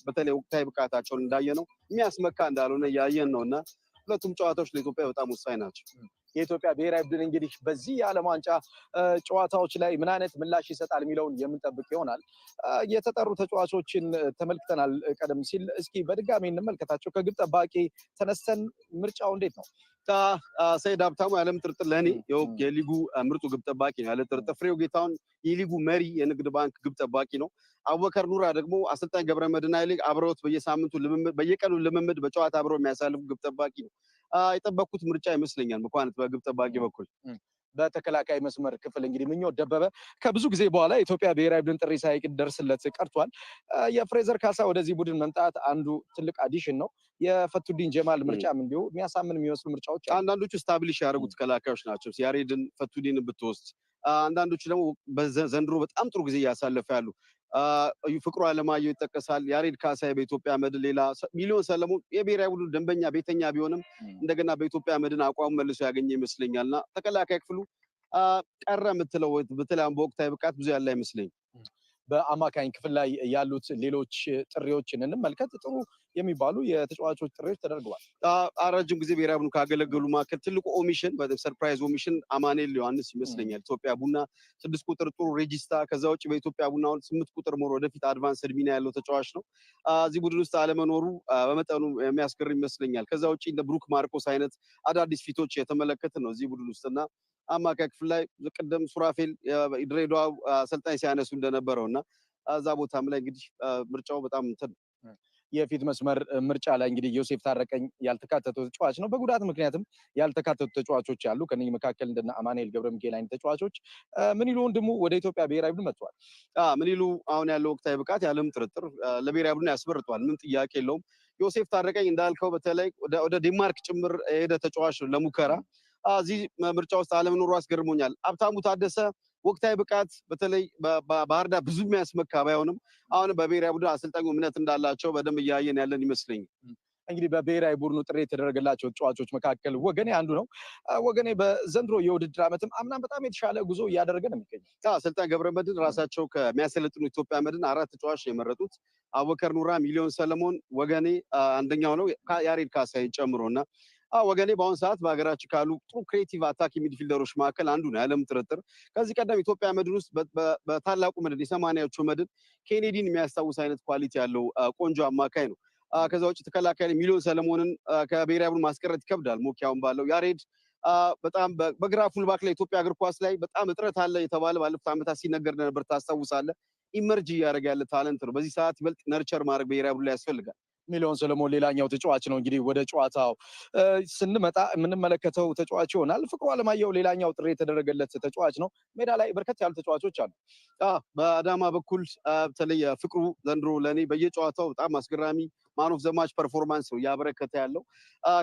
በተለይ ወቅታዊ ብቃታቸውን እንዳየነው የሚያስመካ እንዳልሆነ ያየን ነውና ሁለቱም ጨዋታዎች ለኢትዮጵያ በጣም ወሳኝ ናቸው። የኢትዮጵያ ብሔራዊ ቡድን እንግዲህ በዚህ የዓለም ዋንጫ ጨዋታዎች ላይ ምን አይነት ምላሽ ይሰጣል የሚለውን የምንጠብቅ ይሆናል። የተጠሩ ተጫዋቾችን ተመልክተናል ቀደም ሲል። እስኪ በድጋሚ እንመልከታቸው። ከግብ ጠባቂ ተነስተን ምርጫው እንዴት ነው? ሰይድ ሀብታሙ ያለም ጥርጥር ለኔ የሊጉ ምርጡ ግብ ጠባቂ ነው ያለ ጥርጥር። ፍሬው ጌታውን የሊጉ መሪ የንግድ ባንክ ግብ ጠባቂ ነው። አቡበከር ኑራ ደግሞ አሰልጣኝ ገብረመድህን ኃይሌ አብረውት በየሳምንቱ በየቀኑ ልምምድ በጨዋታ አብረው የሚያሳልፉ ግብ ጠባቂ ነው። የጠበቅኩት ምርጫ ይመስለኛል መኳንንት በግብ ጠባቂ በኩል። በተከላካይ መስመር ክፍል እንግዲህ ምኞት ደበበ ከብዙ ጊዜ በኋላ የኢትዮጵያ ብሔራዊ ቡድን ጥሪ ሳይደርስለት ቀርቷል። የፍሬዘር ካሳ ወደዚህ ቡድን መምጣት አንዱ ትልቅ አዲሽን ነው። የፈቱዲን ጀማል ምርጫም እንዲሁ የሚያሳምን የሚመስሉ ምርጫዎች አንዳንዶቹ ስታብሊሽ ያደረጉት ተከላካዮች ናቸው። ያሬድን ፈቱዲንን ብትወስድ፣ አንዳንዶቹ ደግሞ ዘንድሮ በጣም ጥሩ ጊዜ እያሳለፈ ያሉ ፍቅሩ አለማየሁ ይጠቀሳል። ያሬድ ካሳይ በኢትዮጵያ መድን፣ ሌላ ሚሊዮን ሰለሞን የብሔራዊ ቡድን ደንበኛ ቤተኛ ቢሆንም እንደገና በኢትዮጵያ መድን አቋም መልሶ ያገኘ ይመስለኛልና ተከላካይ ክፍሉ ቀረ የምትለው በተለይ በወቅታዊ ብቃት ብዙ ያለ አይመስለኝም። በአማካኝ ክፍል ላይ ያሉት ሌሎች ጥሪዎችን እንመልከት። ጥሩ የሚባሉ የተጫዋቾች ጥሪዎች ተደርገዋል። ረጅም ጊዜ ብሔራዊ ቡድን ካገለገሉ መካከል ትልቁ ኦሚሽን ሰርፕራይዝ ኦሚሽን አማኑኤል ዮሐንስ ይመስለኛል። ኢትዮጵያ ቡና 6 ቁጥር ጥሩ ሬጂስታ። ከዛ ውጭ በኢትዮጵያ ቡና 8 ቁጥር ሞር ወደፊት አድቫንስድ ሚና ያለው ተጫዋች ነው። እዚህ ቡድን ውስጥ አለመኖሩ በመጠኑ የሚያስገርም ይመስለኛል። ከዛ ውጭ እንደ ብሩክ ማርቆስ አይነት አዳዲስ ፊቶች የተመለከትን ነው እዚህ ቡድን ውስጥና አማካይ ክፍል ላይ ቅድም ሱራፌል ድሬዳዋ አሰልጣኝ ሲያነሱ እንደነበረውና እዛ ቦታም ላይ እንግዲህ ምርጫው በጣም እንትን የፊት መስመር ምርጫ ላይ እንግዲህ ዮሴፍ ታረቀኝ ያልተካተቱ ተጫዋች ነው። በጉዳት ምክንያትም ያልተካተቱ ተጫዋቾች አሉ። ከነዚህ መካከል እንደነ አማኑኤል ገብረ ሚካኤል አይነት ተጫዋቾች። ምን ይሉ ወንድሙ ወደ ኢትዮጵያ ብሔራዊ ቡድን መጥቷል። ምን ይሉ አሁን ያለው ወቅታዊ ብቃት ያለም ጥርጥር ለብሔራዊ ቡድን ያስመርጧል። ምን ጥያቄ የለውም። ዮሴፍ ታረቀኝ እንዳልከው በተለይ ወደ ዴንማርክ ጭምር የሄደ ተጫዋች ነው ለሙከራ። እዚህ ምርጫ ውስጥ አለመኖሩ አስገርሞኛል። ሀብታሙ ታደሰ ወቅታዊ ብቃት በተለይ ባህር ዳር ብዙ የሚያስመካ ባይሆንም አሁን በብሔራዊ ቡድን አሰልጣኙ እምነት እንዳላቸው በደንብ እያየን ያለን ይመስለኛል። እንግዲህ በብሔራዊ ቡድኑ ጥሪ የተደረገላቸው ተጫዋቾች መካከል ወገኔ አንዱ ነው። ወገኔ በዘንድሮ የውድድር ዓመትም አምናም በጣም የተሻለ ጉዞ እያደረገ ነው የሚገኘው። አሰልጣኝ ገብረመድህን ራሳቸው ከሚያሰለጥኑ ኢትዮጵያ መድን 4 ተጫዋች የመረጡት አቡበከር ኑራ፣ ሚሊዮን ሰለሞን፣ ወገኔ አንደኛው ነው ያሬድ ካሳይን ጨምሮና ወገኔ በአሁኑ ሰዓት በሀገራችን ካሉ ጥሩ ክሬቲቭ አታኪ ሚድፊልደሮች መካከል አንዱ ነው ያለም ጥርጥር። ከዚህ ቀደም ኢትዮጵያ መድን ውስጥ በታላቁ መድን የ80ዎቹ መድን ኬኔዲን የሚያስታውስ አይነት ኳሊቲ ያለው ቆንጆ አማካይ ነው። ከዛ ውጭ ተከላካይ ሚሊዮን ሰለሞንን ከብሔራዊ ቡድን ማስቀረት ይከብዳል። ሞኪያውን ባለው ያሬድ በጣም በግራ ፉልባክ ላይ ኢትዮጵያ እግር ኳስ ላይ በጣም እጥረት አለ የተባለ ባለፉት ዓመታት ሲነገር ነበር። ታስታውሳለህ? ኢመርጅ እያደረገ ያለ ታለንት ነው። በዚህ ሰዓት ይበልጥ ነርቸር ማድረግ ብሔራዊ ቡድን ላይ ያስፈልጋል። ሚሊዮን ሰለሞን ሌላኛው ተጫዋች ነው። እንግዲህ ወደ ጨዋታው ስንመጣ የምንመለከተው ተጫዋች ይሆናል። ፍቅሩ አለማየሁ ሌላኛው ጥሪ የተደረገለት ተጫዋች ነው። ሜዳ ላይ በርከት ያሉ ተጫዋቾች አሉ። በአዳማ በኩል በተለይ ፍቅሩ ዘንድሮ ለእኔ በየጨዋታው በጣም አስገራሚ ማን ኦፍ ዘ ማች ፐርፎርማንስ ነው እያበረከተ ያለው።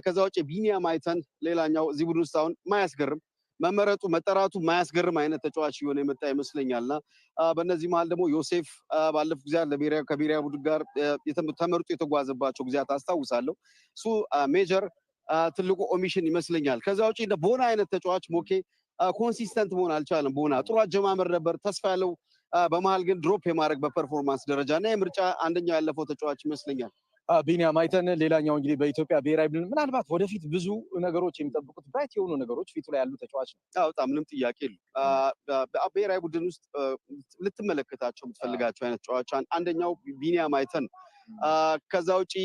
ከዛ ውጭ ቢኒያም አይተን ሌላኛው እዚህ ቡድን ውስጥ አሁን ማያስገርም መመረጡ መጠራቱ ማያስገርም አይነት ተጫዋች የሆነ የመጣ ይመስለኛልና በእነዚህ መሀል ደግሞ ዮሴፍ ባለፉት ጊዜያት ከብሔራዊ ቡድን ጋር ተመርጦ የተጓዘባቸው ጊዜያት አስታውሳለሁ። እሱ ሜጀር ትልቁ ኦሚሽን ይመስለኛል። ከዛ ውጭ እንደ ቦና አይነት ተጫዋች ሞኬ ኮንሲስተንት መሆን አልቻለም። ቦና ጥሩ አጀማመር ነበር፣ ተስፋ ያለው በመሀል ግን ድሮፕ የማድረግ በፐርፎርማንስ ደረጃ እና የምርጫ አንደኛው ያለፈው ተጫዋች ይመስለኛል። ቢኒያም አይተን ሌላኛው እንግዲህ በኢትዮጵያ ብሔራዊ ቡድን ምናልባት ወደፊት ብዙ ነገሮች የሚጠብቁት ብራይት የሆኑ ነገሮች ፊቱ ላይ ያሉ ተጫዋች ነው። በጣም ምንም ጥያቄ የለውም። ብሔራዊ ቡድን ውስጥ ልትመለከታቸው የምትፈልጋቸው አይነት ተጫዋች አንደኛው ቢኒያም አይተን። ከዛ ውጪ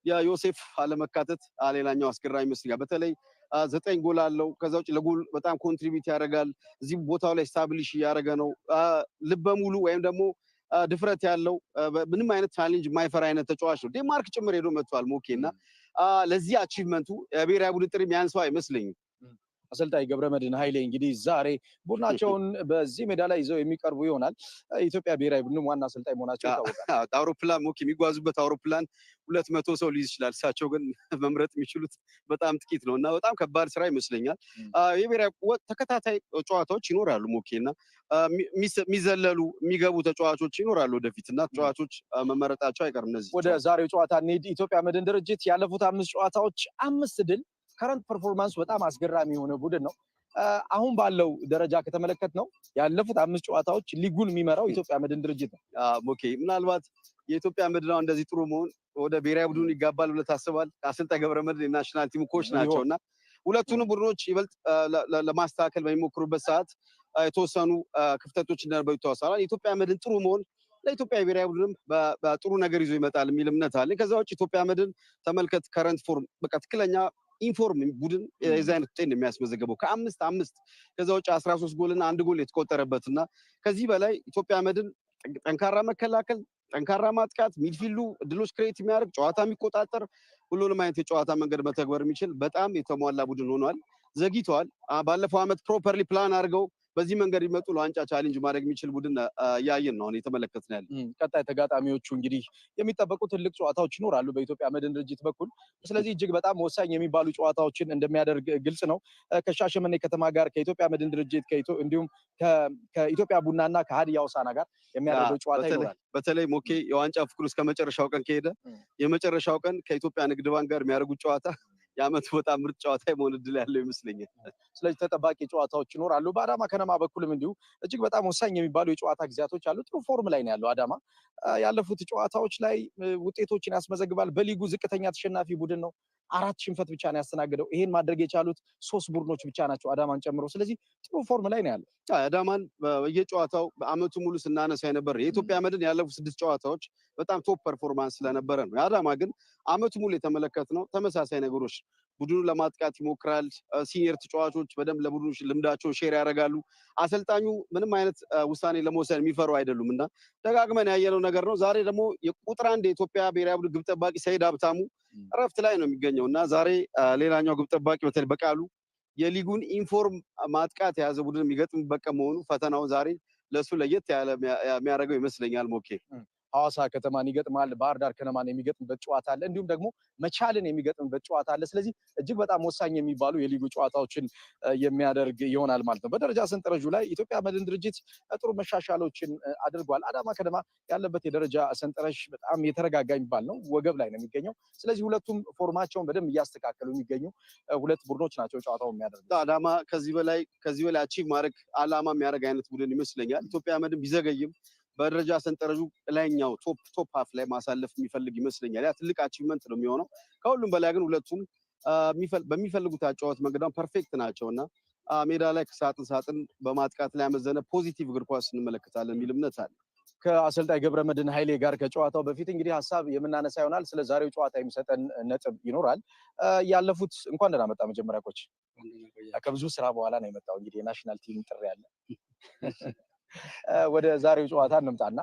የዮሴፍ አለመካተት ሌላኛው አስገራሚ ይመስለኛል። በተለይ 9 ጎል አለው። ከዛ ውጪ ለጎል በጣም ኮንትሪቢዩት ያደርጋል። እዚህ ቦታው ላይ ስታብሊሽ እያደረገ ነው። ልበ ሙሉ ወይም ደግሞ ድፍረት ያለው ምንም አይነት ቻሌንጅ የማይፈራ አይነት ተጫዋች ነው። ዴንማርክ ጭምር ሄዶ መጥቷል ሞኬና ለዚህ አቺቭመንቱ የብሔራዊ ቡድን ጥሪ የሚያንሰው አይመስለኝም። አሰልጣኝ ገብረመድህን ኃይሌ እንግዲህ ዛሬ ቡድናቸውን በዚህ ሜዳ ላይ ይዘው የሚቀርቡ ይሆናል። ኢትዮጵያ ብሔራዊ ቡድን ዋና አሰልጣኝ መሆናቸው ይታወቃል። አውሮፕላን ሞኬ የሚጓዙበት አውሮፕላን 200 ሰው ሊይዝ ይችላል። እሳቸው ግን መምረጥ የሚችሉት በጣም ጥቂት ነው እና በጣም ከባድ ስራ ይመስለኛል። የብሔራዊ ተከታታይ ጨዋታዎች ይኖራሉ ሞኬና የሚዘለሉ የሚገቡ ተጫዋቾች ይኖራሉ ወደፊት እና ተጫዋቾች መመረጣቸው አይቀርም። እነዚህ ወደ ዛሬው ጨዋታ እንሂድ። ኢትዮጵያ መድን ድርጅት ያለፉት 5 ጨዋታዎች 5 ድል፣ ከረንት ፐርፎርማንስ በጣም አስገራሚ የሆነ ቡድን ነው። አሁን ባለው ደረጃ ከተመለከት ነው ያለፉት 5 ጨዋታዎች ሊጉን የሚመራው ኢትዮጵያ መድን ድርጅት ነው። ኦኬ ምናልባት የኢትዮጵያ መድን እንደዚህ ጥሩ መሆን ወደ ብሔራዊ ቡድኑ ይጋባል ብለህ ታስባለህ? አሰልጣኝ ገብረመድህን የናሽናል ቲም ኮች ናቸውና ሁለቱንም ቡድኖች ይበልጥ ለማስተካከል በሚሞክሩበት ሰዓት የተወሰኑ ክፍተቶች እንደነበሩ ይታወሳል። የኢትዮጵያ መድን ጥሩ መሆን ለኢትዮጵያ ብሔራዊ ቡድንም በጥሩ ነገር ይዞ ይመጣል የሚል እምነት አለ። ከዛ ውጭ ኢትዮጵያ መድን ተመልከት ከረንት ፎርም በቃ ትክክለኛ ኢንፎርም ቡድን የዚህ አይነት ውጤት የሚያስመዘግበው ከ5-5 ከዛ ውጭ 13 ጎልና 1 ጎል የተቆጠረበትና ከዚህ በላይ ኢትዮጵያ መድን ጠንካራ መከላከል፣ ጠንካራ ማጥቃት፣ ሚድፊልዱ እድሎች ክሬት የሚያደርግ ጨዋታ የሚቆጣጠር ሁሉንም አይነት የጨዋታ መንገድ መተግበር የሚችል በጣም የተሟላ ቡድን ሆኗል። ዘግይተዋል። ባለፈው ዓመት ፕሮፐርሊ ፕላን አድርገው በዚህ መንገድ ይመጡ ለዋንጫ ቻሌንጅ ማድረግ የሚችል ቡድን ያየን ነው የተመለከትን ያለ። ቀጣይ ተጋጣሚዎቹ እንግዲህ የሚጠበቁ ትልቅ ጨዋታዎች ይኖራሉ በኢትዮጵያ መድን ድርጅት በኩል። ስለዚህ እጅግ በጣም ወሳኝ የሚባሉ ጨዋታዎችን እንደሚያደርግ ግልጽ ነው። ከሻሸመኔ ከተማ ጋር፣ ከኢትዮጵያ መድን ድርጅት እንዲሁም ከኢትዮጵያ ቡናና ከሀዲያ ሆሳዕና ጋር የሚያደርገው ጨዋታ ይኖራል። በተለይ ሞኬ የዋንጫ ፍቅሩ እስከ መጨረሻው ቀን ከሄደ የመጨረሻው ቀን ከኢትዮጵያ ንግድ ባንክ ጋር የሚያደርጉት ጨዋታ የዓመቱ በጣም ምርጥ ጨዋታ የመሆን እድል ያለው ይመስለኛል። ስለዚህ ተጠባቂ ጨዋታዎች ይኖራሉ። በአዳማ ከነማ በኩልም እንዲሁ እጅግ በጣም ወሳኝ የሚባሉ የጨዋታ ጊዜያቶች አሉ። ጥሩ ፎርም ላይ ነው ያለው አዳማ። ያለፉት ጨዋታዎች ላይ ውጤቶችን ያስመዘግባል። በሊጉ ዝቅተኛ ተሸናፊ ቡድን ነው። 4 ሽንፈት ብቻ ነው ያስተናገደው። ይሄን ማድረግ የቻሉት 3 ቡድኖች ብቻ ናቸው አዳማን ጨምሮ። ስለዚህ ጥሩ ፎርም ላይ ነው ያለው። አዳማን በየጨዋታው በአመቱ ሙሉ ስናነሳ የነበረ የኢትዮጵያ መድን ያለፉት 6 ጨዋታዎች በጣም ቶፕ ፐርፎርማንስ ስለነበረ ነው። የአዳማ ግን አመቱ ሙሉ የተመለከትነው ተመሳሳይ ነገሮች ቡድኑን ለማጥቃት ይሞክራል። ሲኒየር ተጫዋቾች በደንብ ለቡድኑ ልምዳቸውን ሼር ያደርጋሉ። አሰልጣኙ ምንም አይነት ውሳኔ ለመወሰን የሚፈሩ አይደሉም እና ደጋግመን ያየነው ነገር ነው። ዛሬ ደግሞ የቁጥር 1 የኢትዮጵያ ብሔራዊ ቡድን ግብ ጠባቂ ሰይድ ሀብታሙ እረፍት ላይ ነው የሚገኘው እና ዛሬ ሌላኛው ግብ ጠባቂ በተለይ በቃሉ የሊጉን ኢንፎርም ማጥቃት የያዘ ቡድን የሚገጥምበት መሆኑ ፈተናው ዛሬ ለሱ ለየት ያለ የሚያደርገው ይመስለኛል። ሞኬ ሐዋሳ ከተማን ይገጥማል። ባህር ዳር ከነማን የሚገጥምበት ጨዋታ አለ። እንዲሁም ደግሞ መቻልን የሚገጥምበት ጨዋታ አለ። ስለዚህ እጅግ በጣም ወሳኝ የሚባሉ የሊጉ ጨዋታዎችን የሚያደርግ ይሆናል ማለት ነው። በደረጃ ሰንጠረዡ ላይ ኢትዮጵያ መድን ድርጅት ጥሩ መሻሻሎችን አድርጓል። አዳማ ከነማ ያለበት የደረጃ ሰንጠረዥ በጣም የተረጋጋ የሚባል ነው። ወገብ ላይ ነው የሚገኘው። ስለዚህ ሁለቱም ፎርማቸውን በደንብ እያስተካከሉ የሚገኙ ሁለት ቡድኖች ናቸው ጨዋታው የሚያደርጉት። አዳማ ከዚህ በላይ አቺቭ ማድረግ አላማ የሚያደርግ አይነት ቡድን ይመስለኛል። ኢትዮጵያ መድን ቢዘገይም በደረጃ ሰንጠረዡ ላይኛው ቶፕ ሃፍ ላይ ማሳለፍ የሚፈልግ ይመስለኛል። ያ ትልቅ አቺቭመንት ነው የሚሆነው። ከሁሉም በላይ ግን ሁለቱም በሚፈልጉት አጨዋወት መንገድ ፐርፌክት ናቸውና ሜዳ ላይ ከሳጥን በማጥቃት ላይ ያመዘነ ፖዚቲቭ እግር ኳስ እንመለከታለን የሚል እምነት አለ። ከአሰልጣኝ ገብረመድህን ኃይሌ ጋር ከጨዋታው በፊት እንግዲህ ሀሳብ የምናነሳ ይሆናል። ስለ ዛሬው ጨዋታ የሚሰጠን ነጥብ ይኖራል። ያለፉት እንኳን ደህና መጣ። መጀመሪያ ኮች ከብዙ ስራ በኋላ ነው የመጣው። እንግዲህ የናሽናል ቲም ጥሪ አለ። ወደ ዛሬው ጨዋታ እንምጣና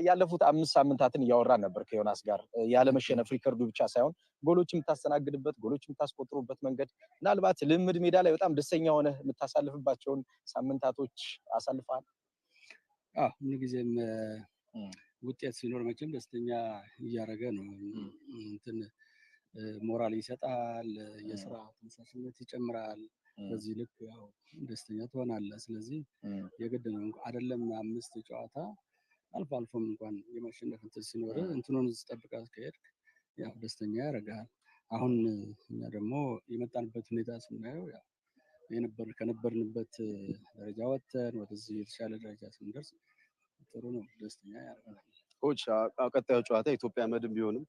ያለፉት 5 ሳምንታትን እያወራን ነበር ከዮናስ ጋር። ያለመሸነፍ ሪከርዱ ብቻ ሳይሆን ጎሎች የምታስተናግድበት፣ ጎሎች የምታስቆጥሩበት መንገድ ምናልባት ልምድ ሜዳ ላይ በጣም ደስተኛ ሆነ የምታሳልፍባቸውን ሳምንታቶች አሳልፈሃል? ሁልጊዜም ውጤት ሲኖር መቼም ደስተኛ እያደረገ ነው። እንትን ሞራል ይሰጣል፣ የስራ ተነሳሽነት ይጨምራል። በዚህ ልክ ያው ደስተኛ ትሆናለህ። ስለዚህ የግድ ነው አይደለም 5 ጨዋታ አልፎ አልፎም እንኳን የማሸነፍ እንትን ሲኖር እንትኑን ጠብቀህ ከሄድክ ያው ደስተኛ ያደርጋል። አሁን እኛ ደግሞ የመጣንበት ሁኔታ ስናየው ያው ከነበርንበት ደረጃ ወጥተን ወደዚህ የተሻለ ደረጃ ስንደርስ ጥሩ ነው፣ ደስተኛ ያደርጋል። ኮች ቀጣዩ ጨዋታ ኢትዮጵያ መድን ቢሆንም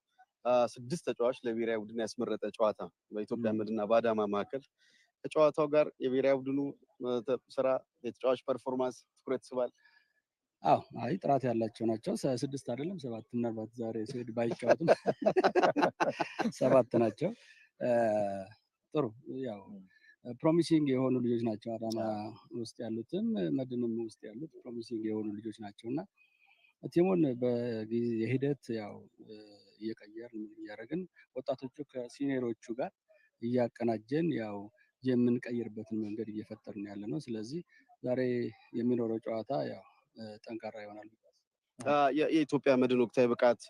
6 ተጫዋች ለብሔራዊ ቡድን ያስመረጠ ጨዋታ በኢትዮጵያ መድንና በአዳማ መካከል ከጨዋታው ጋር የብሔራዊ ቡድኑ ስራ የተጫዋች ፐርፎርማንስ ትኩረት ስባል። አይ ጥራት ያላቸው ናቸው። 6 አይደለም 7፣ ምናልባት ዛሬ ሰይድ ባይጫወትም 7 ናቸው። ጥሩ ያው ፕሮሚሲንግ የሆኑ ልጆች ናቸው። አዳማ ውስጥ ያሉትም መድንም ውስጥ ያሉት ፕሮሚሲንግ የሆኑ ልጆች ናቸውና ቲሙን በጊዜ ሂደት ያው እየቀየርን እያደረግን ወጣቶቹ ከሲኒየሮቹ ጋር እያቀናጀን ያው የምንቀይርበትን መንገድ እየፈጠርን ያለ ነው። ስለዚህ ዛሬ የሚኖረው ጨዋታ ያው ጠንካራ ይሆናል። የኢትዮጵያ መድን ወቅታዊ ብቃት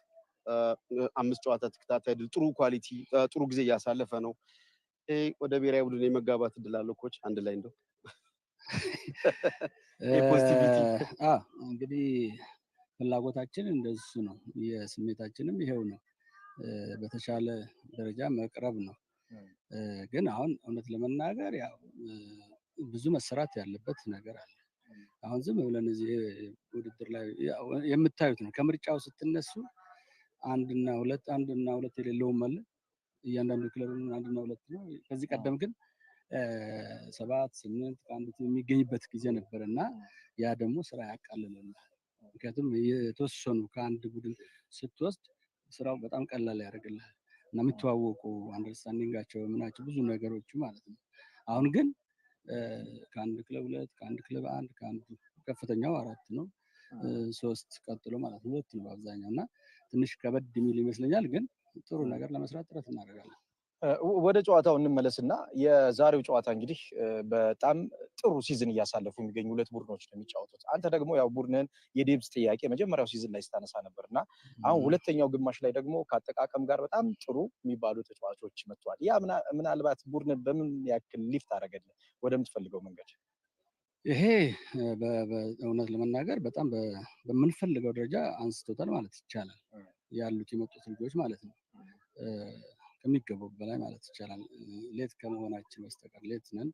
5 ጨዋታ ተከታታይ ድል፣ ጥሩ ኳሊቲ፣ ጥሩ ጊዜ እያሳለፈ ነው። ወደ ብሔራዊ ቡድን የመጋባት እድል አለው ኮች አንድ ላይ እንደው ፖዚቲቪቲ እንግዲህ ፍላጎታችን እንደሱ ነው። የስሜታችንም ይሄው ነው። በተሻለ ደረጃ መቅረብ ነው። ግን አሁን እውነት ለመናገር ያው ብዙ መሰራት ያለበት ነገር አለ። አሁን ዝም ብለን እዚህ ውድድር ላይ የምታዩት ነው። ከምርጫው ስትነሱ አንድና ሁለት የሌለውም አለ። እያንዳንዱ ክለብ አንድና ሁለት ነው። ከዚህ ቀደም ግን 7 8 ከአንድ የሚገኝበት ጊዜ ነበር እና ያ ደግሞ ስራ ያቃልልልሃል። ምክንያቱም የተወሰኑ ከአንድ ቡድን ስትወስድ ስራው በጣም ቀላል ያደርግልሃል እና የምትዋወቁ አንደርስታንዲንጋቸው ምናቸው ብዙ ነገሮች ማለት ነው። አሁን ግን ከአንድ ክለብ 2 ከአንድ ክለብ 1 ከአንድ ከፍተኛው 4 ነው 3 ቀጥሎ ማለት ነው 2 ነው በአብዛኛው እና ትንሽ ከበድ የሚል ይመስለኛል። ግን ጥሩ ነገር ለመስራት ጥረት እናደርጋለን። ወደ ጨዋታው እንመለስና የዛሬው ጨዋታ እንግዲህ በጣም ጥሩ ሲዝን እያሳለፉ የሚገኙ ሁለት ቡድኖች ነው የሚጫወቱት። አንተ ደግሞ ያው ቡድንን የዴብስ ጥያቄ መጀመሪያው ሲዝን ላይ ስታነሳ ነበርና አሁን ሁለተኛው ግማሽ ላይ ደግሞ ከአጠቃቀም ጋር በጣም ጥሩ የሚባሉ ተጫዋቾች መጥተዋል። ያ ምናልባት ቡድንን በምን ያክል ሊፍት አደረገልህ ወደምትፈልገው መንገድ? ይሄ በእውነት ለመናገር በጣም በምንፈልገው ደረጃ አንስቶታል ማለት ይቻላል። ያሉት የመጡት ልጆች ማለት ነው ከሚገባው በላይ ማለት ይቻላል። ሌት ከመሆናችን በስተቀር ሌት ነን።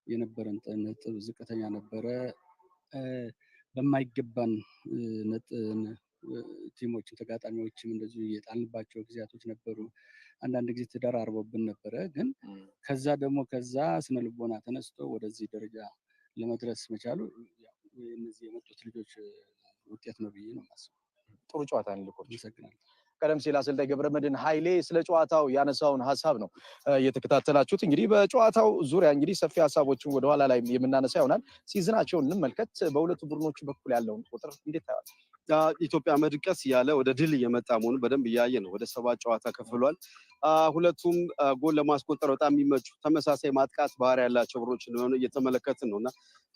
የነበረን ነጥብ ዝቅተኛ ነበረ። በማይገባን ቲሞችን ተጋጣሚዎችም እንደዚሁ የጣልንባቸው ጊዜያቶች ነበሩ። አንዳንድ ጊዜ ተደራርቦብን ነበረ። ግን ከዛ ስነልቦና ተነስቶ ወደዚህ ደረጃ ለመድረስ መቻሉ እነዚህ የመጡት ልጆች ውጤት ነው ብዬ ነው የማስበው። ጥሩ ጨዋታ ነው ልኮች። አመሰግናለሁ። ቀደም ሲል አሰልጣኝ ገብረመድህን ኃይሌ ስለ ጨዋታው ያነሳውን ሀሳብ ነው እየተከታተላችሁት። እንግዲህ በጨዋታው ዙሪያ እንግዲህ ሰፊ ሀሳቦችን ወደኋላ ላይ የምናነሳ ይሆናል። ሲዝናቸውን እንመልከት። በሁለቱ ቡድኖች በኩል ያለውን ቁጥር እንዴት ታያል? ኢትዮጵያ መድቀስ ያለ ወደ ድል እየመጣ መሆኑ በደንብ እያየ ነው። ወደ 7 ጨዋታ ከፍሏል። ሁለቱም ጎል ለማስቆጠር በጣም የሚመቹ ተመሳሳይ ማጥቃት ባህሪ ያላቸው ቡድኖች እንደሆነ እየተመለከትን ነውና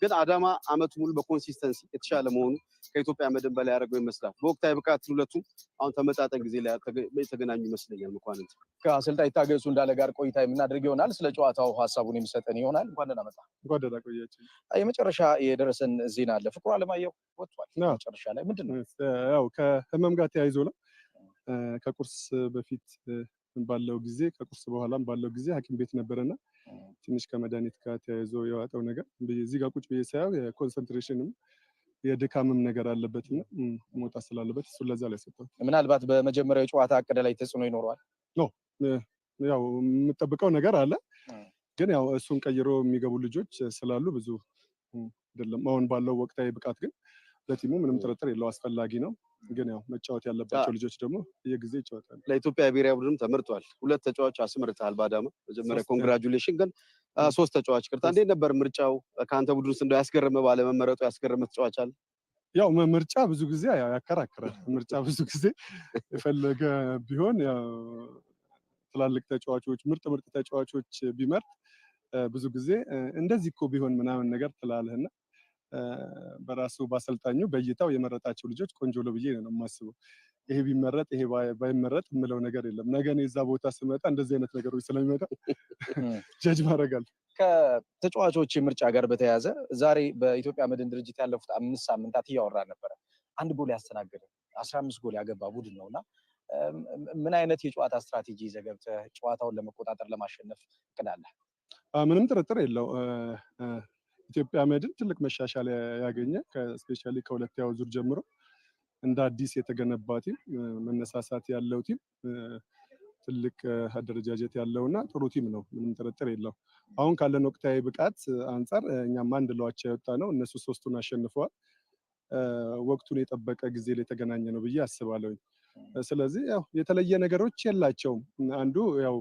ግን አዳማ አመቱ ሙሉ በኮንሲስተንሲ የተሻለ መሆኑ ከኢትዮጵያ መድን በላይ ያደርገው ይመስላል። በወቅታዊ ብቃት ሁለቱም አሁን ተመጣጣኝ ጊዜ ላይ የተገናኙ ይመስለኛል። መኳንንት ከአሰልጣኝ ታገሱ እንዳለ ጋር ቆይታ የምናደርግ ይሆናል። ስለ ጨዋታው ሀሳቡን የሚሰጠን ይሆናል። እንኳን ደህና መጣ። እንኳን ደህና ቆያችሁ። የመጨረሻ የደረሰን ዜና አለ። ፍቅሩ አለማየሁ ወጥቷል። መጨረሻ ላይ ምንድን ነው? ያው ከህመም ጋር ተያይዞ ነው። ከቁርስ በፊት ባለው ጊዜ ከቁርስ በኋላም ባለው ጊዜ ሐኪም ቤት ነበረና ትንሽ ከመድኃኒት ጋር ተያይዞ የዋጠው ነገር እዚህ ጋር ቁጭ ብዬ ሳየው የኮንሰንትሬሽንም የድካምም ነገር አለበትና መውጣት ስላለበት እሱን ለዛ ላይ ሰጠው። ምናልባት በመጀመሪያው የጨዋታ እቅድ ላይ ተጽዕኖ ይኖረዋል? ያው የምጠብቀው ነገር አለ። ግን ያው እሱን ቀይሮ የሚገቡ ልጆች ስላሉ ብዙ አይደለም። አሁን ባለው ወቅታዊ ብቃት ግን ለቲሙ ምንም ጥርጥር የለው አስፈላጊ ነው። ግን ያው መጫወት ያለባቸው ልጆች ደግሞ የጊዜ ይጫወታሉ። ለኢትዮጵያ ብሔራዊ ቡድን ተመርጧል። 2 ተጫዋች አስመርጠሃል በአዳማ። መጀመሪያ ኮንግራጁሌሽን። ግን 3 ተጫዋች ቅርታ፣ እንዴት ነበር ምርጫው? ከአንተ ቡድን ውስጥ እንደው ያስገረመ ባለመመረጡ ያስገረመ ተጫዋች አለ? ያው ምርጫ ብዙ ጊዜ ያከራክራል። ምርጫ ብዙ ጊዜ የፈለገ ቢሆን ያው ትላልቅ ተጫዋቾች ምርጥ ተጫዋቾች ቢመርጥ ብዙ ጊዜ እንደዚህ እኮ ቢሆን ምናምን ነገር ትላለህና በራሱ ባሰልጣኙ በእይታው የመረጣቸው ልጆች ቆንጆ ነው ብዬ ነው የማስበው። ይሄ ቢመረጥ ይሄ ባይመረጥ የምለው ነገር የለም። ነገ እኔ እዛ ቦታ ስመጣ እንደዚህ አይነት ነገሮች ስለሚመጣ ጀጅ ማድረጋል። ከተጫዋቾች ምርጫ ጋር በተያያዘ ዛሬ በኢትዮጵያ መድን ድርጅት ያለፉት 5 ሳምንታት እያወራ ነበረ። 1 ጎል ያስተናገደ 15 ጎል ያገባ ቡድን ነውና ምን አይነት የጨዋታ ስትራቴጂ ይዘህ ገብተህ ጨዋታውን ለመቆጣጠር ለማሸነፍ እቅድ አለህ? ምንም ጥርጥር የለው ኢትዮጵያ መድን ትልቅ መሻሻል ያገኘ ስፔሻሊ ከሁለተኛው ዙር ጀምሮ እንደ አዲስ የተገነባ ቲም፣ መነሳሳት ያለው ቲም፣ ትልቅ አደረጃጀት ያለውና ጥሩ ቲም ነው። ምንም ጥርጥር የለው። አሁን ካለን ወቅታዊ ብቃት አንጻር እኛም 1 ለዋቸው የወጣ ነው። እነሱ 3ቱን አሸንፈዋል። ወቅቱን የጠበቀ ጊዜ ላይ የተገናኘ ነው ብዬ አስባለሁ። ስለዚህ ያው የተለየ ነገሮች የላቸውም። አንዱ ያው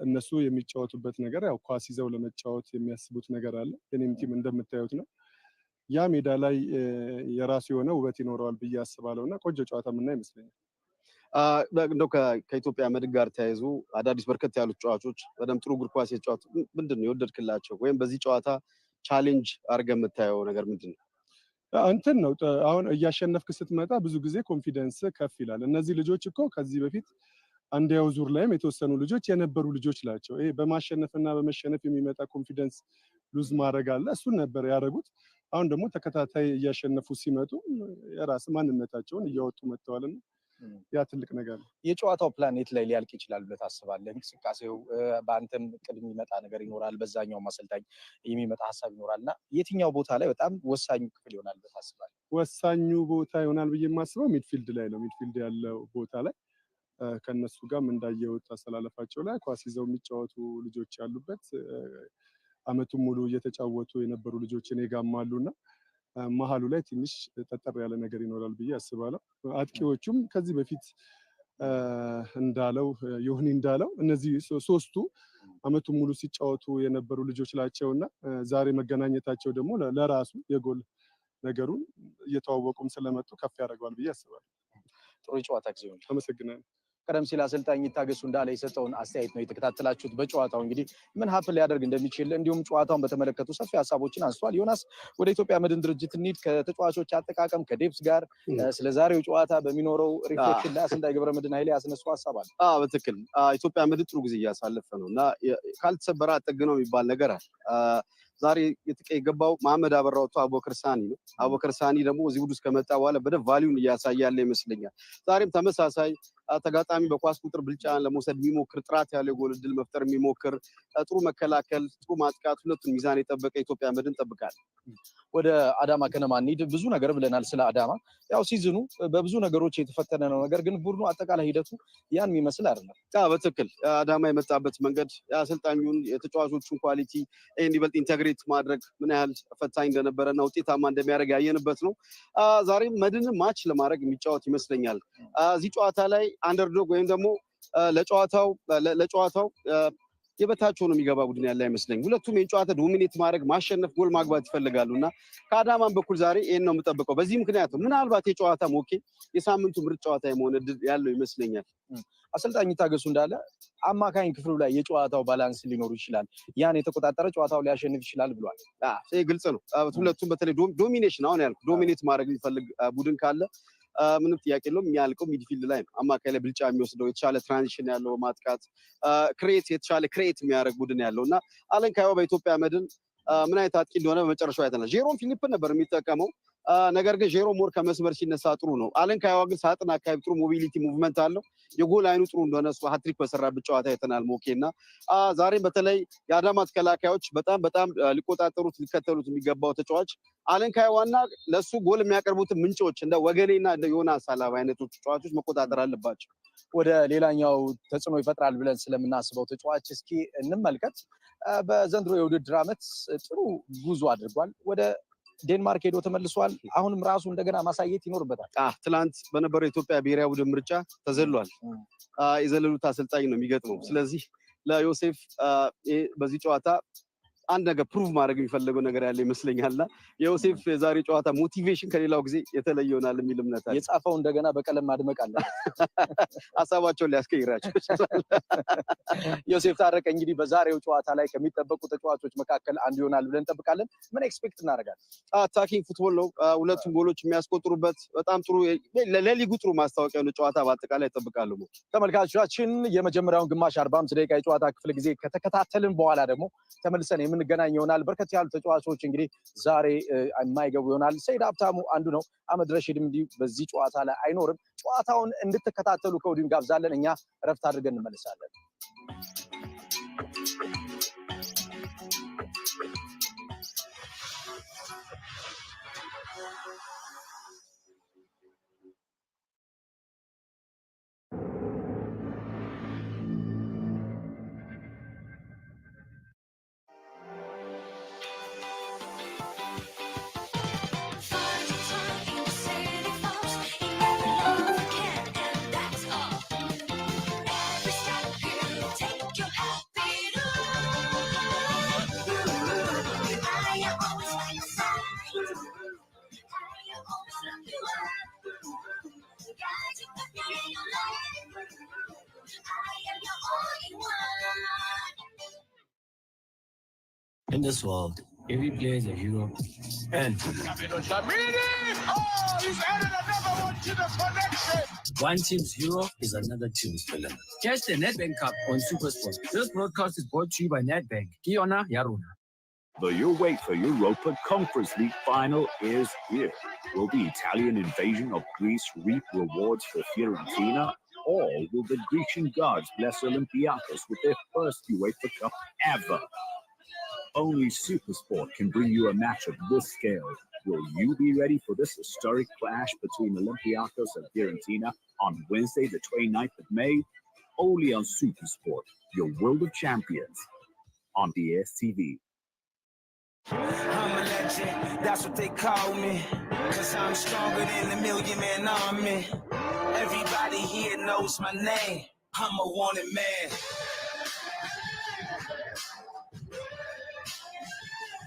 እነሱ የሚጫወቱበት ነገር ያው ኳስ ይዘው ለመጫወት የሚያስቡት ነገር አለ። የኔም ቲም እንደምታዩት ነው። ያ ሜዳ ላይ የራሱ የሆነ ውበት ይኖረዋል ብዬ አስባለሁና ቆንጆ ጨዋታ ምና ይመስለኛል። እንደው ከኢትዮጵያ መድን ጋር ተያይዞ አዳዲስ በርከት ያሉት ተጫዋቾች በደንብ ጥሩ እግር ኳስ የተጫወቱ ምንድን ነው የወደድክላቸው ወይም በዚህ ጨዋታ ቻሌንጅ አድርገህ የምታየው ነገር ምንድን ነው? እንትን ነው አሁን እያሸነፍክ ስትመጣ ብዙ ጊዜ ኮንፊደንስ ከፍ ይላል። እነዚህ ልጆች እኮ ከዚህ በፊት አንደኛው ዙር ላይም የተወሰኑ ልጆች የነበሩ ልጆች ናቸው። ይሄ በማሸነፍና በመሸነፍ የሚመጣ ኮንፊደንስ ሉዝ ማድረግ አለ። እሱን ነበር ያደረጉት። አሁን ደግሞ ተከታታይ እያሸነፉ ሲመጡ የራስ ማንነታቸውን እያወጡ መጥተዋልና ያ ትልቅ ነገር ነው። የጨዋታው ፕላኔት ላይ ሊያልቅ ይችላል ብለህ ታስባለህ? እንቅስቃሴው በአንተም ቅድም የሚመጣ ነገር ይኖራል፣ በዛኛው አሰልጣኝ የሚመጣ ሀሳብ ይኖራል እና የትኛው ቦታ ላይ በጣም ወሳኙ ክፍል ይሆናል ብለህ ታስባለህ? ወሳኙ ቦታ ይሆናል ብዬ የማስበው ሚድፊልድ ላይ ነው። ሚድፊልድ ያለው ቦታ ላይ ከነሱ ጋርም እንዳየሁት አሰላለፋቸው ላይ ኳስ ይዘው የሚጫወቱ ልጆች ያሉበት አመቱን ሙሉ እየተጫወቱ የነበሩ ልጆች እኔ ጋርም አሉና መሀሉ ላይ ትንሽ ጠጠር ያለ ነገር ይኖራል ብዬ አስባለሁ። አጥቂዎቹም ከዚህ በፊት እንዳለው እነዚህ ሶስቱ አመቱን ሙሉ ሲጫወቱ የነበሩ ልጆች ናቸውና ዛሬ መገናኘታቸው ደግሞ ለራሱ የጎል ነገሩን እየተዋወቁም ስለመጡ ከፍ ያደርገዋል ብዬ አስባለሁ። ጥሩ ጨዋታ ጊዜ ነው። አመሰግናለሁ። ቀደም ሲል አሰልጣኝ ይታገሱ እንዳለ የሰጠውን አስተያየት ነው የተከታተላችሁት። በጨዋታው እንግዲህ ምን ሀፕን ሊያደርግ እንደሚችል እንዲሁም ጨዋታውን በተመለከቱ ሰፊ ሀሳቦችን አንስቷል። ዮናስ ወደ ኢትዮጵያ መድን ድርጅት እንሂድ። ከተጫዋቾች አጠቃቀም ከዴፕስ ጋር ስለ ዛሬው ጨዋታ በሚኖረው ሪፍሌክሽን ላይ አሰልጣኝ ገብረመድህን ኃይሌ ያስነሱ ሀሳብ አለ። በትክክል ኢትዮጵያ መድን ጥሩ ጊዜ እያሳለፈ ነው እና ካልተሰበረ አጠግነው የሚባል ነገር አለ። ዛሬ የገባው መሐመድ አበራው አቡበከር ሳኒ ነው። አቡበከር ሳኒ ደግሞ እዚህ ቡድን ከመጣ በኋላ በደንብ ቫልዩን እያሳየ ያለ ይመስለኛል። ዛሬም ተመሳሳይ ተጋጣሚ በኳስ ቁጥር ብልጫን ለመውሰድ የሚሞክር ጥራት ያለው የጎል ዕድል መፍጠር የሚሞክር ጥሩ መከላከል፣ ጥሩ ማጥቃት፣ ሁለቱን ሚዛን የጠበቀ ኢትዮጵያ መድን እንጠብቃለን። ወደ አዳማ ከነማ እንሂድ። ብዙ ነገር ብለናል ስለ አዳማ። ያው ሲዝኑ በብዙ ነገሮች የተፈተነ ነው። ነገር ግን ቡድኑ አጠቃላይ ሂደቱ ያን የሚመስል አይደለም። በትክክል አዳማ የመጣበት መንገድ የአሰልጣኙን የተጫዋቾቹን ኳሊቲ ይበልጥ ኢንተግሬት ማድረግ ምን ያህል ፈታኝ እንደነበረና ውጤታማ እንደሚያደርግ ያየንበት ነው። ዛሬም መድንን ማች ለማድረግ የሚጫወት ይመስለኛል። እዚህ ጨዋታ ላይ አንደርዶግ ወይም ደግሞ ለጨዋታው የበታች ሆኖ የሚገባ ቡድን ያለ አይመስለኝ። ሁለቱም የጨዋታ ዶሚኔት ማድረግ፣ ማሸነፍ፣ ጎል ማግባት ይፈልጋሉ እና ከአዳማን በኩል ዛሬ ይሄን ነው የምጠብቀው። በዚህ ምክንያት ምናልባት የጨዋታ ሞኬ የሳምንቱ ምርጥ ጨዋታ የመሆን ዕድል ያለው ይመስለኛል። አሰልጣኝ ይታገሱ እንዳለ አማካኝ ክፍሉ ላይ የጨዋታው ባላንስ ሊኖሩ ይችላል፣ ያን የተቆጣጠረ ጨዋታው ሊያሸንፍ ይችላል ብሏል። ይሄ ግልጽ ነው። ሁለቱም በተለይ ዶሚኔሽን አሁን ያልኩ ዶሚኔት ማድረግ የሚፈልግ ቡድን ካለ ምንም ጥያቄ የለውም የሚያልቀው ሚድፊልድ ላይ ነው። አማካይ ላይ ብልጫ የሚወስደው የተሻለ ትራንዚሽን ያለው ማጥቃት የተሻለ ክሬት የሚያደርግ ቡድን ያለው እና አለን ካይዋ በኢትዮጵያ መድን ምን አይነት አጥቂ እንደሆነ በመጨረሻው አይተናል። ጄሮም ፊሊፕን ነበር የሚጠቀመው። ነገር ግን ጄሮ ሞር ከመስመር ሲነሳ ጥሩ ነው። አለን ካይዋ ግን ሳጥን አካባቢ ጥሩ ሞቢሊቲ ሙቭመንት አለው። የጎል አይኑ ጥሩ እንደሆነ እሱ ሃትሪክ በሰራበት ጨዋታ አይተናል። ሞኬና ዛሬም በተለይ የአዳማ ተከላካዮች በጣም ሊቆጣጠሩት ሊከተሉት የሚገባው ተጫዋች አለን ካይዋና ለሱ ጎል የሚያቀርቡትን ምንጮች እንደ ወገኔና እንደ ዮናስ አላባ አይነቶች ተጫዋቾች መቆጣጠር አለባቸው። ወደ ሌላኛው ተጽዕኖ ይፈጥራል ብለን ስለምናስበው ተጫዋች እስኪ እንመልከት። በዘንድሮ የውድድር ዓመት ጥሩ ጉዞ አድርጓል። ወደ ዴንማርክ ሄዶ ተመልሷል። አሁንም ራሱ እንደገና ማሳየት ይኖርበታል። ትላንት በነበረው የኢትዮጵያ ብሔራዊ ቡድን ምርጫ ተዘሏል። የዘለሉት አሰልጣኝ ነው የሚገጥመው። ስለዚህ ለዮሴፍ በዚህ ጨዋታ አንድ ነገር ፕሩቭ ማድረግ የሚፈልገው ነገር ያለ ይመስለኛልና የዮሴፍ የዛሬ ጨዋታ ሞቲቬሽን ከሌላው ጊዜ የተለየ ይሆናል የሚል እምነት አለ። የጻፈው እንደገና በቀለም ማድመቅ አለ። ሀሳባቸውን ሊያስቀይራቸው ይችላል። ዮሴፍ ታረቀ እንግዲህ በዛሬው ጨዋታ ላይ ከሚጠበቁ ተጫዋቾች መካከል አንዱ ይሆናል ብለን እንጠብቃለን። ምን ኤክስፔክት እናደርጋለን? አታኪንግ ፉትቦል ነው። ሁለቱም ጎሎች የሚያስቆጥሩበት በጣም ጥሩ ለሊጉ ጥሩ ማስታወቂያ ነው ጨዋታ በአጠቃላይ ይጠብቃሉ። ተመልካቾቻችን የመጀመሪያውን ግማሽ 45 ደቂቃ የጨዋታ ክፍለ ጊዜ ከተከታተልን በኋላ ደግሞ ተመልሰን የምንገናኝ ይሆናል። በርከት ያሉ ተጫዋቾች እንግዲህ ዛሬ የማይገቡ ይሆናል። ሰይድ ሀብታሙ አንዱ ነው። አህመድ ረሺድም እንዲሁ በዚህ ጨዋታ ላይ አይኖርም። ጨዋታውን እንድትከታተሉ ከወዲሁ ጋብዛለን። እኛ እረፍት አድርገን እንመለሳለን። In this world, every player is a hero. And he's added another one to the connection. One team's hero is another team's villain. Catch the NetBank Cup on SuperSport. This broadcast is brought to you by NetBank. Kiona Yaruna. The your wait for Europa Conference League final is here. Will the Italian invasion of Greece reap rewards for Fiorentina? Or will the Grecian gods bless Olympiacos with their first UEFA Cup ever? Only Supersport can bring you a match of this scale. Will you be ready for this historic clash between Olympiacos and Fiorentina on Wednesday, the 29th of May? Only on Supersport, your world of champions, on DSTV. I'm a legend, that's what they call me. Cause I'm stronger than the Million Man Army. Everybody here knows my name. I'm a wanted man.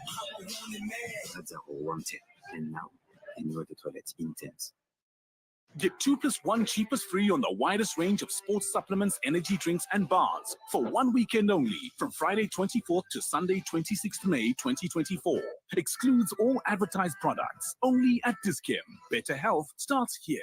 I'm a wanted man. That's a whole wanted. And now, enjoy the toilet intense. Get 2+1 cheapest free on the widest range of sports supplements, energy drinks, and bars for 1 weekend only from Friday 24th to Sunday 26th May 2024. Excludes all advertised products. Only at Dischem. Better health starts here.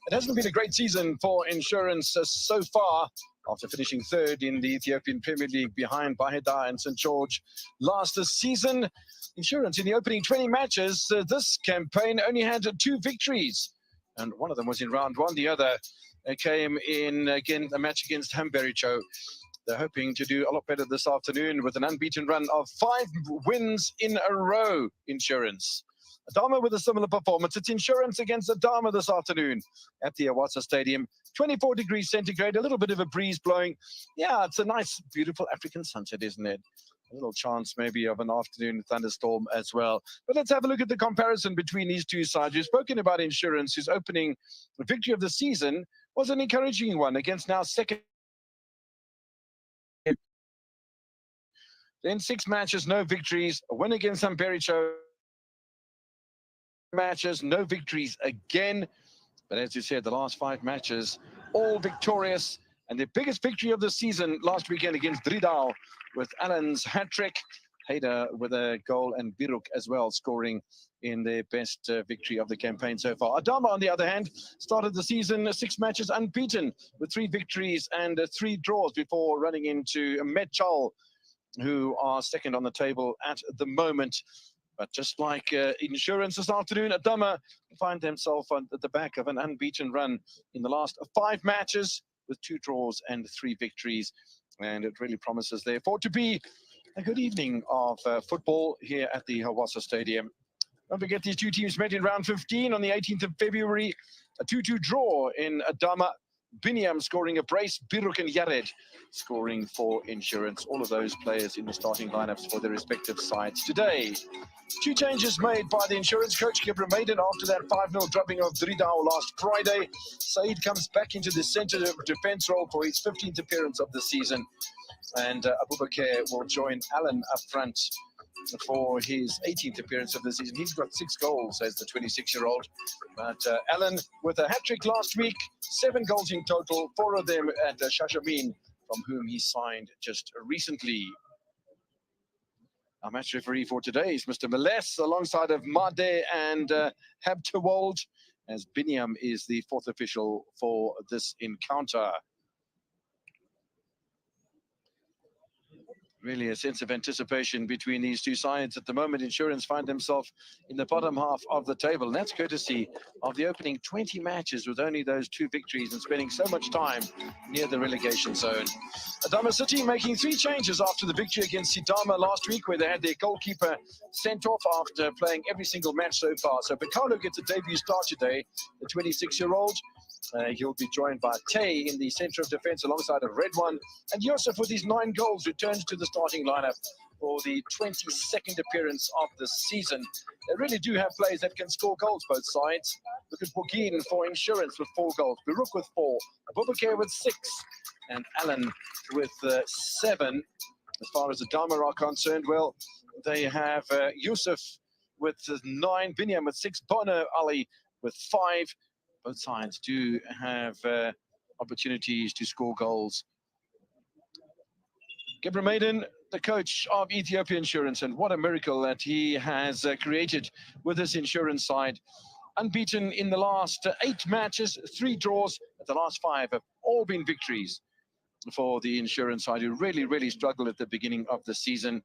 It hasn't been a great season for Insurance so far, after finishing third in the Ethiopian Premier League behind Bahida and St. George last season. Insurance in the opening 20 matches this campaign only had 2 victories, and one of them was in round 1. The other came in again a match against Hambericho. They're hoping to do a lot better this afternoon with an unbeaten run of 5 wins in a row. Insurance. Adama with a similar performance. It's Insurance against Adama this afternoon at the Awasa Stadium. 24 degrees centigrade, a little bit of a breeze blowing. Yeah, it's a nice, beautiful African sunset, isn't it? A little chance maybe of an afternoon thunderstorm as well. But let's have a look at the comparison between these two sides. We've spoken about Insurance, whose opening victory of the season was an encouraging one against now second. Then 6 matches, no victories. A win against Hambericho. Matches, no victories again. But as you said, the last 5 matches, all victorious. And the biggest victory of the season last weekend against Dridao with Alan's hat-trick. Hader with a goal and Biruk as well, scoring in their best victory of the campaign so far. Adama, on the other hand, started the season 6 matches unbeaten with 3 victories and 3 draws before running into Metchal, who are second on the table at the moment. But just like Insurance this afternoon, Adama find themselves at the back of an unbeaten run in the last 5 matches with 2 draws and 3 victories. And it really promises, therefore, to be a good evening of football here at the Hawassa Stadium. Don't forget, these 2 teams met in round 15 on the 18th of February. A 2-2 draw in Adama. Biniam scoring a brace, Biruk and Yared scoring for Insurance. All of those players in the starting lineups for their respective sides today. 2 changes made by the Insurance coach, Kibra Maiden, after that 5-0 dropping of Dridao last Friday. Saeed comes back into the centre defence role for his 15th appearance of the season. And Abubakar will join Alan up front for his 18th appearance of the season. He's got 6 goals as the 26-year-old. But Alan with a hat-trick last week, 7 goals in total, 4 of them at Shashameen, from whom he signed just recently. Our match referee for today is Mr. Meles, alongside of Made and Habtewald, as Biniam is the 4th official for this encounter. Really a sense of anticipation between these 2 sides. At the moment, Insurance find themselves in the bottom half of the table. And that's courtesy of the opening 20 matches with only those 2 victories and spending so much time near the relegation zone. Adama City making 3 changes after the victory against Sidama last week, where they had their goalkeeper sent off after playing every single match so far. So Piccolo gets a debut start today, the 26-year-old. He'll be joined by Tay in the centre of defence alongside of Redwan. And Yosef, with his 9 goals, returns to the starting lineup for the 22nd appearance of the season. They really do have players that can score goals, both sides. Look at Bogin for Insurance with 4 goals, Biruk with 4, Abubakar with 6, and Alan with 7. As far as Adama are concerned, well, they have Yusuf with 9, Binyam with 6, Bono Ali with 5. Both sides do have opportunities to score goals. Medhin, the coach of Ethiopia Insurance, and what a miracle that he has created with this insurance side. Unbeaten in the last 8 matches, 3 draws, but the last 5 have all been victories for the insurance side, who really struggled at the beginning of the season.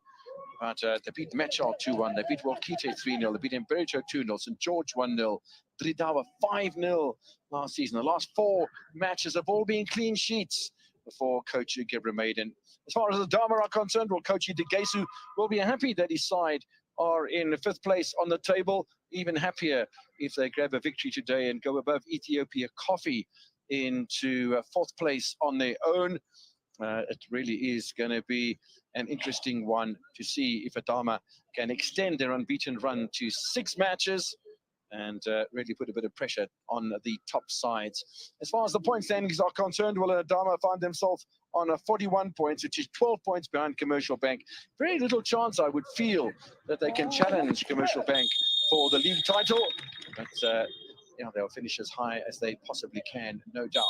But they beat Mechal 2-1, they beat Walkite 3-0, they beat Impericho 2-0, St. George 1-0, Dridawa 5-0 last season. The last 4 matches have all been clean sheets for Coach Medhin. As far as the Adama are concerned, well, Coach Degesu will be happy that his side are in 5th place on the table, even happier if they grab a victory today and go above Ethiopia Coffee into 4th place on their own. It really is going to be an interesting one to see if Adama can extend their unbeaten run to 6 matches and really put a bit of pressure on the top sides. As far as the point standings are concerned, well, Adama find themselves on 41 points, which is 12 points behind Commercial Bank. Very little chance, I would feel, that they can challenge Commercial Bank for the league title. But yeah, they'll finish as high as they possibly can, no doubt.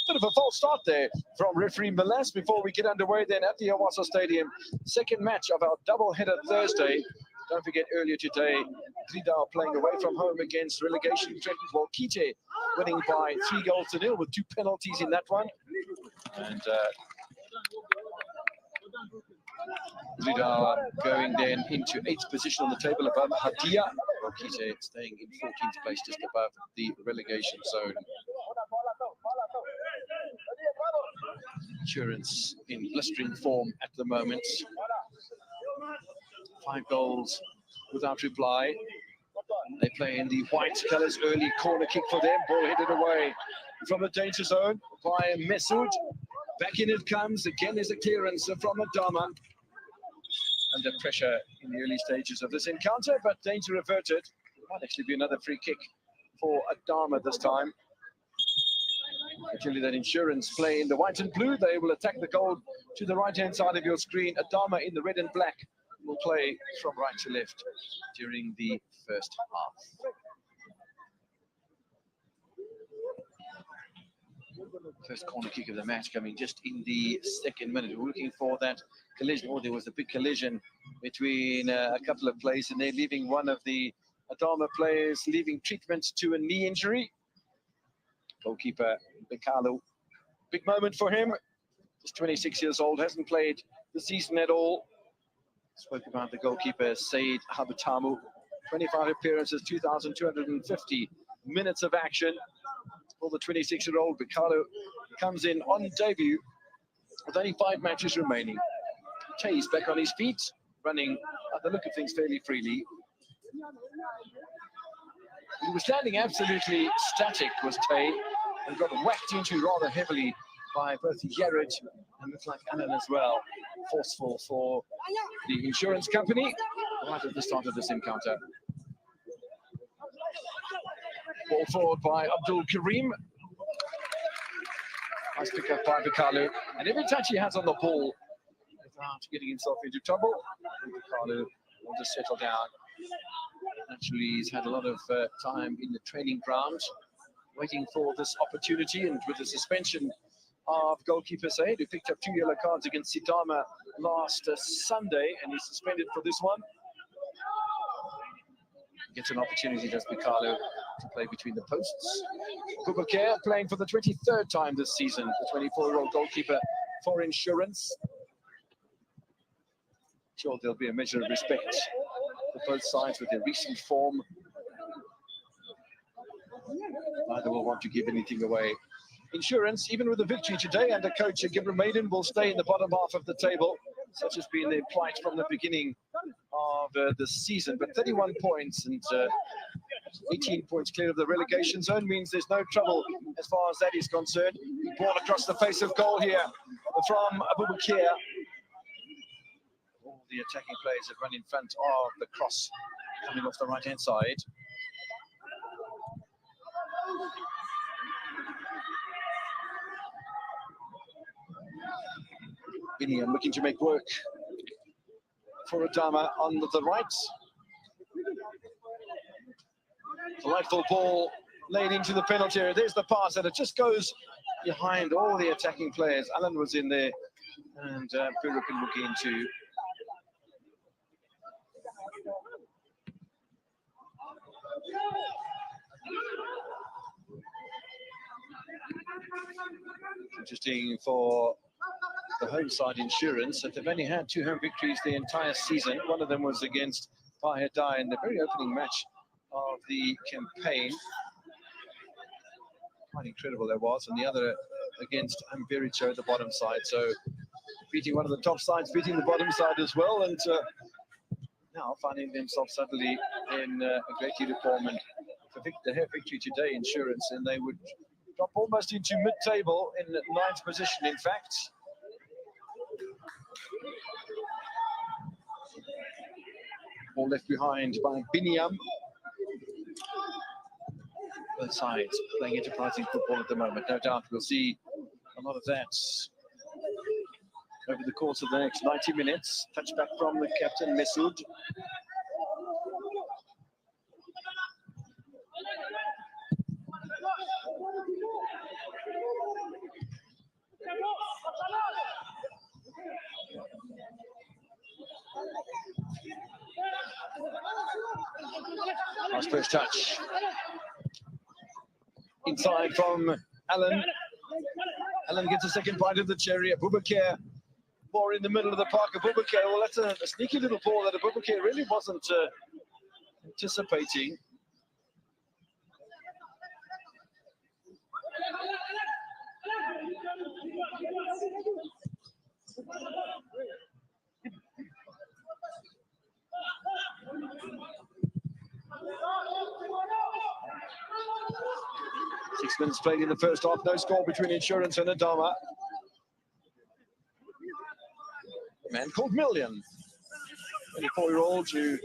Bit of a false start there from referee Melas before we get underway then at the Awasa Stadium. Second match of our double-header Thursday. Don't forget, earlier today, Dridawa playing away from home against relegation threatened Walkite, winning by 3-0 with 2 penalties in that one. And Dridawa going then into 8th position on the table above Hadia. Walkite staying in 14th place just above the relegation zone. Insurance in blistering form at the moment. 5 goals without reply. They play in the white colours. Early corner kick for them. Ball headed away from the danger zone by Mesud. Back in it comes. Again, there's a clearance from Adama. Under pressure in the early stages of this encounter, but danger averted. Might actually be another free kick for Adama this time. Actually, that Insurance play in the white and blue. They will attack the goal to the right-hand side of your screen. Adama in the red and black will play from right to left during the first half. First corner kick of the match coming just in the 2nd minute. We're looking for that collision. Oh, there was a big collision between a couple of players, and they're leaving one of the Adama players leaving treatment to a knee injury. Goalkeeper Bekalo, big moment for him. Just 26 years old, hasn't played the season at all. Spoke about the goalkeeper Said Habatamu. 25 appearances, 2,250 minutes of action for the 26-year-old. Bekalo comes in on debut with only 5 matches remaining. Tay's back on his feet, running at the look of things fairly freely. He was standing absolutely static, was Tay, and got whacked into rather heavily by both Yared and looks like Alan as well. Forceful for the insurance company right at the start of this encounter. Ball forward by Abdul Karim. Nice pick up by Bekalo. And every touch he has on the ball without getting himself into trouble, Bekalo will just settle down. Actually, he's had a lot of time in the training ground, waiting for this opportunity, and with the suspension of goalkeeper Said, who picked up 2 yellow cards against Adama last Sunday, and he's suspended for this one. Gets an opportunity, does Bekalo, to play between the posts. Bubakar playing for the 23rd time this season, the 24-year-old goalkeeper for Insurance. Sure, there'll be a measure of respect for both sides with their recent form. Neither will want to give anything away. Insurance, even with a victory today under coach Medhin, will stay in the bottom half of the table. Such has been their plight from the beginning of the season. But 31 points and 18 points clear of the relegation zone means there's no trouble as far as that is concerned. Ball across the face of goal here from Abubakar. All the attacking players have run in front of the cross coming off the right-hand side. Biniam looking to make work for Adama on the right. Delightful ball laid into the penalty area. There's the pass, and it just goes behind all the attacking players. Alan was in there, and Burukin looking into. Interesting for the home side Insurance that they've only had 2 home victories the entire season. One of them was against Bahadai in the very opening match of the campaign. Quite incredible that was. And the other against Ambericho at the bottom side. So beating one of the top sides, beating the bottom side as well. And now finding themselves suddenly in a great deal of form. And they have victory today, Insurance, and they would drop almost into mid-table in 9th position, in fact. All left behind by Biniam. Both sides playing enterprising football at the moment. No doubt we'll see a lot of that over the course of the next 90 minutes. Touchback from the captain, Masood. Last first touch. Inside from Alan. Alan gets a second bite of the cherry. Abubakar more in the middle of the park. Abubakar, well, that's a sneaky little ball that Abubakar really wasn't anticipating. Six minutes played in the first half. No score between Insurance and Adama. A man called Million, 24-year-old who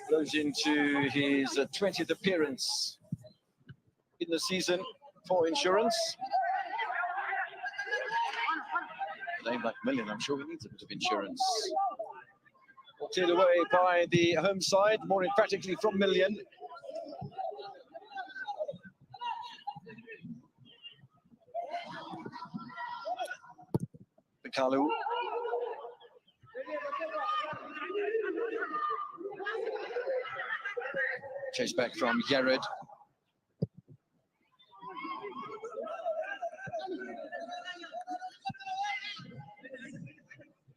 goes into his 20th appearance in the season for Insurance. A name like Million, I'm sure he needs a bit of insurance. Cleared away by the home side, more emphatically from Million. Kalu. Chase back from Yared.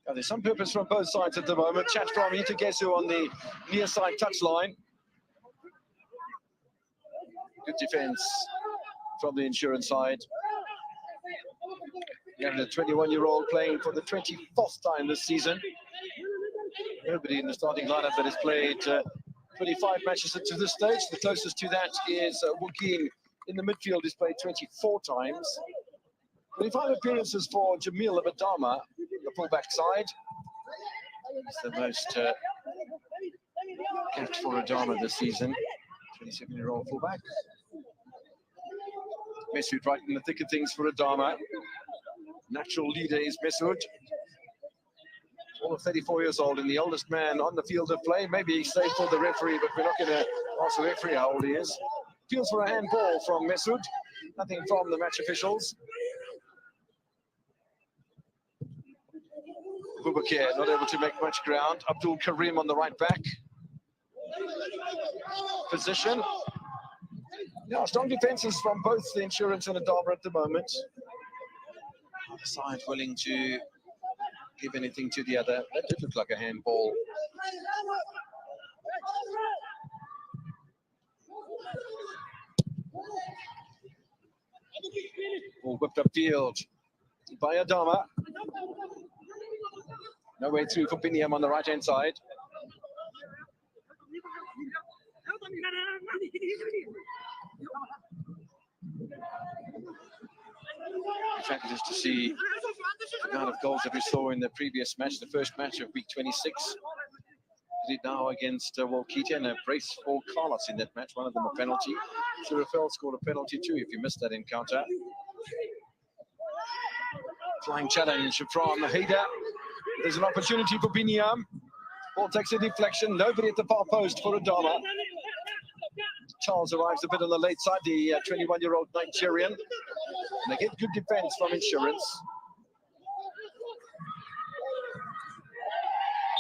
Now, there's some purpose from both sides at the moment. Chat from Itagesu on the near side touchline. Good defense from the Insurance side. And the 21-year-old playing for the 24th time this season. Nobody in the starting lineup that has played 25 matches to this stage. The closest to that is Wugin in the midfield, who's played 24 times. 25 appearances for Jamil of Adama, the fullback side. He's the most capped for Adama this season. 27-year-old fullback. Masood right in the thick of things for Adama. Natural leader is Masood. All of 34 years old and the oldest man on the field of play. Maybe he's safe for the referee, but we're not going to ask the referee how old he is. Feels for a handball from Masood. Nothing from the match officials. Abubakar not able to make much ground. Abdul Karim on the right back position. Yeah, strong defenses from both the Insurance and Adama at the moment. Neither side willing to give anything to the other. That did look like a handball. Ball whipped upfield by Adama. No way through for Biniam on the right-hand side. Excited just to see the amount of goals that we saw in the previous match, the first match of week 26. Did now against Walketia, and a brace for Carlos in that match. One of them a penalty. Surafel scored a penalty too if you missed that encounter. Flying challenge from Haida. There's an opportunity for Biniam. Ball takes a deflection. Nobody at the far post for Adama. Charles arrives a bit on the late side, the 21-year-old Nigerian. And they get good defense from Insurance.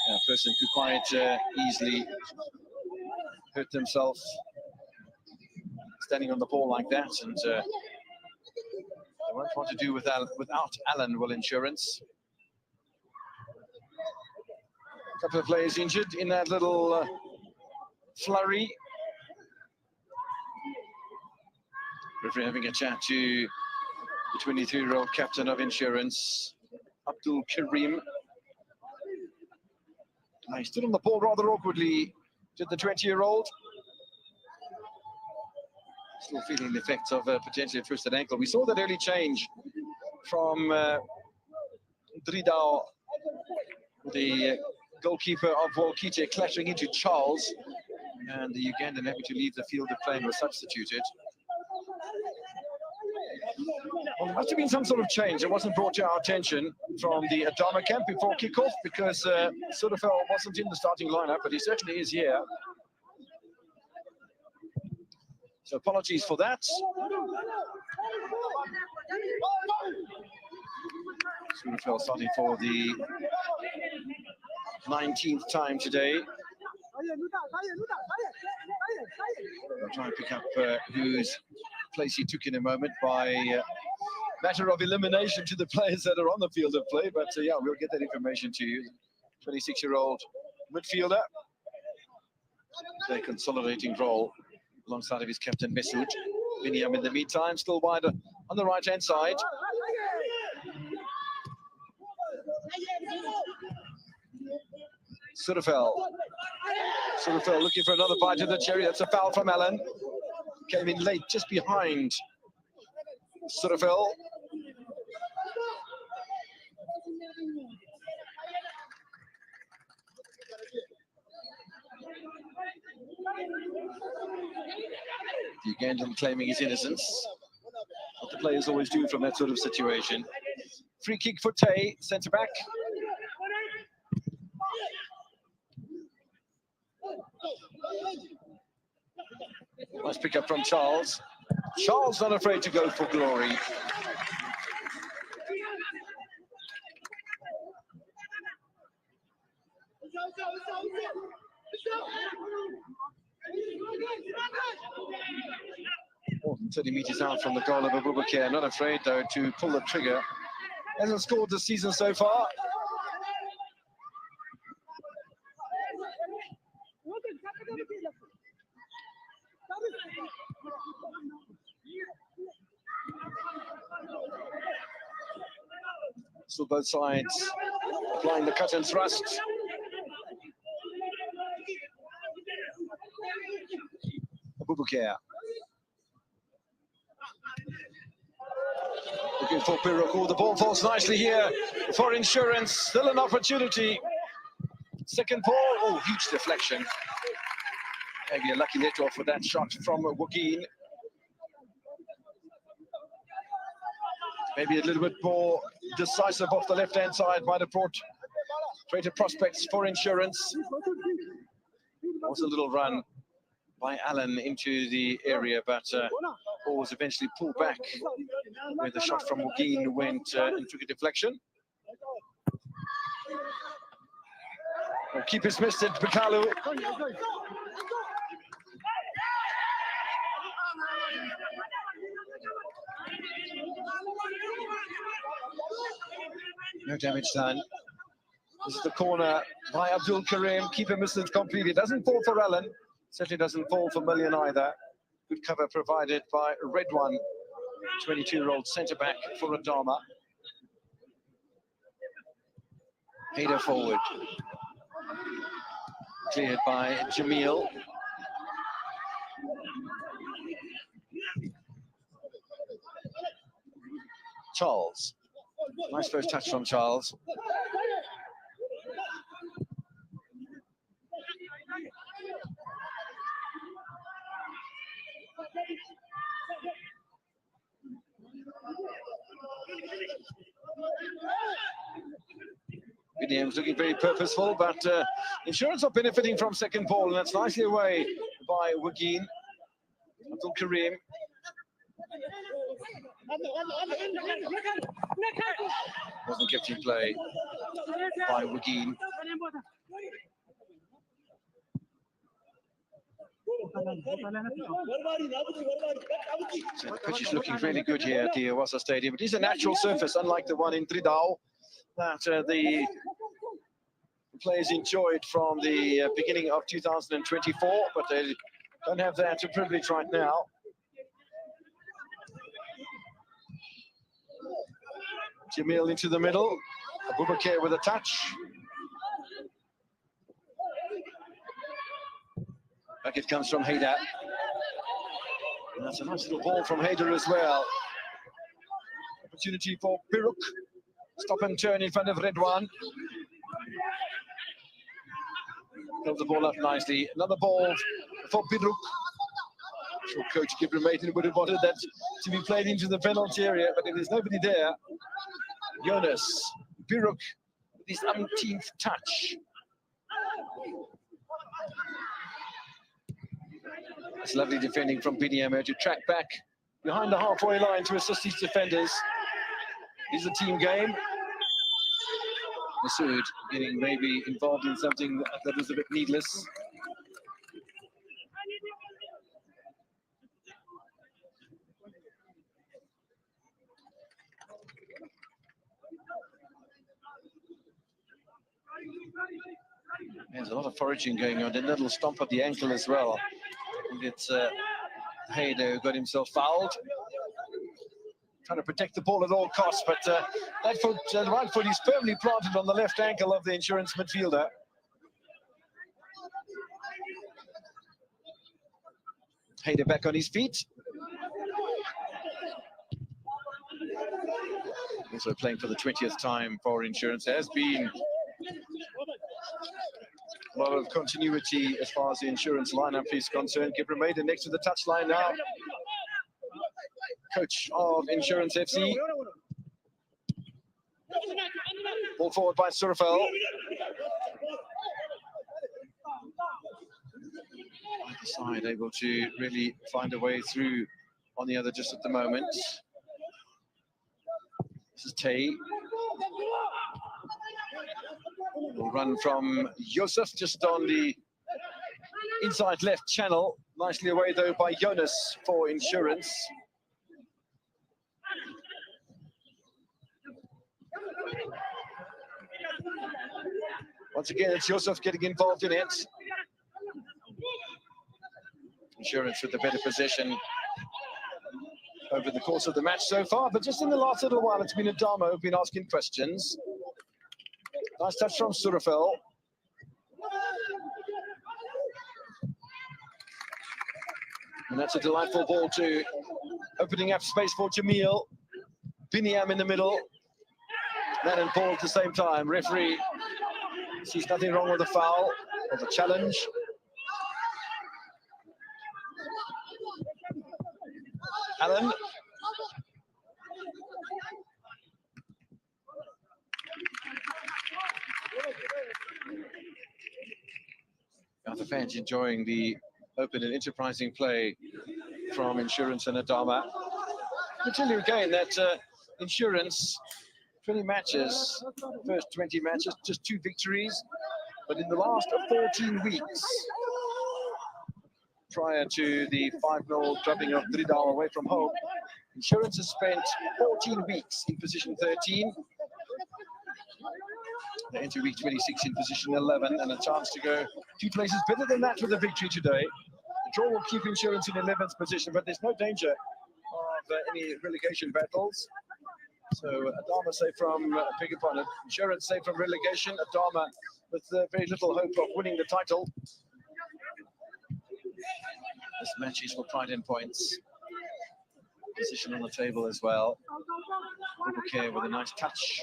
A person could quite easily hurt themselves standing on the ball like that, and they won't want to do without Alan, will Insurance. A couple of players injured in that little flurry. Referee having a chat to the 23-year-old captain of Insurance, Abdul Karim. He stood on the ball rather awkwardly, did the 20-year-old. Still feeling the effects of potentially a twisted ankle. We saw that early change from Dridao, the goalkeeper of Walkite, clattering into Charles, and the Ugandan having to leave the field of play and was substituted. Well, there must have been some sort of change. It wasn't brought to our attention from the Adama camp before kickoff, because Sudafel wasn't in the starting lineup, but he certainly is here. So apologies for that. Sudafel starting for the 19th time today. We'll try and pick up whose place he took in a moment by matter of elimination to the players that are on the field of play. But yeah, we'll get that information to you. 26-year-old midfielder. Their consolidating role alongside of his captain Mesut. Viniam in the meantime, still wide on the right-hand side. Sudafel looking for another bite of the cherry. That's a foul from Allen. Came in late, just behind Sudafel. The Ugandan claiming his innocence. What the players always do from that sort of situation. Free kick for Tay, centre back. Nice pick up from Charles. Charles not afraid to go for glory. More than 30 meters out from the goal of Abubakar. Not afraid, though, to pull the trigger. Hasn't scored this season so far. So both sides applying the cut and thrust. Abubakar. Looking for Piroko. The ball falls nicely here for Insurance. Still an opportunity. Second ball. Oh, huge deflection. Maybe a lucky let off for that shot from Wagin. Maybe a little bit more decisive off the left-hand side might have brought greater prospects for Insurance. Was a little run by Allen into the area, but ball was eventually pulled back where the shot from Wagin went and took a deflection. Well, keeper's missed it, Bakalu. No damage done. This is the corner by Abdul Karim. Keeper missed it completely. Doesn't fall for Allen. Certainly doesn't fall for Million either. Good cover provided by Red One, 22-year-old centre-back for Adama. Header forward. Cleared by Jamil. Charles. Nice first touch from Charles. Williams looking very purposeful, but Insurance are benefiting from second ball, and that's nicely away by Wagin. Abdul Karim. Wasn't kept in play by Wageen. So the pitch is looking really good here at the Wasa Stadium. It is a natural surface, unlike the one in Tridao that the players enjoyed from the beginning of 2024, but they don't have that privilege right now. Jamil into the middle. Abubakar with a touch. Back it comes from Haidar. And that's a nice little ball from Haidar as well. Opportunity for Piruk. Stop and turn in front of Redwan. Held the ball up nicely. Another ball for Piruk. Sure, Coach Gibril Maiden would have wanted that to be played into the penalty area, but if there's nobody there, Jonas Piruk with his umpteenth touch. It's lovely defending from Biniama to track back behind the halfway line to assist his defenders. It's a team game. Masood getting maybe involved in something that was a bit needless. There's a lot of foraging going on. A little stomp of the ankle as well. And it's Haidar who got himself fouled. Trying to protect the ball at all costs, but that foot, the right foot is firmly planted on the left ankle of the Insurance midfielder. Haidar back on his feet. Also playing for the 20th time for Insurance. There has been a lot of continuity as far as the Insurance lineup is concerned. Gibril Maiden next to the touchline now. Coach of Insurance FC. Ball forward by Surafel. Either side able to really find a way through on the other just at the moment. This is Tay. Will run from Yusuf just on the inside left channel. Nicely away though by Jonas for Insurance. Once again, it's Yusuf getting involved in it. Insurance with the better possession over the course of the match so far, but just in the last little while, it's been Adama who've been asking questions. Nice touch from Surafel. And that's a delightful ball to opening up space for Jamil. Biniam in the middle. Man and Paul at the same time. Referee sees nothing wrong with the foul or the challenge. Alan. Now the fans enjoying the open and enterprising play from Insurance and Adama. I'll tell you again that Insurance, 20 matches, first 20 matches, just 2 victories. But in the last 14 weeks, prior to the 5-0 drubbing of Tridao away from home, Insurance has spent 14 weeks in position 13. They enter week 26 in position 11 and a chance to go 2 places better than that with a victory today. The draw will keep Insurance in 11th position, but there's no danger of any relegation battles. So Adama safe from, beg your pardon, Insurance safe from relegation. Adama with very little hope of winning the title. This match is for pride and points. Position on the table as well. Abubakar with a nice touch.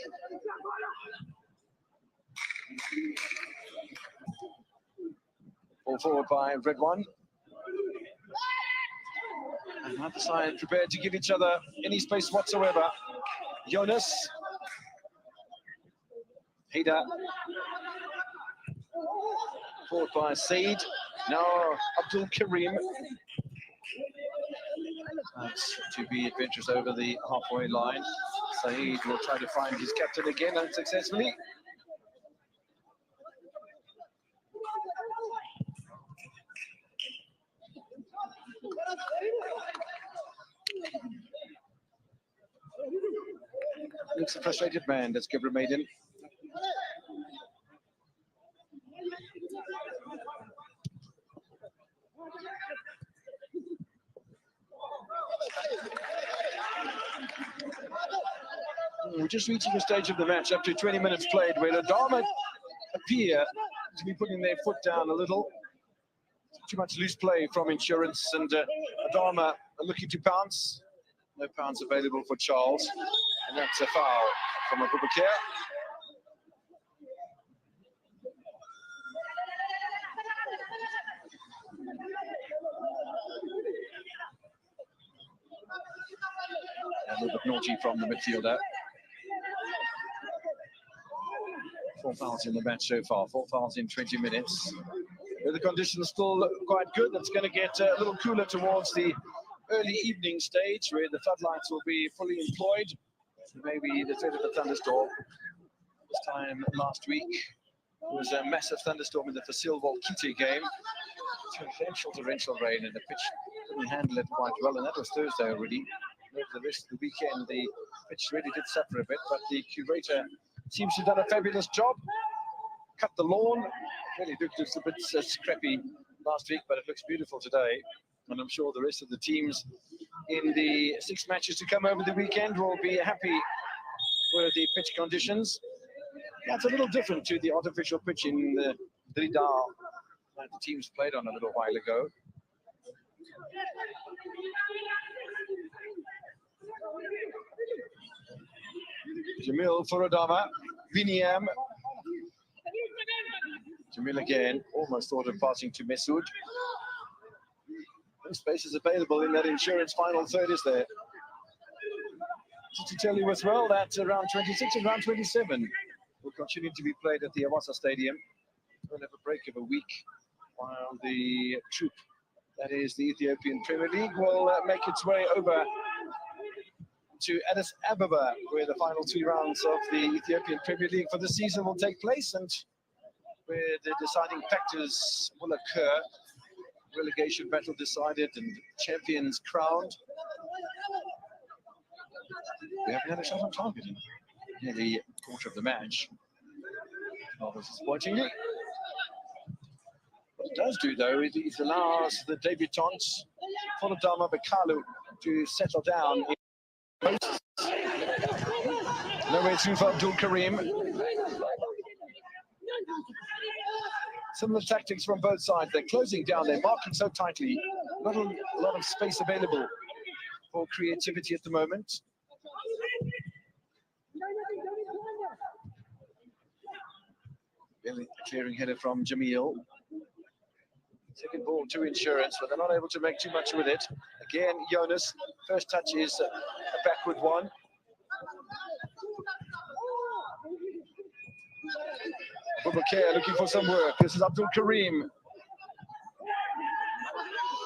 Ball forward by Redwan. And either side prepared to give each other any space whatsoever. Jonas. Haidar. Forward by Said. Now Abdul Karim. That's to be adventurous over the halfway line. Saeed will try to find his captain again unsuccessfully. Looks a frustrated man, that's Gabriel Maiden. We're just reaching a stage of the match up to 20 minutes played where Adama appear to be putting their foot down a little. Too much loose play from Insurance, and Adama are looking to pounce. No pounce available for Charles, and that's a foul from Abubakar. A little bit naughty from the midfielder. 4 fouls in the match so far, 4 fouls in 20 minutes. The conditions still quite good. That's going to get a little cooler towards the early evening stage where the floodlights will be fully employed. Maybe the threat of a thunderstorm. This time last week, there was a massive thunderstorm in the Fasil-Walkite game. Torrential rain, and the pitch didn't handle it quite well, and that was Thursday already. Over the rest of the weekend, the pitch really did suffer a bit, but the curator seems to have done a fabulous job. Cut the lawn. Really looked a bit scrappy last week, but it looks beautiful today. And I'm sure the rest of the teams in the 6 matches to come over the weekend will be happy with the pitch conditions. Yeah, it's a little different to the artificial pitch in the Dridal that the teams played on a little while ago. Jamil for Adama, Biniam. Jamil again, almost thought of passing to Messoud. No space is available in that Insurance final third, is there? Just to tell you as well that round 26 and round 27 will continue to be played at the Awassa Stadium. We'll have a break of a week while the troop, that is the Ethiopian Premier League, will make its way over to Addis Ababa, where the final 2 rounds of the Ethiopian Premier League for the season will take place, and where the deciding factors will occur. Relegation battle decided and champions crowned. We haven't had a shot on target in nearly a quarter of the match. Rather disappointingly. What it does do, though, is it allows the debutants, Adama Bekalu, to settle down. No way through for Abdul Karim. Similar tactics from both sides. They're closing down. They're marking so tightly. Not a lot of space available for creativity at the moment. Really clearing header from Jamil. Second ball to Insurance, but they're not able to make too much with it. Again, Jonas. First touch is a backward one. Abubakar looking for some work. This is Abdul Karim.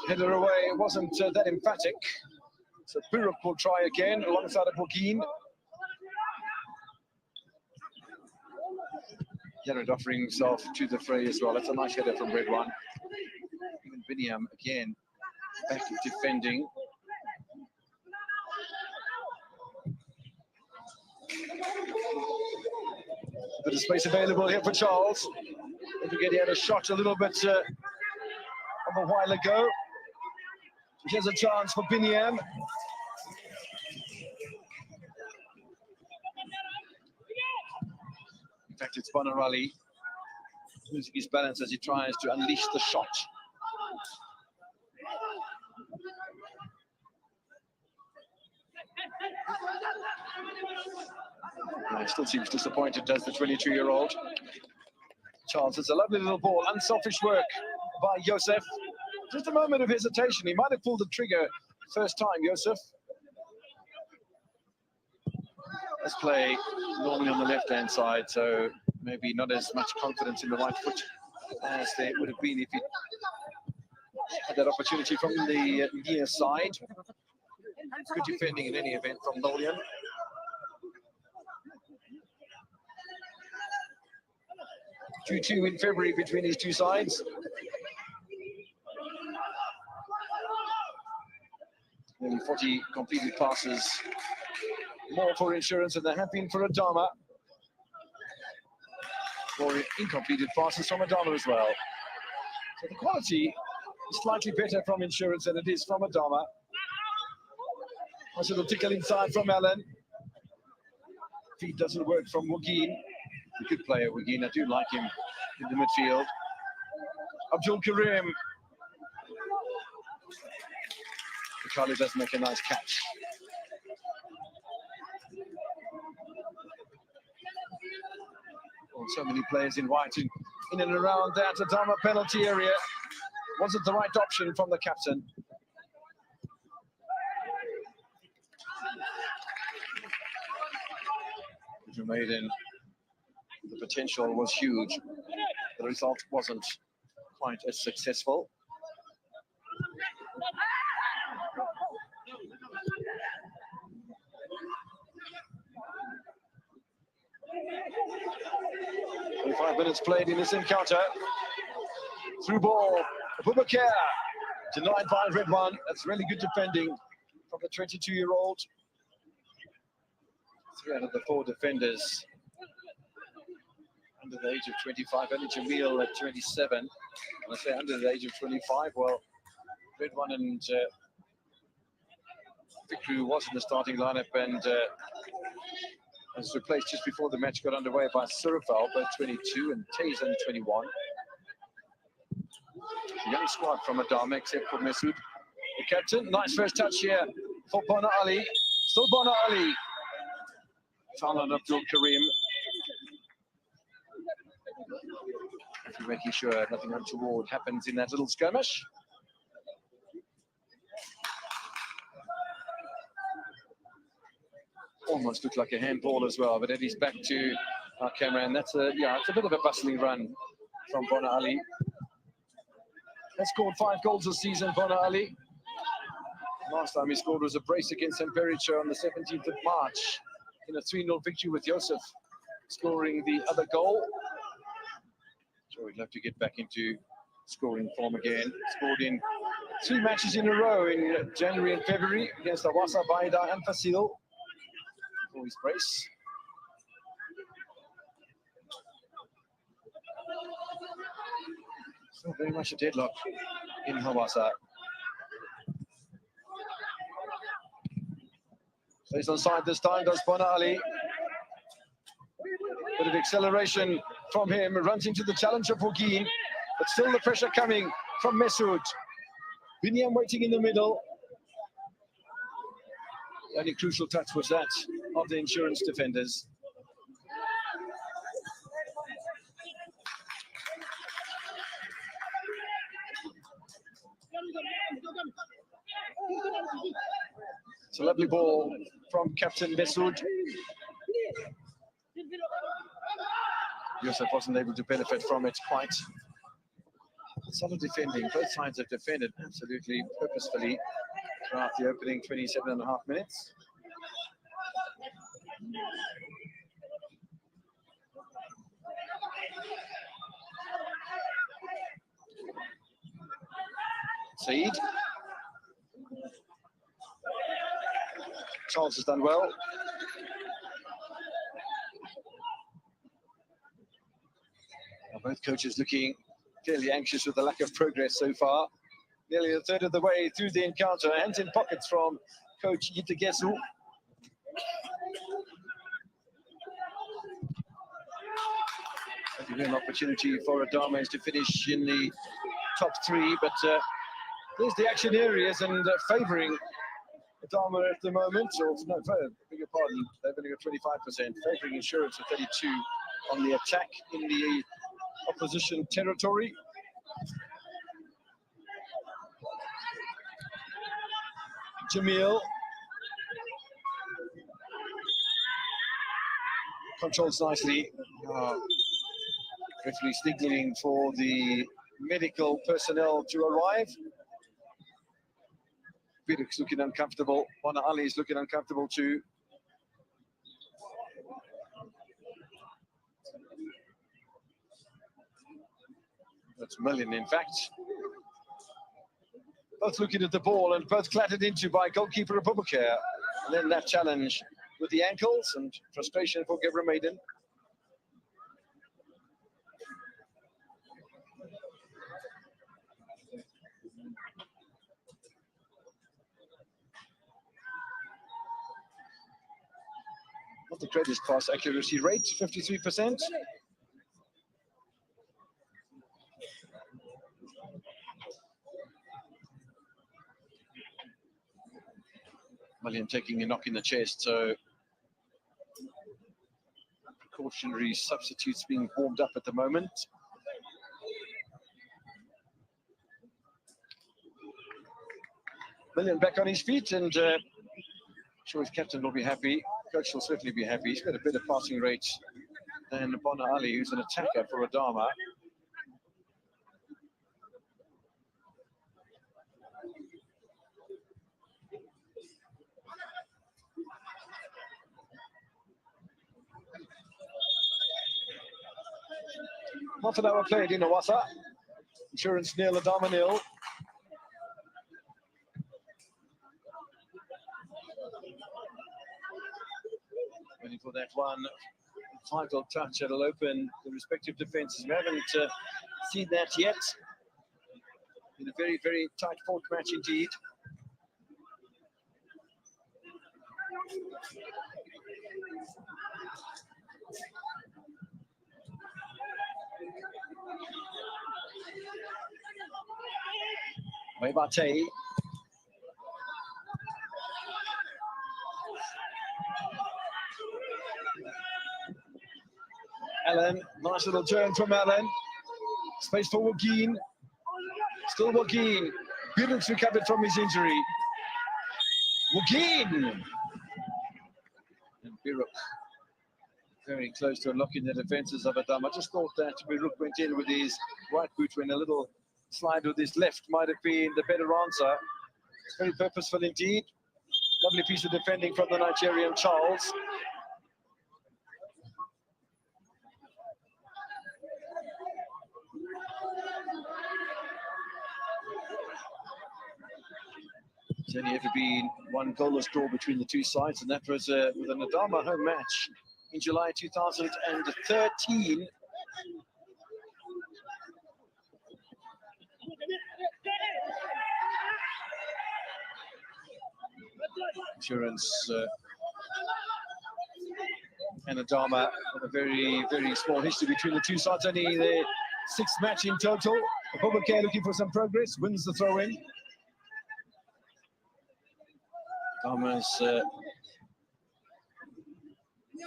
Header away. It wasn't that emphatic. So Buruk will try again alongside Bogin. Jared offering himself to the fray as well. That's a nice header from Red One. Even Biniam again back defending. Bit of space available here for Charles. Don't forget he had a shot a little bit of a while ago. Here's a chance for Biniam. In fact, it's Bonarali losing his balance as he tries to unleash the shot. He still seems disappointed, does the 22-year-old. Charles, it's a lovely little ball. Unselfish work by Joseph. Just a moment of hesitation. He might have pulled the trigger first time, Joseph. Let's play normally on the left-hand side, so maybe not as much confidence in the right foot as there would have been if he had that opportunity from the near side. Good defending in any event from Nolian. Two in February between these two sides. Nearly 40 completed passes. More for Insurance than there have been for Adama. More incompleted passes from Adama as well. So the quality is slightly better from Insurance than it is from Adama. Nice little tickle inside from Allen. Feet doesn't work from Wageen. A good player, Wageen. I do like him in the midfield. Abdul Karim. Carly does make a nice catch. Oh, so many players in white in and around that Adama penalty area. Wasn't the right option from the captain. Maiden, the potential was huge. The result wasn't quite as successful. Five minutes played in this encounter. Through ball, Abubakar, denied by Redwan. That's really good defending from the 22-year-old. 3 out of the 4 defenders under the age of 25. Only Jamil at 27. When I say under the age of 25, well, Redwan and Fikru was in the starting lineup and was replaced just before the match got underway by Surafal, both 22, and Tayzan 21. A young squad from Adama, except for Masood, the captain. Nice first touch here for Bona Ali. Still Bona Ali. Foul on Abdul Karim. Making sure nothing untoward happens in that little skirmish. Almost looked like a handball as well, but Eddie's back to our camera, and that's it's a bit of a bustling run from Bona Ali. Has scored 5 goals this season, Bona Ali. Last time he scored was a brace against Temperature on the 17th of March in a 3-0 victory with Yosef scoring the other goal. So we'd love to get back into scoring form again. Scored in 3 matches in a row in January and February against Awasa, Baida and Fasil for his brace. Still very much a deadlock in Hawassa. Stays on side this time, does Bona Ali. Bit of acceleration from him, runs into the challenge of Wageen, but still the pressure coming from Masood. Binyam waiting in the middle. The only crucial touch was that of the Insurance defenders. It's a lovely ball from Captain Masood. Yosef wasn't able to benefit from it quite. Solid defending. Both sides have defended absolutely purposefully throughout the opening 27.5 minutes. Saeed. Charles has done well. Now both coaches looking fairly anxious with the lack of progress so far. Nearly a third of the way through the encounter. Hands in pockets from Coach Yitagesu. An opportunity for Adama is to finish in the top 3, but there's the action areas and favouring Adama at the moment, or no, beg your pardon, they've only got 25%, favouring Insurance at 32 on the attack in the opposition territory. Jamil controls nicely. Referee signaling for the medical personnel to arrive. Biruk's looking uncomfortable. Bona Ali is looking uncomfortable too. That's Million, in fact. Both looking at the ball and both clattered into by goalkeeper Abubakar. And then that challenge with the ankles and frustration for Gebremaiden. Not the greatest pass accuracy rate, 53%. Million taking a knock in the chest, so precautionary substitutes being warmed up at the moment. Million back on his feet, and I'm sure his captain will be happy. Coach will certainly be happy. He's got a better passing rate than Bona Ali, who's an attacker for Adama. Half an hour played in Awasa. Insurance nil, Adama nil. Waiting for that one final touch that'll open the respective defences. We haven't seen that yet. In a very, very tight fought match indeed. Webate. Allen, nice little turn from Allen. Space for Wageen. Still Wageen. Biruk's recovered from his injury. Wageen! And Biruk very close to unlocking the defences of Adama. I just thought that Biruk went in with his right boot when a little slide with his left might have been the better answer. It's very purposeful indeed. Lovely piece of defending from the Nigerian Charles. It's only ever been one goalless draw between the two sides, and that was with an Adama home match in July 2013. Insurance and Adama have a very, very small history between the two sides. Only their sixth match in total. Abubakar looking for some progress, wins the throw-in. Adama's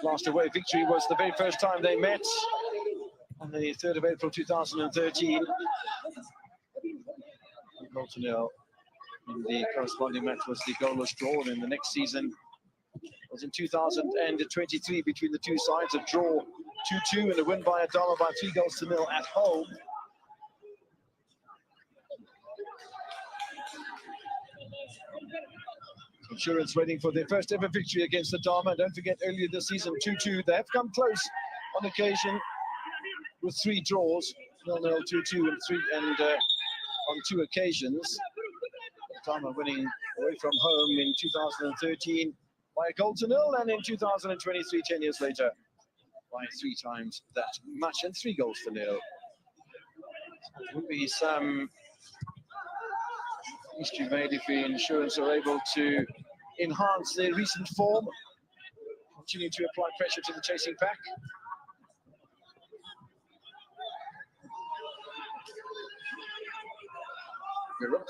last away victory was the very first time they met on the 3rd of April 2013. Goal-to-nil. In the corresponding match was the goalless draw, and in the next season was in 2023 between the two sides, a draw 2-2 and a win by Adama by 3-0 at home. Insurance waiting for their first ever victory against Adama. Don't forget, earlier this season, 2-2. They have come close on occasion with 3 draws, 0-0, 2-2, and 3, and on 2 occasions. Adama winning away from home in 2013 by a 0-0, and in 2023, 10 years later, by 3 times that much and 3-0. There would be some history made if the Insurance are able to enhance their recent form, continue to apply pressure to the chasing pack. Biruk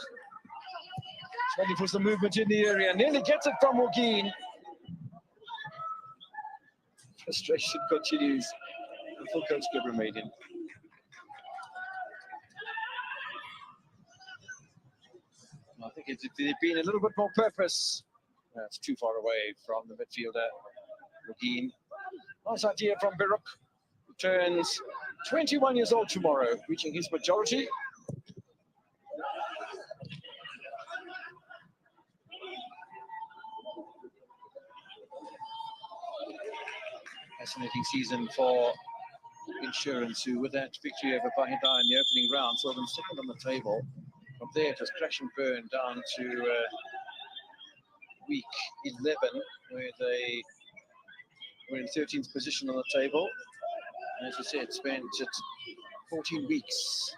waiting for some movement in the area, nearly gets it from Wageen. Frustration continues for Coach Gebremaiden. I think if there'd been a little bit more purpose. That's too far away from the midfielder, Wageen. Nice idea from Biruk, who turns 21 years old tomorrow, reaching his majority. Fascinating season for Insurance, who with that victory over Bahida in the opening round saw them second on the table. From there, it was crash and burn down to week 11, where they were in 13th position on the table. And as I said, spent 14 weeks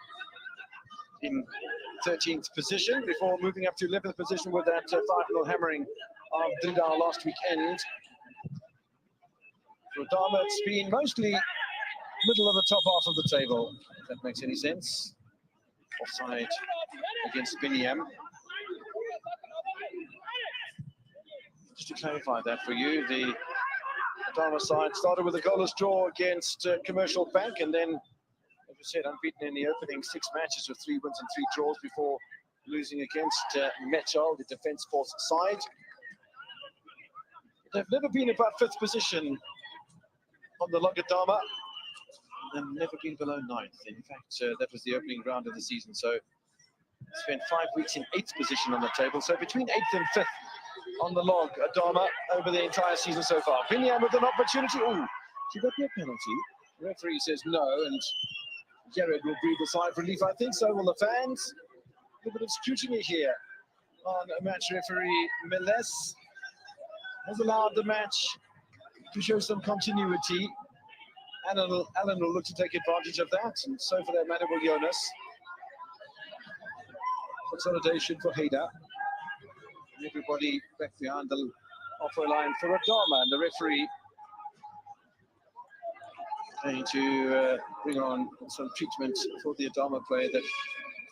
in 13th position before moving up to 11th position with that 5-0 hammering of Dridar last weekend. For Adama, it's been mostly middle of the top half of the table, if that makes any sense. Offside against Biniam. Just to clarify that for you, the Adama side started with a goalless draw against Commercial Bank, and then, as we said, unbeaten in the opening 6 matches with 3 wins and 3 draws before losing against Metal, the Defence Force side. They've never been above 5th position on the log Adama, and never been below 9th. In fact, that was the opening round of the season. So spent 5 weeks in 8th position on the table. So between 8th and 5th on the log, Adama, over the entire season so far. Biniam with an opportunity. Oh, should that be a penalty? The referee says no, and Jared will breathe a sigh of relief. I think so will the fans. A little bit of scrutiny here on match referee Meles. Has allowed the match to show some continuity. Alan will look to take advantage of that, and so for that matter will Jonas. Consolidation for Haida. Everybody back behind the halfway line for Adama, and the referee trying to bring on some treatment for the Adama player that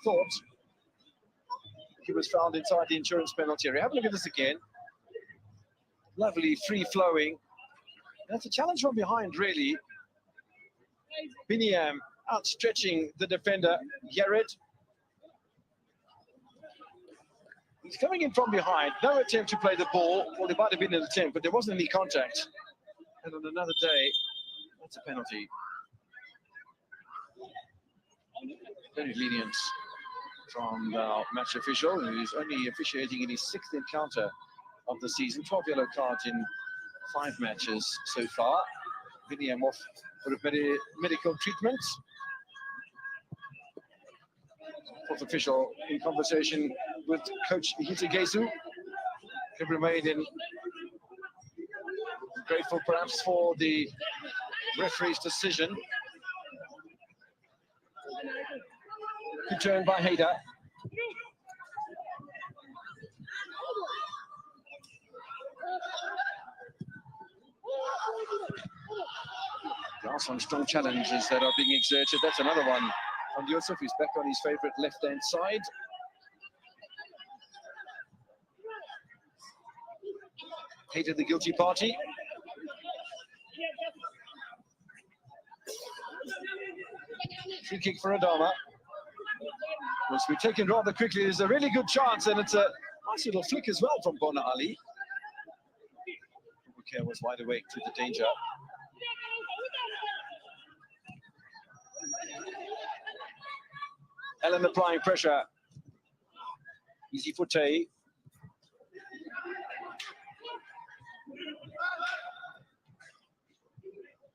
thought he was found inside the Insurance penalty area. Have a look at this again. Lovely, free-flowing. That's a challenge from behind, really. Biniam outstretching the defender, Yared. He's coming in from behind. No attempt to play the ball. Well, there might have been an attempt, but there wasn't any contact. And on another day, that's a penalty. Very lenient from the match official, who's only officiating in his 6th encounter of the season. 12 yellow cards in 5 matches so far. Biniam off for a medical treatment. 4th official in conversation with Coach Hitegesu. Could remain in. Grateful perhaps for the referee's decision. Good turn by Haida. There are some strong challenges that are being exerted. That's another one from Yusuf, who's back on his favourite left-hand side. Hated the guilty party. Free kick for Adama. Was to be taken rather quickly. There's a really good chance, and it's a nice little flick as well from Bona Ali. Bouquet was wide awake to the danger. Ellen applying pressure. Easy for Tay.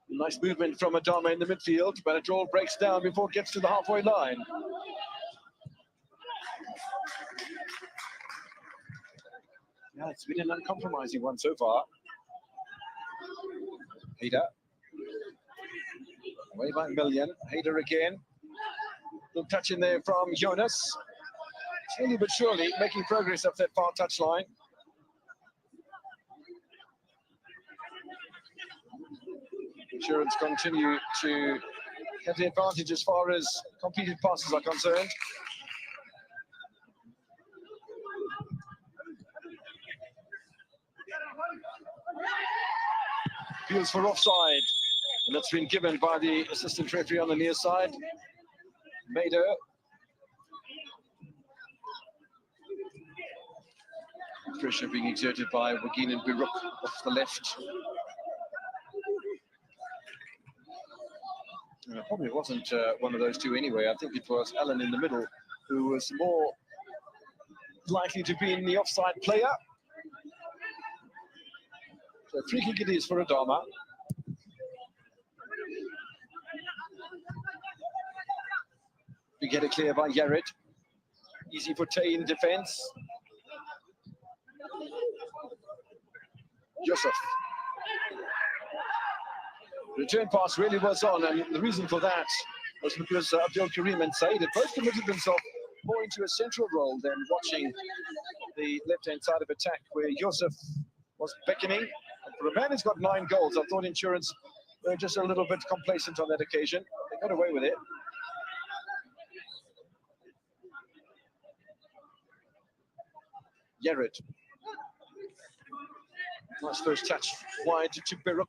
Nice movement from Adama in the midfield, but it all breaks down before it gets to the halfway line. Yeah, it's been an uncompromising one so far. Haida. Away by Million. Haida again. Little touch in there from Jonas. Slowly but surely making progress up that far touchline. Insurance continue to have the advantage as far as completed passes are concerned. Appeals for offside, and that's been given by the assistant referee on the near side, Mader. Pressure being exerted by Wagin and Biruk off the left. Probably wasn't one of those two anyway. I think it was Alan in the middle who was more likely to be in the offside player. So free kick it is for Adama. We get it clear by Yared. Easy for Tay in defense. Joseph. Return pass really was on, and the reason for that was because Abdul Karim and Said had both committed themselves more into a central role than watching the left-hand side of attack, where Joseph was beckoning. And for a man who's got 9 goals, I thought Insurance were just a little bit complacent on that occasion. They got away with it. Yared. Nice first touch wide to Beruk.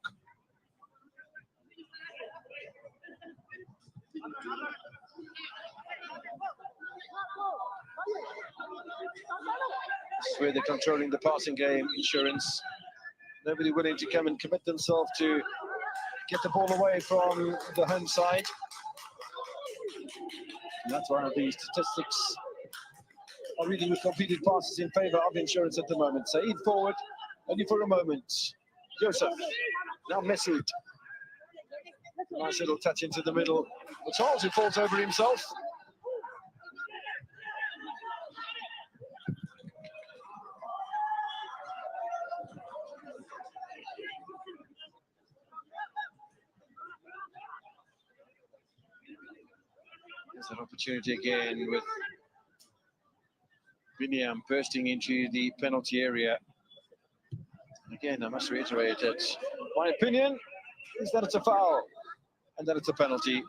This is where they're controlling the passing game, Insurance. Nobody willing to come and commit themselves to get the ball away from the home side. And that's one of the statistics are reading with completed passes in favour of Insurance at the moment. Saeed forward, only for a moment. Joseph, now Mesut. Nice little touch into the middle. Charles, who falls over himself. There's an opportunity again with Biniam bursting into the penalty area. Again, I must reiterate that my opinion is that it's a foul and that it's a penalty.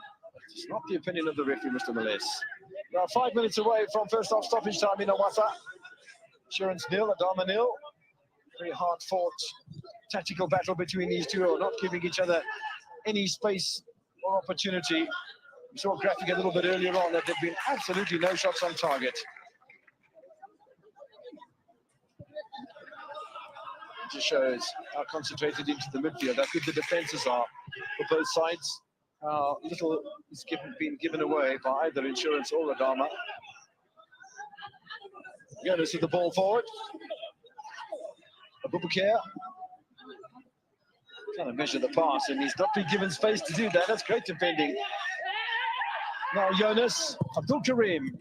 It's not the opinion of the referee, Mr. Melez. We are 5 minutes away from first half stoppage time in Awasa. Insurance nil, Adama nil. Very hard fought tactical battle between these two, not giving each other any space or opportunity. We saw a graphic a little bit earlier on that there've been absolutely no shots on target. It just shows how concentrated into the midfield, how good the defences are for both sides. How little is been given away by either Insurance or Adama. Jonas with the ball forward. Abubakar trying to measure the pass, and he's not been given space to do that. That's great defending. Now Jonas, Abdul Karim.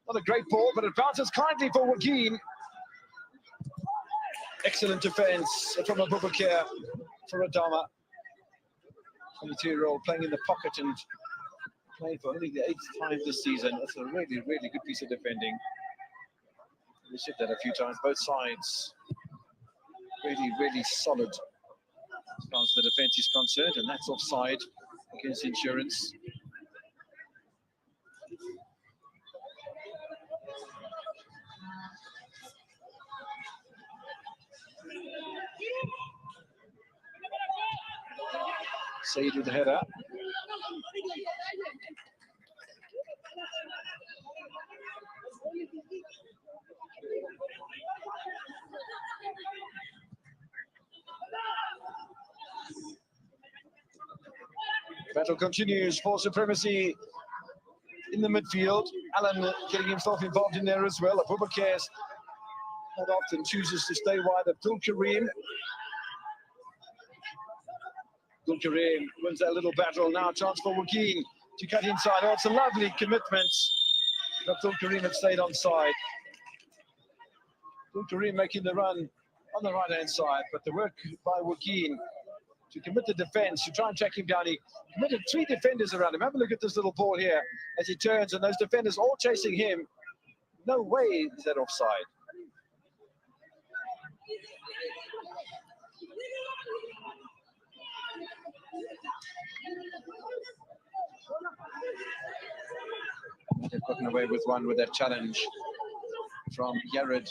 Not a great ball, but it bounces kindly for Joaquin. Excellent defense from Abubakar for Adama. 22-year-old playing in the pocket and playing for only the 8th time this season. That's a really, really good piece of defending. We said that a few times. Both sides really, really solid as far as the defense is concerned, and that's offside against Insurance. Said with the header. Battle continues for supremacy in the midfield. Alan getting himself involved in there as well. Abubakar not often chooses to stay wide. Abdul Karim. Abdul Karim wins that little battle. Now a chance for Joaquin to cut inside. Oh, it's a lovely commitment. Abdul Karim had stayed on side. Abdul Karim making the run on the right-hand side, but the work by Joaquin to commit the defense, to try and track him down. He committed 3 defenders around him. Have a look at this little ball here as he turns, and those defenders all chasing him. No way is that offside. They've gotten away with one with that challenge from Yared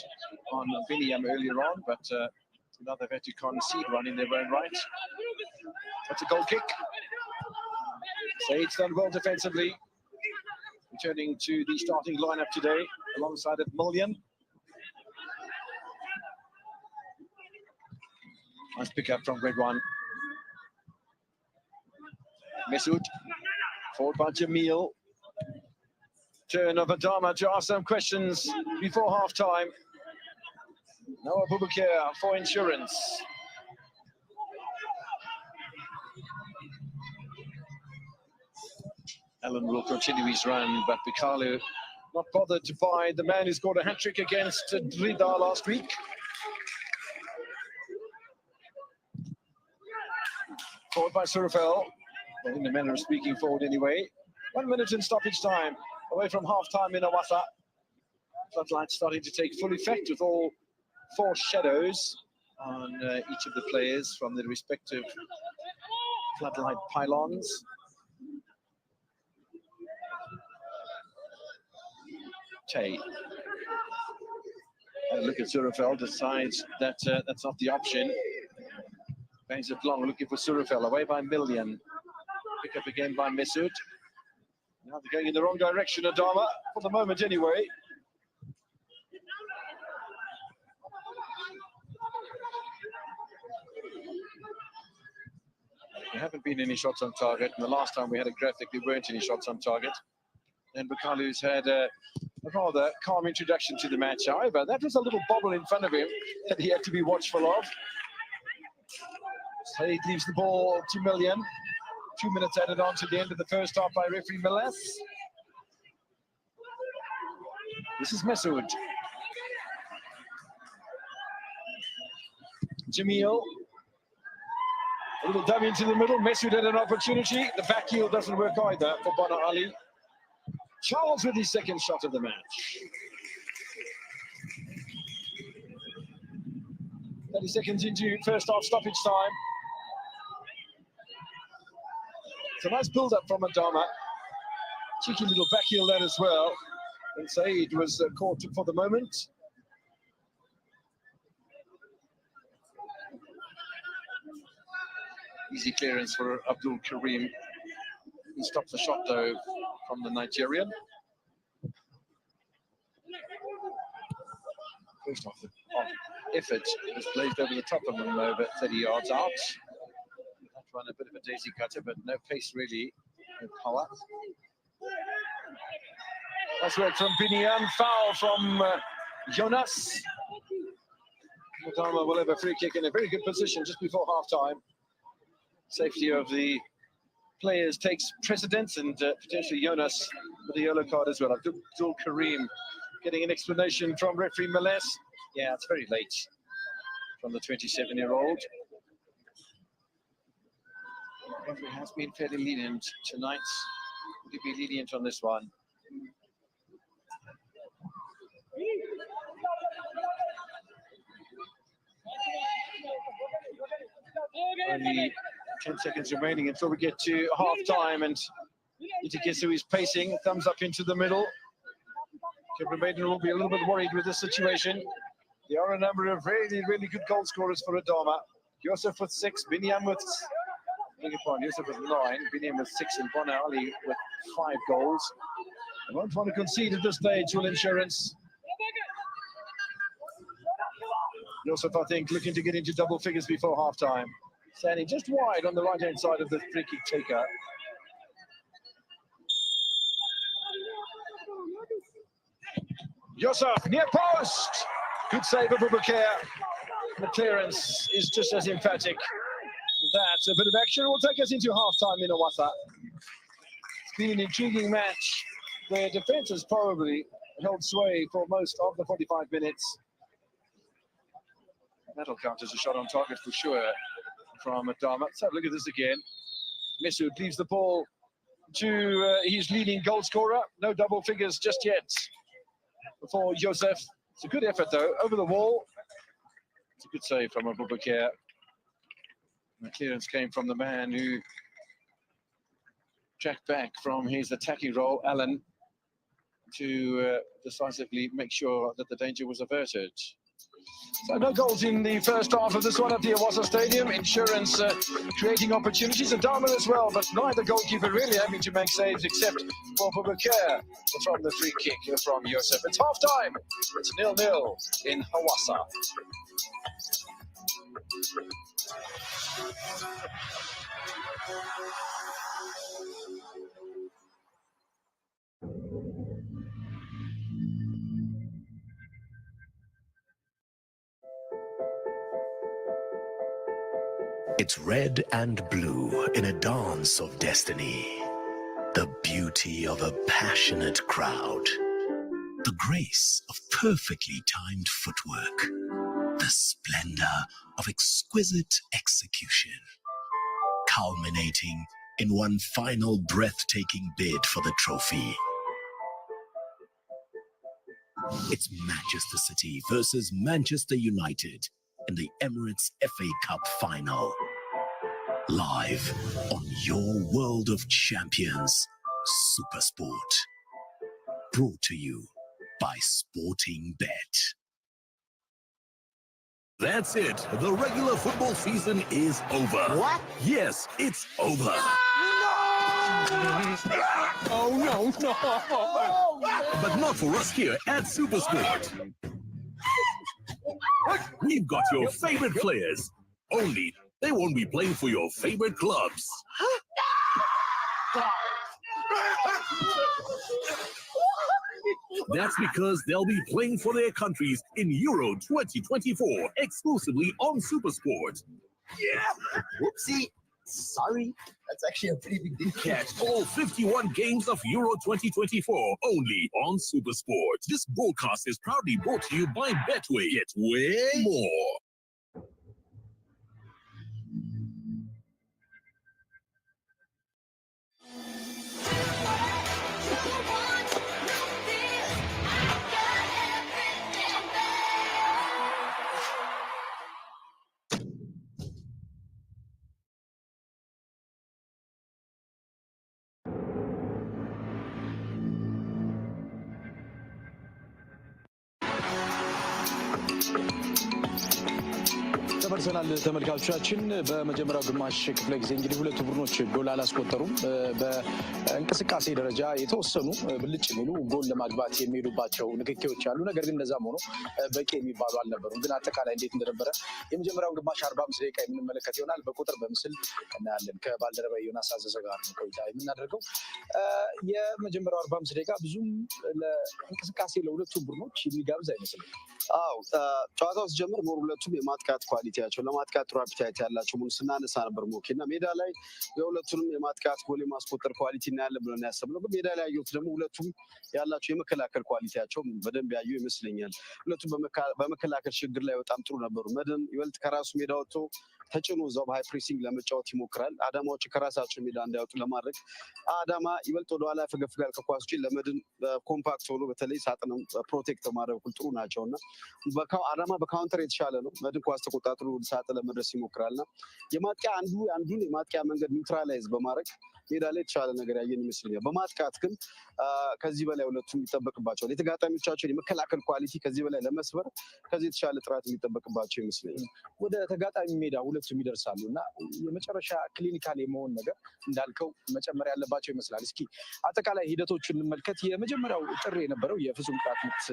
on Biniam earlier on, but now they've had to concede one in their own right. That's a goal kick. Said's done well defensively, returning to the starting lineup today alongside of Million. Nice pick up from Red One. Mesut, forward by Jamil. Turn of Adama to ask some questions before half-time. Now Abubakar for Insurance. Allen will continue his run, but Bikalu not bothered by the man who scored a hat-trick against Drida last week. Forward by Surafel, in the manner of speaking forward anyway. 1 minute in stoppage time, away from half-time in Awasa. Floodlights starting to take full effect with all 4 shadows on each of the players from their respective floodlight pylons. Tay. Look at Surafel, decides that that's not the option. Bangs it long, looking for Surafel, away by Million. Pick up again by Mesut. Now they're going in the wrong direction, Adama, for the moment anyway. There haven't been any shots on target, and the last time we had a graphic, there weren't any shots on target. And Bakalu's had a rather calm introduction to the match. However, that was a little bobble in front of him that he had to be watchful of. Slade leaves the ball to Million. 2 minutes added on to the end of the first half by referee Milas. This is Mesut. Jamil. A little dummy into the middle. Mesut had an opportunity. The back heel doesn't work either for Bana Ali. Charles with his second shot of the match. 30 seconds into first half stoppage time. It's a nice build-up from Adama. Cheeky little back heel there as well. And Saeed was caught for the moment. Easy clearance for Abdul Karim. He stopped the shot though from the Nigerian. First off the effort was blazed over the top of him over 30 yards out. That one a bit of a daisy cutter, but no pace really, no power. Nice work from Binian, foul from Jonas. Adama will have a free kick in a very good position just before half-time. Safety of the players takes precedence, and potentially Jonas with a yellow card as well. Abdul Karim getting an explanation from referee Milas. Yeah, it's very late from the 27-year-old. The referee has been fairly lenient tonight. Would he be lenient on this one? Only 10 seconds remaining until we get to half-time, and Itikisu is pacing, thumbs up into the middle. Kipper will be a little bit worried with this situation. There are a number of really, really good goal scorers for Adama. Yusuf with 6, Binyam with, Yusuf with 9, Binyam with 6, and Bona Ali with 5 goals. They won't want to concede at this stage, will Insurance. Yusuf, I think, looking to get into double figures before half-time. Standing just wide on the right-hand side of the free kick taker. Yusuf, near post! Good save of Abubakar. The clearance is just as emphatic. That's a bit of action. Will take us into half-time in Awasa. It's been an intriguing match where defence has probably held sway for most of the 45 minutes. That'll count as a shot on target for sure from Adama. Let's have a look at this again. Mesut leaves the ball to his leading goal scorer. No double figures just yet for Joseph. It's a good effort though, over the wall. It's a good save from Abubakar. The clearance came from the man who tracked back from his attacking role, Allen, to decisively make sure that the danger was averted. So no goals in the first half of this one at the Awasa Stadium. Insurance creating opportunities, Adama as well, but neither goalkeeper really having to make saves except for Abubakar from the free kick from Yusuf. It's half-time. It's 0-0 in Awasa. It's red and blue in a dance of destiny. The beauty of a passionate crowd. The grace of perfectly timed footwork. The splendor of exquisite execution. Culminating in one final breathtaking bid for the trophy. It's Manchester City versus Manchester United in the Emirates FA Cup final. Live on your World of Champions, Supersport. Brought to you by Sporting Bet. That's it. The regular football season is over. What? Yes, it's over. No! Oh, no. But not for us here at Supersport. We've got your favorite players. Only they won't be playing for your favorite clubs. That's because they'll be playing for their countries in Euro 2024, exclusively on Supersport. Yeah! Whoopsie. Sorry. That's actually a pretty big deal. Catch all 51 games of Euro 2024 only on Supersport. This broadcast is proudly brought to you by Betway. Get way more. ተመልሰናል ተመልካቾቻችን። በመጀመሪያው ግማሽ ክፍለ ጊዜ እንግዲህ ሁለቱ ቡድኖች ጎል አላስቆጠሩም። በእንቅስቃሴ ደረጃ የተወሰኑ ብልጭ የሚሉ ጎል ለማግባት የሚሄዱባቸው ንክኪዎች አሉ። ነገር ግን እንደዛም ሆኖ በቂ የሚባሉ አልነበሩም። ግን አጠቃላይ እንዴት እንደነበረ የመጀመሪያው ግማሽ 45 ደቂቃ የምንመለከት ይሆናል። በቁጥር በምስል እናያለን። ከባልደረባ ዮናስ አዘዘ ጋር ነው ቆይታ የምናደርገው። የመጀመሪያው 45 ደቂቃ ብዙም ለእንቅስቃሴ ለሁለቱ ቡድኖች የሚጋብዝ አይመስልም። አዎ ጨዋታው ሲጀምር ሞር ሁለቱም የማጥቃት ኳሊቲያቸው ለማጥቃት ጥሩ አፒታይት ያላቸው ሙሉ ስናነሳ ነበር ሞኬና ሜዳ ላይ የሁለቱንም የማጥቃት ጎል የማስቆጠር ኳሊቲ እናያለን ብለን ያሰብነው፣ ግን ሜዳ ላይ ያዩት ደግሞ ሁለቱም ያላቸው የመከላከል ኳሊቲያቸው በደንብ ያዩ ይመስለኛል። ሁለቱም በመከላከል ችግር ላይ በጣም ጥሩ ነበሩ። መድህን ይበልጥ ከራሱ ሜዳ ወጥቶ ተጭኖ እዛው በሃይ ፕሬሲንግ ለመጫወት ይሞክራል። አዳማዎች ከራሳቸው ሜዳ እንዳይወጡ ለማድረግ አዳማ ይበልጥ ወደኋላ ያፈገፍጋል ከኳስ ውጪ። ለመድህን ኮምፓክት ሆኖ በተለይ ሳጥንም ፕሮቴክት ማድረግ ጥሩ ናቸው እና አዳማ በካውንተር የተሻለ ነው። መድህን ኳስ ተቆጣጥሮ ሳጥን ለመድረስ ይሞክራልና የማጥቂያ አንዱን የማጥቂያ መንገድ ኒውትራላይዝ በማድረግ ሜዳ ላይ የተሻለ ነገር ያየን ይመስለኛል። በማጥቃት ግን ከዚህ በላይ ሁለቱም ይጠበቅባቸዋል። የተጋጣሚዎቻቸውን የመከላከል ኳሊቲ ከዚህ በላይ ለመስበር ከዚህ የተሻለ ጥራት የሚጠበቅባቸው ይመስለኛል። ወደ ተጋጣሚ ሜዳ ሁለቱም ይደርሳሉ እና የመጨረሻ ክሊኒካል የመሆን ነገር እንዳልከው መጨመር ያለባቸው ይመስላል። እስኪ አጠቃላይ ሂደቶችን እንመልከት። የመጀመሪያው ጥሪ የነበረው የፍጹም ቅጣት ምት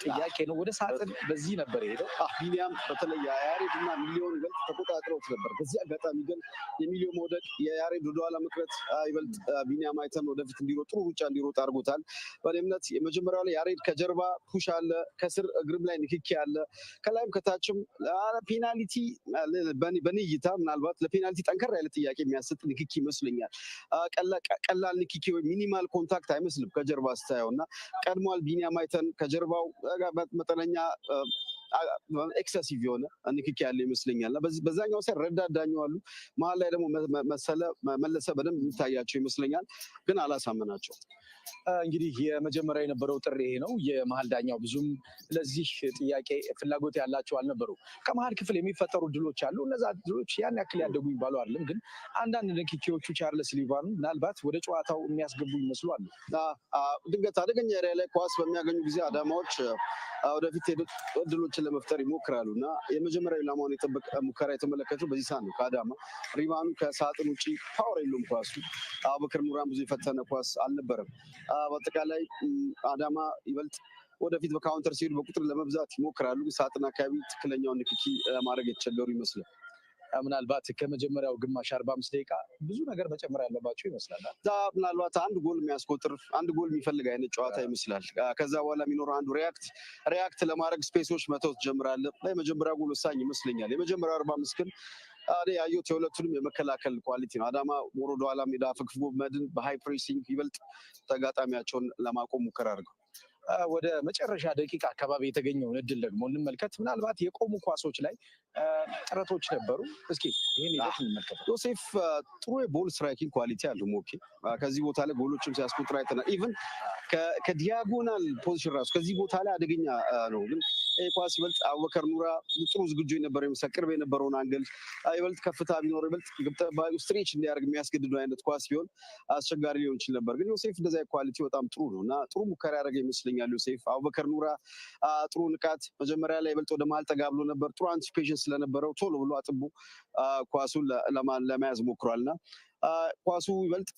ጥያቄ ነው። ወደ ሳጥን በዚህ ነበር የሄደው። ቢኒያም በተለይ የያሬድ እና ሚሊዮን ይበልጥ ተቆጣጥረውት ነበር። በዚህ አጋጣሚ ግን የሚሊዮን መውደቅ የያሬድ ወደኋላ መቅረት ይበልጥ ቢኒያም አይተን ወደፊት እንዲሮጥ ጥሩ ሩጫ እንዲሮጥ አድርጎታል። በእኔ እምነት የመጀመሪያው ላይ ያሬድ ከጀርባ ፑሽ አለ፣ ከስር እግርም ላይ ንክኪ አለ፣ ከላይም ከታችም ፔናልቲ በእኔ እይታ ምናልባት ለፔናልቲ ጠንከር ያለ ጥያቄ የሚያሰጥ ንክኪ ይመስለኛል። ቀላል ንክኪ ወይ ሚኒማል ኮንታክት አይመስልም ከጀርባ ስታየው እና ቀድሟል ቢኒያም አይተን ከጀርባው መጠነኛ ኤክሰሲቭ የሆነ ንክኪ ያለ ይመስለኛል። በዛኛው ሳይድ ረዳት ዳኛው አሉ፣ መሀል ላይ ደግሞ መለሰ በደንብ የሚታያቸው ይመስለኛል፣ ግን አላሳመናቸው። እንግዲህ የመጀመሪያው የነበረው ጥሪ ይሄ ነው። የመሀል ዳኛው ብዙም ለዚህ ጥያቄ ፍላጎት ያላቸው አልነበሩ። ከመሀል ክፍል የሚፈጠሩ ድሎች አሉ። እነዛ ድሎች ያን ያክል ያደጉ ይባሉ አይደለም፣ ግን አንዳንድ ንክኪዎቹ ቻርልስ ሊቫኑ ምናልባት ወደ ጨዋታው የሚያስገቡ ይመስሉ አሉ። ድንገት አደገኛ ኤሪያ ላይ ኳስ በሚያገኙ ጊዜ አዳማዎች ወደፊት ድሎችን ለመፍጠር ይሞክራሉ እና የመጀመሪያው ኢላማውን የጠበቀ ሙከራ የተመለከተው በዚህ ሰዓት ነው። ከአዳማ ሪባኑ ከሳጥን ውጭ ፓወር የለውም ኳሱ። አቡበከር ኑራን ብዙ የፈተነ ኳስ አልነበረም። በአጠቃላይ አዳማ ይበልጥ ወደፊት በካውንተር ሲሄዱ በቁጥር ለመብዛት ይሞክራሉ። ሳጥን አካባቢ ትክክለኛውን ንክኪ ማድረግ የተቸገሩ ይመስላል። ምናልባት ከመጀመሪያው ግማሽ 45 ደቂቃ ብዙ ነገር መጨመር ያለባቸው ይመስላል። ምናልባት አንድ ጎል የሚያስቆጥር አንድ ጎል የሚፈልግ አይነት ጨዋታ ይመስላል። ከዛ በኋላ የሚኖረው አንዱ ሪያክት ለማድረግ ስፔሶች መተው ትጀምራለህ። የመጀመሪያ ጎል ወሳኝ ይመስለኛል። የመጀመሪያው 45 ግን ያዩት የሁለቱንም የመከላከል ኳሊቲ ነው። አዳማ ወረዶ ኋላ ሜዳ አፈግፍጎ መድን በሃይ ፕሬሲንግ ይበልጥ ተጋጣሚያቸውን ለማቆም ሙከራ አድርገው ወደ መጨረሻ ደቂቃ አካባቢ የተገኘውን እድል ደግሞ እንመልከት። ምናልባት የቆሙ ኳሶች ላይ ጥረቶች ነበሩ። እስኪ ይህን ሂደት እንመልከት። ዮሴፍ ጥሩ የቦል ስትራይኪንግ ኳሊቲ አለው። ሞኬ ከዚህ ቦታ ላይ ጎሎችም ሲያስቆጥር አይተናል። ኢቭን ከዲያጎናል ፖዚሽን ራሱ ከዚህ ቦታ ላይ አደገኛ ነው። ግን ኳስ ይበልጥ አቡበከር ኑራ ጥሩ ዝግጁ የነበረ ይመስላል። ቅርብ የነበረውን አንገል ይበልጥ ከፍታ ቢኖር ይበልጥ ግብ ጠባቂው ስትሬች እንዲያደርግ የሚያስገድዱ አይነት ኳስ ቢሆን አስቸጋሪ ሊሆን ይችል ነበር። ግን ዮሴፍ እንደዚያ ኳሊቲ በጣም ጥሩ ነው እና ጥሩ ሙከራ ያደረገ ይመስለኛል። ዮሴፍ አቡበከር ኑራ ጥሩ ንቃት መጀመሪያ ላይ ይበልጥ ወደ መሀል ጠጋ ብሎ ነበር። ጥሩ አንቲሲፔሽን ስለነበረው ቶሎ ብሎ አጥቦ ኳሱን ለመያዝ ሞክሯል እና ኳሱ ይበልጥ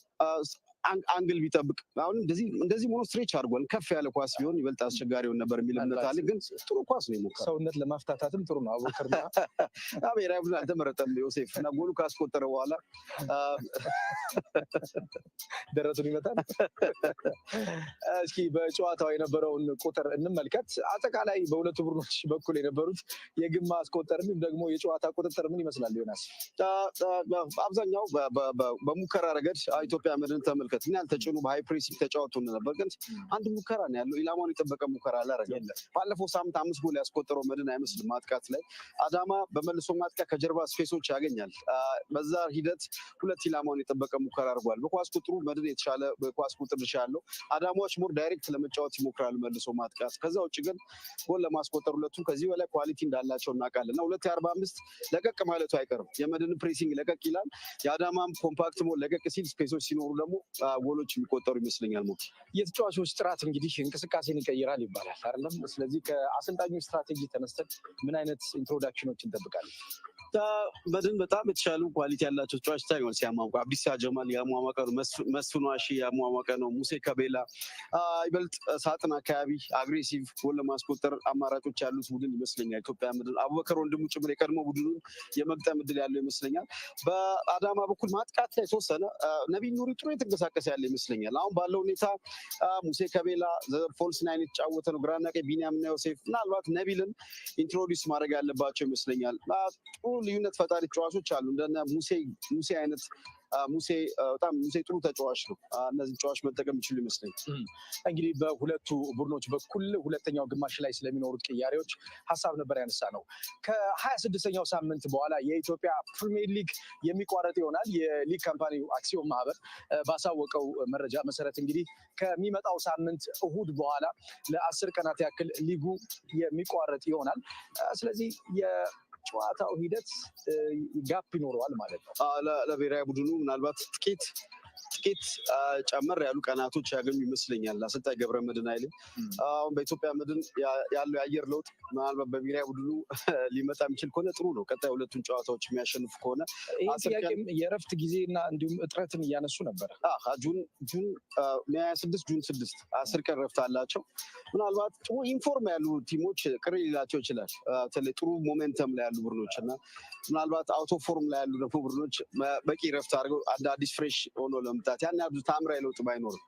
አንግል ቢጠብቅ አሁን እንደዚህ ሆኖ ስትሬች አድርጓል። ከፍ ያለ ኳስ ቢሆን ይበልጥ አስቸጋሪ ሆን ነበር የሚል እምነት አለ። ግን ጥሩ ኳስ ነው የሞከረው። ሰውነት ለማፍታታትም ጥሩ ነው። አቡበከር ብሔራዊ ቡድን አልተመረጠም ዮሴፍ እና ጎሉ ካስቆጠረ በኋላ ደረቱን ይመታል። እስኪ በጨዋታው የነበረውን ቁጥር እንመልከት። አጠቃላይ በሁለቱ ቡድኖች በኩል የነበሩት የግብ ማስቆጠር እንዲሁም ደግሞ የጨዋታ ቁጥጥር ምን ይመስላል ዮናስ? አብዛኛው በሙከራ ረገድ ኢትዮጵያ መድን ተመልከት ምን ያልተጭኑ በሃይ ፕሬሲንግ ተጫውቶ ነበር። ግን አንድ ሙከራ ነው ያለው። ኢላማውን የጠበቀ ሙከራ አላረገም። ባለፈው ሳምንት 5 ጎል ያስቆጠረው መድን አይመስልም። ማጥቃት ላይ አዳማ በመልሶ ማጥቃት ከጀርባ ስፔሶች ያገኛል። በዛ ሂደት 2 ኢላማውን የጠበቀ ሙከራ አድርጓል። በኳስ ቁጥሩ መድን የተሻለ በኳስ ቁጥር ድርሻ ያለው፣ አዳማዎች ሞር ዳይሬክት ለመጫወት ይሞክራሉ መልሶ ማጥቃት። ከዛ ውጭ ግን ጎል ለማስቆጠር ሁለቱም ከዚህ በላይ ኳሊቲ እንዳላቸው እናውቃለን እና 2:45 ለቀቅ ማለቱ አይቀርም። የመድን ፕሬሲንግ ለቀቅ ይላል። የአዳማም ኮምፓክት ሞር ለቀቅ ሲል ስፔሶች ሲኖሩ ደግሞ ጎሎች የሚቆጠሩ ይመስለኛል። የተጫዋቾች ጥራት እንግዲህ እንቅስቃሴን ይቀይራል ይባላል አይደለም? ስለዚህ ከአሰልጣኙ ስትራቴጂ ተነስተን ምን አይነት ኢንትሮዳክሽኖች እንጠብቃለን? መድን በጣም የተሻሉ ኳሊቲ ያላቸው ተጫዋች ታይሆን ሲያሟሟቁ አብዲሳ ጀማል ያሟሟቀ ነው። መስፍን ዋሺ ያሟሟቀ ነው። ሙሴ ከቤላ ይበልጥ ሳጥን አካባቢ አግሬሲቭ ጎል ለማስቆጠር አማራጮች ያሉት ቡድን ይመስለኛል ኢትዮጵያ መድን። አቡበከር ወንድሙ ጭምር የቀድሞ ቡድኑን የመግጠም እድል ያለው ይመስለኛል። በአዳማ በኩል ማጥቃት ላይ ተወሰነ ነቢል ኑሪ ጥሩ የተንቀሳቀሰ ያለ ይመስለኛል። አሁን ባለው ሁኔታ ሙሴ ከቤላ ፎልስ ናይን የተጫወተ ነው። ግራና ቀኝ ቢኒያም እና ዮሴፍ ምናልባት ነቢልን ኢንትሮዲውስ ማድረግ ያለባቸው ይመስለኛል። ጥሩ ልዩነት ፈጣሪ ተጫዋቾች አሉ እንደነ ሙሴ አይነት ሙሴ ጥሩ ተጫዋች ነው። እነዚህ ተጫዋች መጠቀም ይችሉ ይመስለኛል። እንግዲህ በሁለቱ ቡድኖች በኩል ሁለተኛው ግማሽ ላይ ስለሚኖሩት ቅያሬዎች ሀሳብ ነበር ያነሳ ነው። ከ26ኛው ሳምንት በኋላ የኢትዮጵያ ፕሪሚየር ሊግ የሚቋረጥ ይሆናል። የሊግ ካምፓኒ አክሲዮን ማህበር ባሳወቀው መረጃ መሰረት እንግዲህ ከሚመጣው ሳምንት እሁድ በኋላ ለ10 ቀናት ያክል ሊጉ የሚቋረጥ ይሆናል። ስለዚህ ጨዋታው ሂደት ጋፕ ይኖረዋል ማለት ነው። ለብሔራዊ ቡድኑ ምናልባት ጥቂት ጨመር ያሉ ቀናቶች ያገኙ ይመስለኛል። አሰልጣኝ ገብረ መድህን ኃይሌ አሁን በኢትዮጵያ መድን ያለው የአየር ለውጥ ምናልባት በብሔራዊ ቡድኑ ሊመጣ የሚችል ከሆነ ጥሩ ነው። ቀጣይ ሁለቱን ጨዋታዎች የሚያሸንፉ ከሆነ የእረፍት ጊዜና እንዲሁም እጥረትን እያነሱ ነበረ። ጁን 26 ጁን 6 10 ቀን እረፍት አላቸው። ምናልባት ጥሩ ኢንፎርም ያሉ ቲሞች ቅር ሊላቸው ይችላል። በተለይ ጥሩ ሞሜንተም ላይ ያሉ ቡድኖች እና ምናልባት አውቶ ፎርም ላይ ያሉ ደግሞ ቡድኖች በቂ እረፍት አድርገው አዲስ ፍሬሽ ሆኖ ለመምጣት ያን ያሉ ታምራዊ ለውጥ ባይኖርም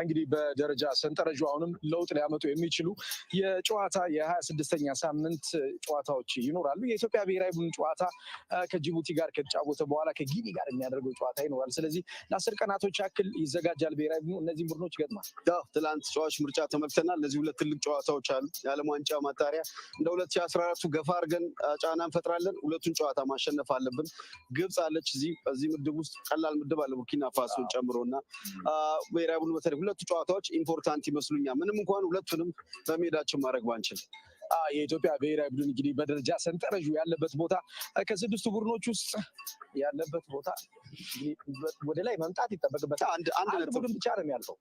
እንግዲህ በደረጃ ሰንጠረዡ አሁንም ለውጥ ሊያመጡ የሚችሉ የጨዋታ የ26ኛ ሳምንት ጨዋታዎች ይኖራሉ። የኢትዮጵያ ብሔራዊ ቡድን ጨዋታ ከጅቡቲ ጋር ከተጫወተ በኋላ ከጊኒ ጋር የሚያደርገው ጨዋታ ይኖራል። ስለዚህ ለ10 ቀናቶች ያክል ይዘጋጃል ብሔራዊ ቡድኑ። እነዚህም ቡድኖች ይገጥማል። ትላንት ጨዋታዎች ምርጫ ተመልክተናል። እነዚህ ሁለት ትልቅ ጨዋታዎች አሉ። የዓለም ዋንጫ ማጣሪያ እንደ 2014 ገፋ አድርገን ጫና እንፈጥራለን። ሁለቱን ጨዋታ ማሸነፍ አለብን። ግብፅ አለች እዚህ ምድብ ውስጥ ቀላል ምድብ አለ ቡርኪና ፋሶን ጨምሮና ብሔራዊ ቡድኑ ሁለቱ ጨዋታዎች ኢምፖርታንት ይመስሉኛል። ምንም እንኳን ሁለቱንም በሜዳችን ማድረግ ባንችል። የኢትዮጵያ ብሔራዊ ቡድን እንግዲህ በደረጃ ሰንጠረዡ ያለበት ቦታ ከ6ቱ ቡድኖች ውስጥ ያለበት ቦታ ወደ ላይ መምጣት ይጠበቅበታል። አንድ ቡድን ብቻ ነው የሚያልፈው።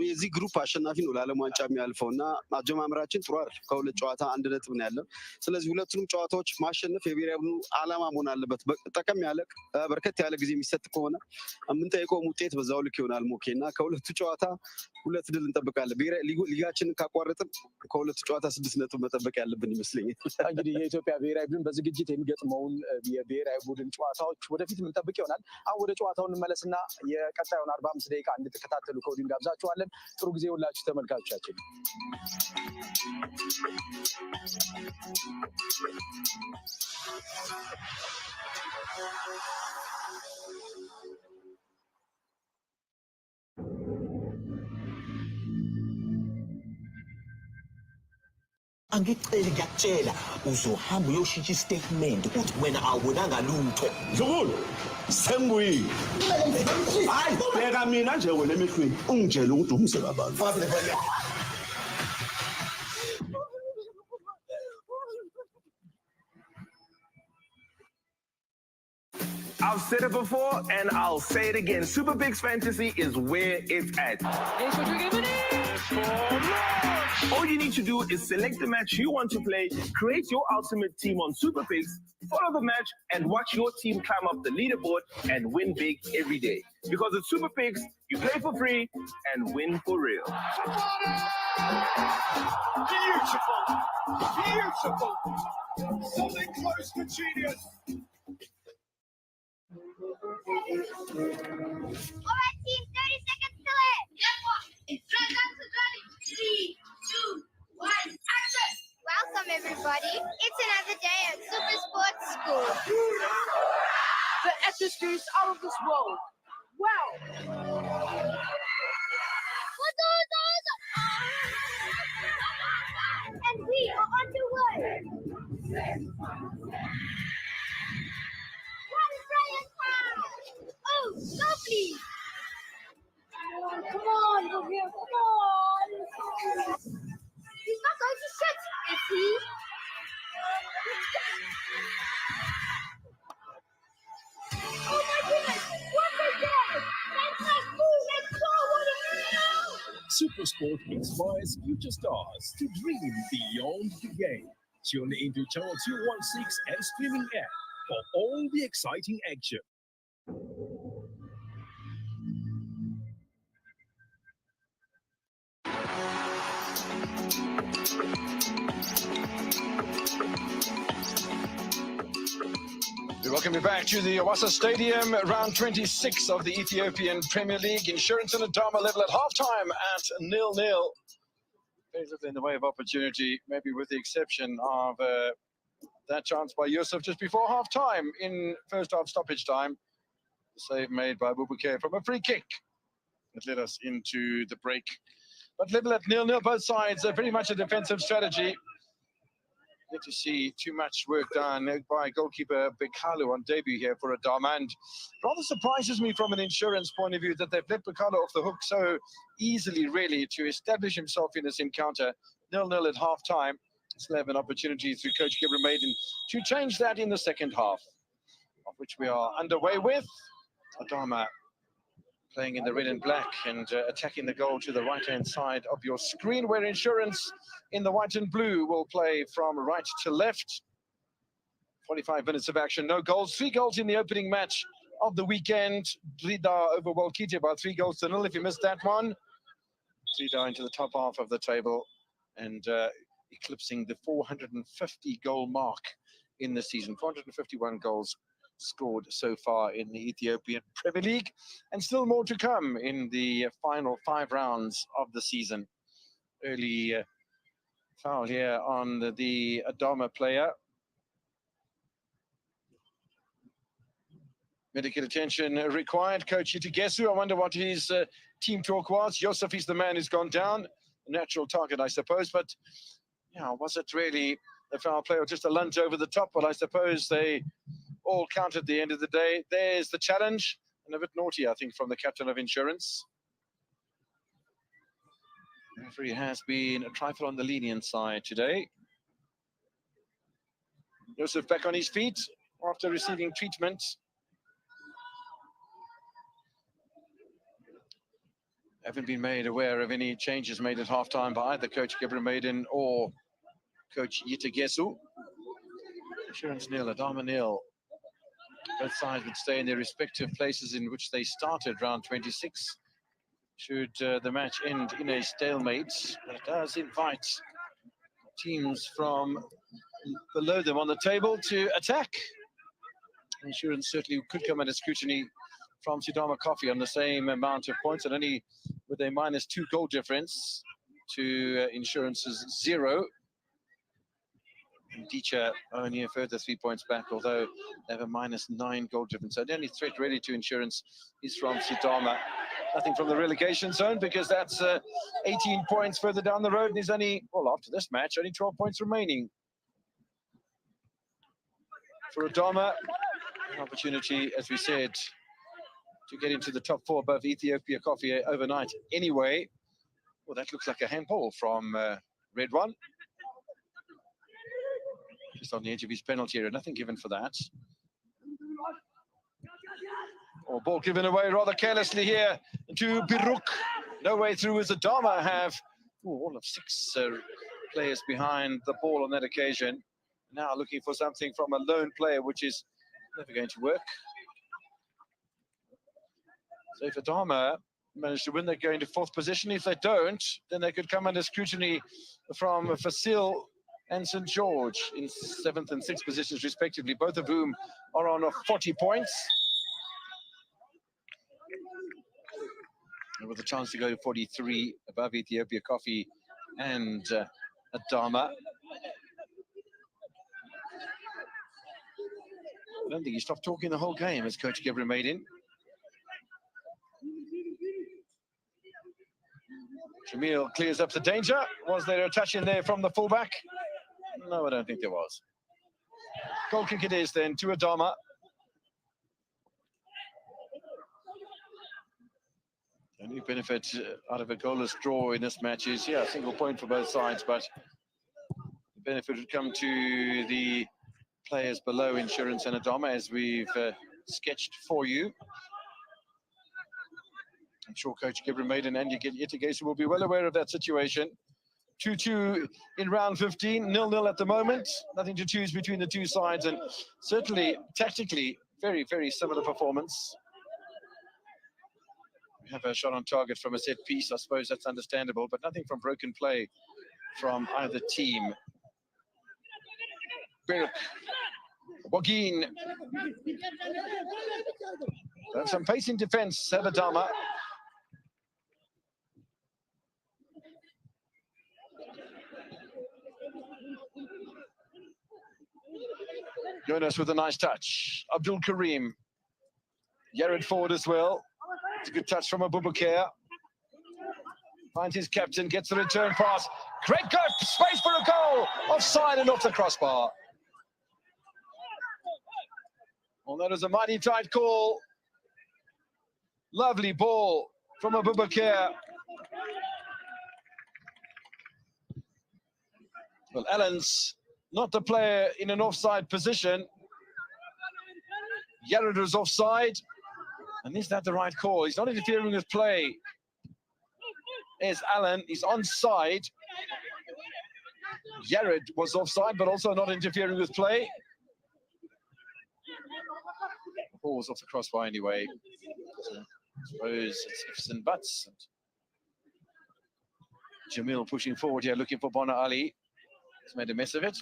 የዚህ ግሩፕ አሸናፊ ነው ለዓለም ዋንጫ የሚያልፈው እና አጀማመራችን ጥሩ አይደል። ከሁለት ጨዋታ 1 ነጥብ ነው ያለን። ስለዚህ ሁለቱንም ጨዋታዎች ማሸነፍ የብሔራዊ ቡድኑ ዓላማ መሆን አለበት። ጠቀም ያለ በርከት ያለ ጊዜ የሚሰጥ ከሆነ የምንጠይቀውም ውጤት በዛው ልክ ይሆናል። ሞኬ እና ከሁለቱ ጨዋታ 2 ድል እንጠብቃለን። ሊጋችንን ካቋረጥን ከሁለቱ ጨዋታ 6 ነጥብ መጠበቅ ያለብን ይመስለኛል። እንግዲህ የኢትዮጵያ ብሔራዊ ቡድን በዝግጅት የሚገጥመውን የብሔራዊ ቡድን ጨዋታዎች ወደፊት የምንጠብቅ ይሆናል። አሁን ወደ ጨዋታው እንመለስና የቀጣዩን 45 ደቂቃ እንድትከታተሉ ከወዲሁ እንጋብዛችኋለን። ጥሩ ጊዜ ሁላችሁ ተመልካቾቻችን። angicela ngiyakutshela uzohamba uyoshintsha istatement ukuthi wena awubonanga lutho Zukulu, sengibuyile. Hayi, bheka mina nje wena emehlweni, ungitshela ukuthi umse kabantu. I've said it before and I'll say it again. Super Picks Fantasy is where it's at. All you need to do is select the match you want to play, create your ultimate team on Super Picks, follow the match, and watch your team climb up the leaderboard and win big every day. Because at Super Picks, you play for free and win for real. Beautiful, beautiful. Something close to genius. Alright, team, 30 seconds to it. It's ready. 3, 2, 1, action! Welcome, everybody. It's another day at Super Sports School. The atmosphere is out of this world. Wow! And we are underway. One brilliant pass! Oh, lovely! Come on, go here, come on! He's not going to shoot, is he? Oh my goodness! What is that? That's like boom! Let's go! What a hell! Supersport inspires future stars to dream beyond the game. Tune into Channel 216 and streaming app for all the exciting action. We welcome you back to the Awassa Stadium, round 26 of the Ethiopian Premier League. Insurance and Adama level at halftime at 0-0. Basically in the way of opportunity, maybe with the exception of that chance by Yusuf just before halftime in first half stoppage time. The save made by Bubuke from a free kick. It led us into the break. But level at 0-0, both sides are pretty much a defensive strategy. Get to see too much work done by goalkeeper Bekalu on debut here for Adama. And rather surprises me from an insurance point of view that they've let Bekalu off the hook so easily, really, to establish himself in this encounter. 0-0 at half-time. Still have an opportunity through Coach Gabriel Maiden to change that in the second half, of which we are underway with. Adama playing in the red and black and attacking the goal to the right-hand side of your screen, where Insurance in the white and blue will play from right to left. 45 minutes of action, no goals. 3 goals in the opening match of the weekend. Drida over Walkite by 3-0. If you missed that one, Drida into the top half of the table and eclipsing the 450 goal mark in the season. 451 goals scored so far in the Ethiopian Premier League, and still more to come in the final 5 rounds of the season. Early foul here on the Adama player. Medical attention required. Coach Itigesu, I wonder what his team talk was. Yosef is the man who's gone down. A natural target, I suppose, but yeah, was it really a foul play or just a lunge over the top? Well, I suppose they all count at the end of the day. There's the challenge, and a bit naughty, I think, from the captain of Insurance. The referee has been a trifle on the lenient side today. Yosef back on his feet after receiving treatment. Haven't been made aware of any changes made at halftime by either Coach Gabriel Maiden or Coach Yitegesu. Insurance nil, Adama nil. Both sides would stay in their respective places in which they started round 26. Should the match end in a stalemate, but it does invite teams from below them on the table to attack. Insurance certainly could come under scrutiny from Sidama Coffee on the same amount of points, and only with a -2 goal difference to Insurance's 0. Dicha only a further 3 points back, although they have a -9 goal difference. So the only threat really to Insurance is from Sidama. Nothing from the relegation zone, because that's 18 points further down the road. And there's only, well, after this match, only 12 points remaining. For Adama, an opportunity, as we said, to get into the top 4 above Ethiopia Coffee overnight. Anyway, well, that looks like a handball from Red One. Just on the edge of his penalty area, nothing given for that. Or ball given away rather carelessly here to Biruk. No way through as Adama have all of 6 players behind the ball on that occasion. Now looking for something from a lone player, which is never going to work. So if Adama manage to win, they go into 4th position. If they don't, then they could come under scrutiny from Fasil and St. George in 7th and 6th positions respectively, both of whom are on 40 points. And with a chance to go to 43 above Ethiopia Coffee and Adama. I don't think he stopped talking the whole game as Coach Gabriel made in. Jamil clears up the danger. Was there a touch in there from the fullback? No, I don't think there was. Goal kick it is then to Adama. The only benefit out of a goalless draw in this match is, yeah, a single point for both sides, but the benefit would come to the players below Insurance and Adama, as we've sketched for you. I'm sure Coach Gabriel Maiden and Yetigesi will be well aware of that situation. 2-2 in round 15, 0-0 at the moment. Nothing to choose between the two sides, and certainly tactically very, very similar performance. We have a shot on target from a set piece. I suppose that's understandable, but nothing from broken play from either team. Berk, Wagin. Some pace in defense, Adama. Jonas with a nice touch. Abdul Karim. Yared forward as well. It's a good touch from Abubakar. Finds his captain, gets the return pass. Great go, space for a goal. Offside and off the crossbar. Well, that was a mighty tight call. Lovely ball from Abubakar. Well, Allen's not the player in an offside position. Yared was offside. And is that the right call? He's not interfering with play. There's Allen, he's onside. Yared was offside, but also not interfering with play. The ball was off the crossbar anyway. So I suppose it's ifs and buts. Jamil pushing forward here, looking for Bona Ali. He's made a mess of it.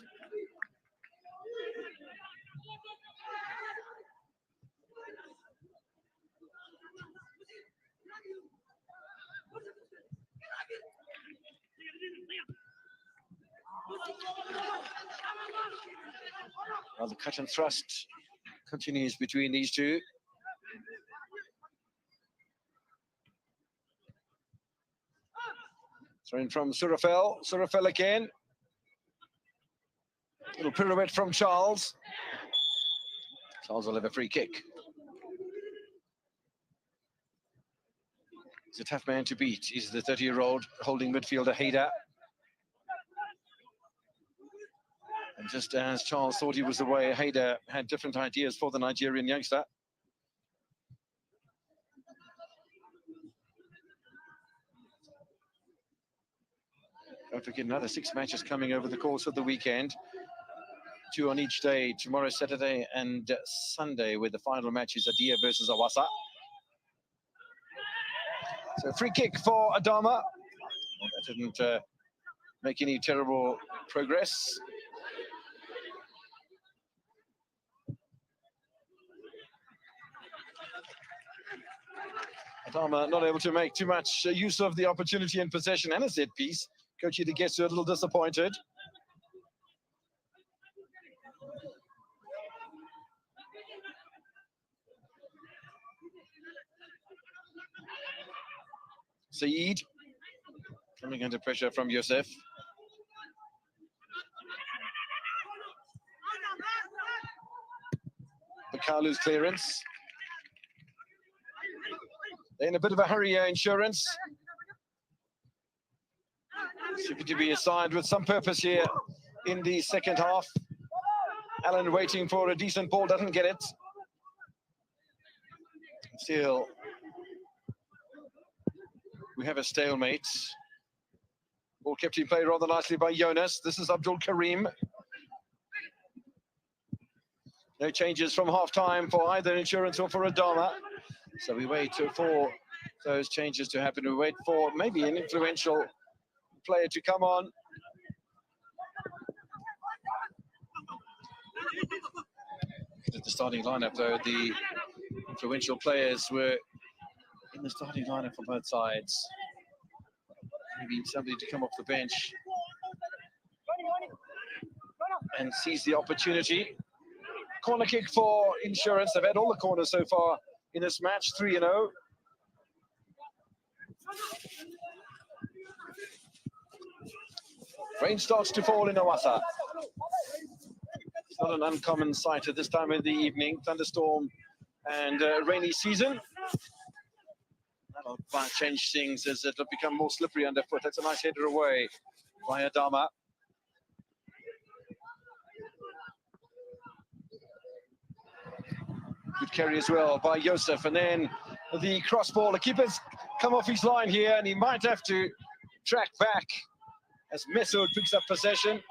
Well, the cut and thrust continues between these two. Thrown from Surafel. Surafel again. Little pirouette from Charles. Charles will have a free kick. He's a tough man to beat. He's the 30-year-old holding midfielder Haida. And just as Charles thought he was away, Haida had different ideas for the Nigerian youngster. Don't forget, another 6 matches coming over the course of the weekend. 2 on each day, tomorrow, Saturday and Sunday, where the final match is Adia versus Awasa. So free kick for Adama. Well, that didn't make any terrible progress. Adama not able to make too much use of the opportunity in possession and a set piece. Coach Itigesu a little disappointed. Saeed coming under pressure from Yosef. Bakalu's clearance. They're in a bit of a hurry here, Insurance. Seems to be assigned with some purpose here in the second half. Allen waiting for a decent ball, doesn't get it. Still, we have a stalemate. Ball kept in play rather nicely by Jonas. This is Abdul Karim. No changes from half-time for either Insurance or for Adama. So we wait for those changes to happen. We wait for maybe an influential player to come on. At the starting lineup, though, the influential players were in the starting lineup for both sides. Maybe somebody to come off the bench and seize the opportunity. Corner kick for Insurance. They've had all the corners so far in this match, 3-0. Rain starts to fall in Awasa. It's not an uncommon sight at this time of the evening. Thunderstorm and rainy season. That'll change things as it'll become more slippery underfoot. That's a nice header away by Adama. Good carry as well by Yosef, and then the cross ball. The keeper's come off his line here, and he might have to track back as Mesut picks up possession.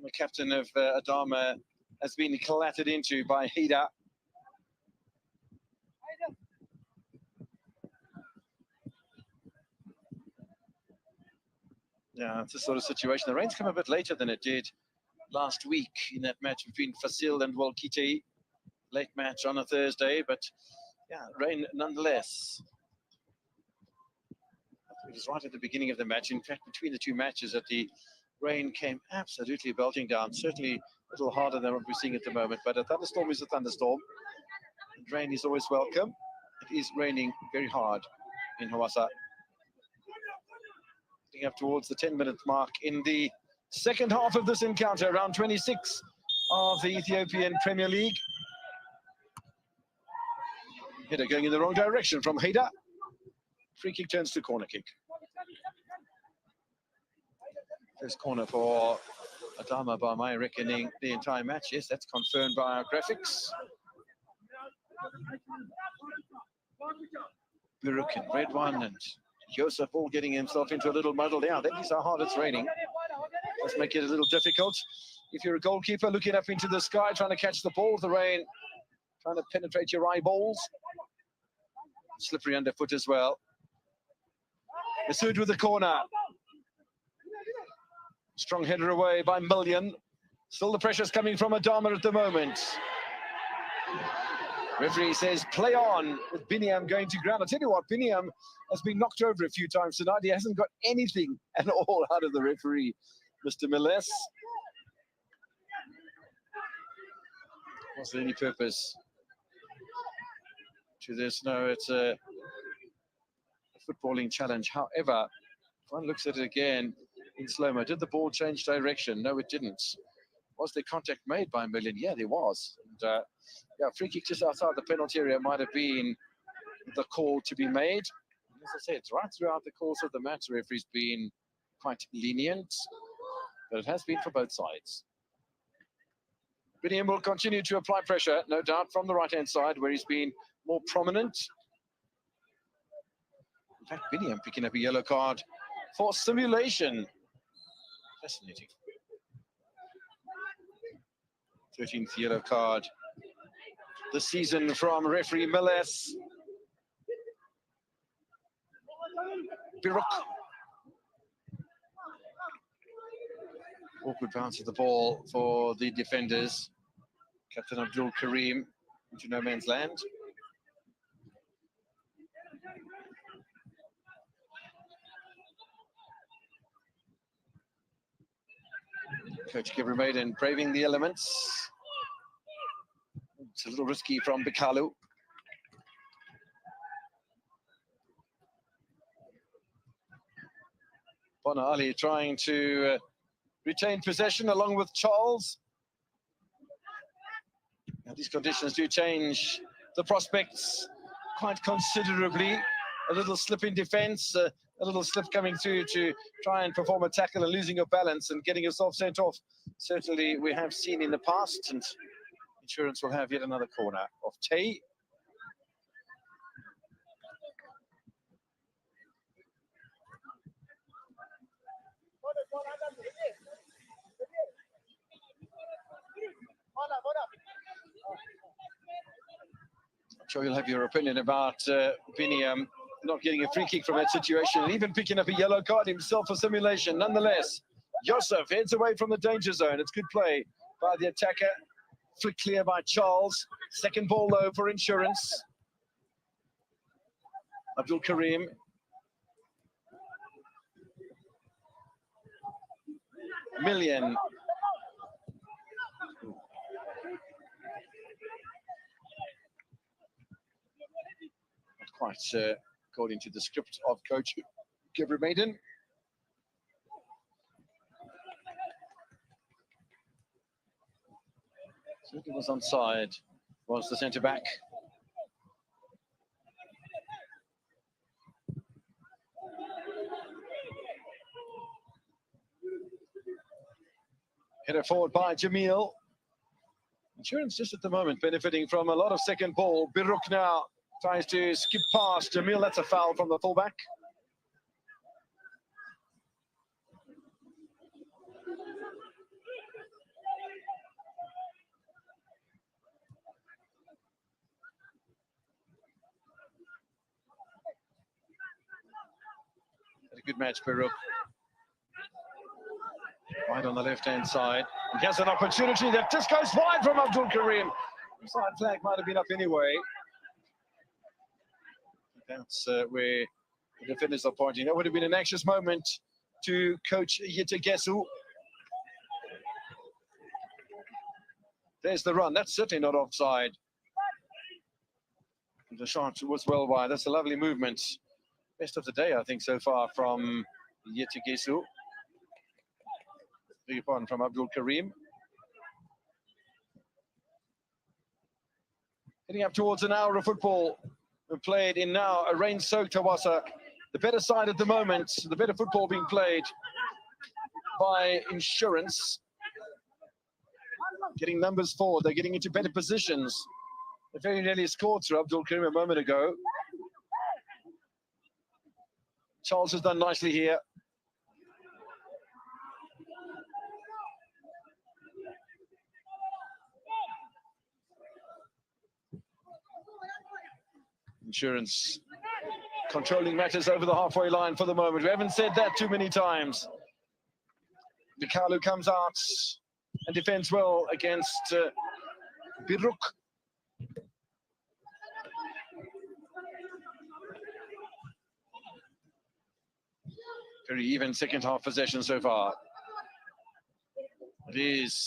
The captain of Adama has been collatted into by Hida. Yeah, it's a sort of situation. The rain's come a bit later than it did last week in that match between Fasil and Walkite. Late match on a Thursday, but yeah, rain nonetheless. It was right at the beginning of the match. In fact, between the two matches, that the rain came absolutely belting down. Certainly a little harder than what we're seeing at the moment, but a thunderstorm is a thunderstorm. And rain is always welcome. It is raining very hard in Hawassa. Getting up towards the 10-minute mark in the second half of this encounter, round 26 of the Ethiopian Premier League. Header going in the wrong direction from Hida. Free kick turns to corner kick. First corner for Adama by my reckoning the entire match. Yes, that's confirmed by our graphics. Biruk in red one and Joseph all getting himself into a little muddle. Yeah, that is how hard it's raining. Let's make it a little difficult. If you're a goalkeeper looking up into the sky, trying to catch the ball with the rain, trying to penetrate your eyeballs. Slippery underfoot as well. Masood with the corner. Strong header away by Million. Still the pressure's coming from Adama at the moment. Referee says play on with Biniam going to ground. I'll tell you what, Biniam has been knocked over a few times tonight. He hasn't got anything at all out of the referee, Mr. Miles. Was there any purpose to this? No, it's a footballing challenge. However, if one looks at it again in slow-mo, did the ball change direction? No, it didn't. Was there contact made by Million? Yeah, there was. And, yeah, free kick just outside the penalty area might have been the call to be made. As I said, right throughout the course of the match, the referee's been quite lenient, but it has been for both sides. Biniam will continue to apply pressure, no doubt, from the right-hand side, where he's been more prominent. In fact, Biniam picking up a yellow card for simulation. Fascinating. 13th yellow card this season from referee Miles. Biruk. Awkward bounce of the ball for the defenders. Captain Abdul Karim into no man's land. Coach Gibramaden braving the elements. It's a little risky from Bikalu. Bona Ali trying to retain possession along with Charles. Now, these conditions do change the prospects quite considerably. A little slip in defense, a little slip coming through to try and perform a tackle and losing your balance and getting yourself sent off. Certainly we have seen in the past, and Insurance will have yet another corner of Tay. I'm sure you'll have your opinion about Biniam not getting a free kick from that situation and even picking up a yellow card himself for simulation. Nonetheless, Yosef heads away from the danger zone. It's good play by the attacker. Flick clear by Charles. Second ball though for Insurance. Abdul Karim. Million. Not quite according to the script of Coach Gibramaden. Certainly was onside, was the centre back. Header forward by Jamil. Insurance just at the moment benefiting from a lot of second ball. Biruk now tries to skip past Jamil. That's a foul from the fullback. Had a good match, Biruk. Right on the left-hand side. He has an opportunity that just goes wide from Abdul Karim. Side flag might have been up anyway. That's where the defenders are pointing. That would have been an anxious moment to Coach Yitegesu. There's the run. That's certainly not offside. The shot was well wide. That's a lovely movement. Best of the day, I think, so far from Yitegesu. Big pardon from Abdul Karim. Heading up towards an hour of football. We've played in now a rain-soaked Hawassa. The better side at the moment, the better football being played by Insurance. Getting numbers forward, they're getting into better positions. They very nearly scored through Abdul Karim a moment ago. Charles has done nicely here. Insurance controlling matters over the halfway line for the moment. We haven't said that too many times. Bikalu comes out and defends well against Biruk. Very even second half possession so far. It is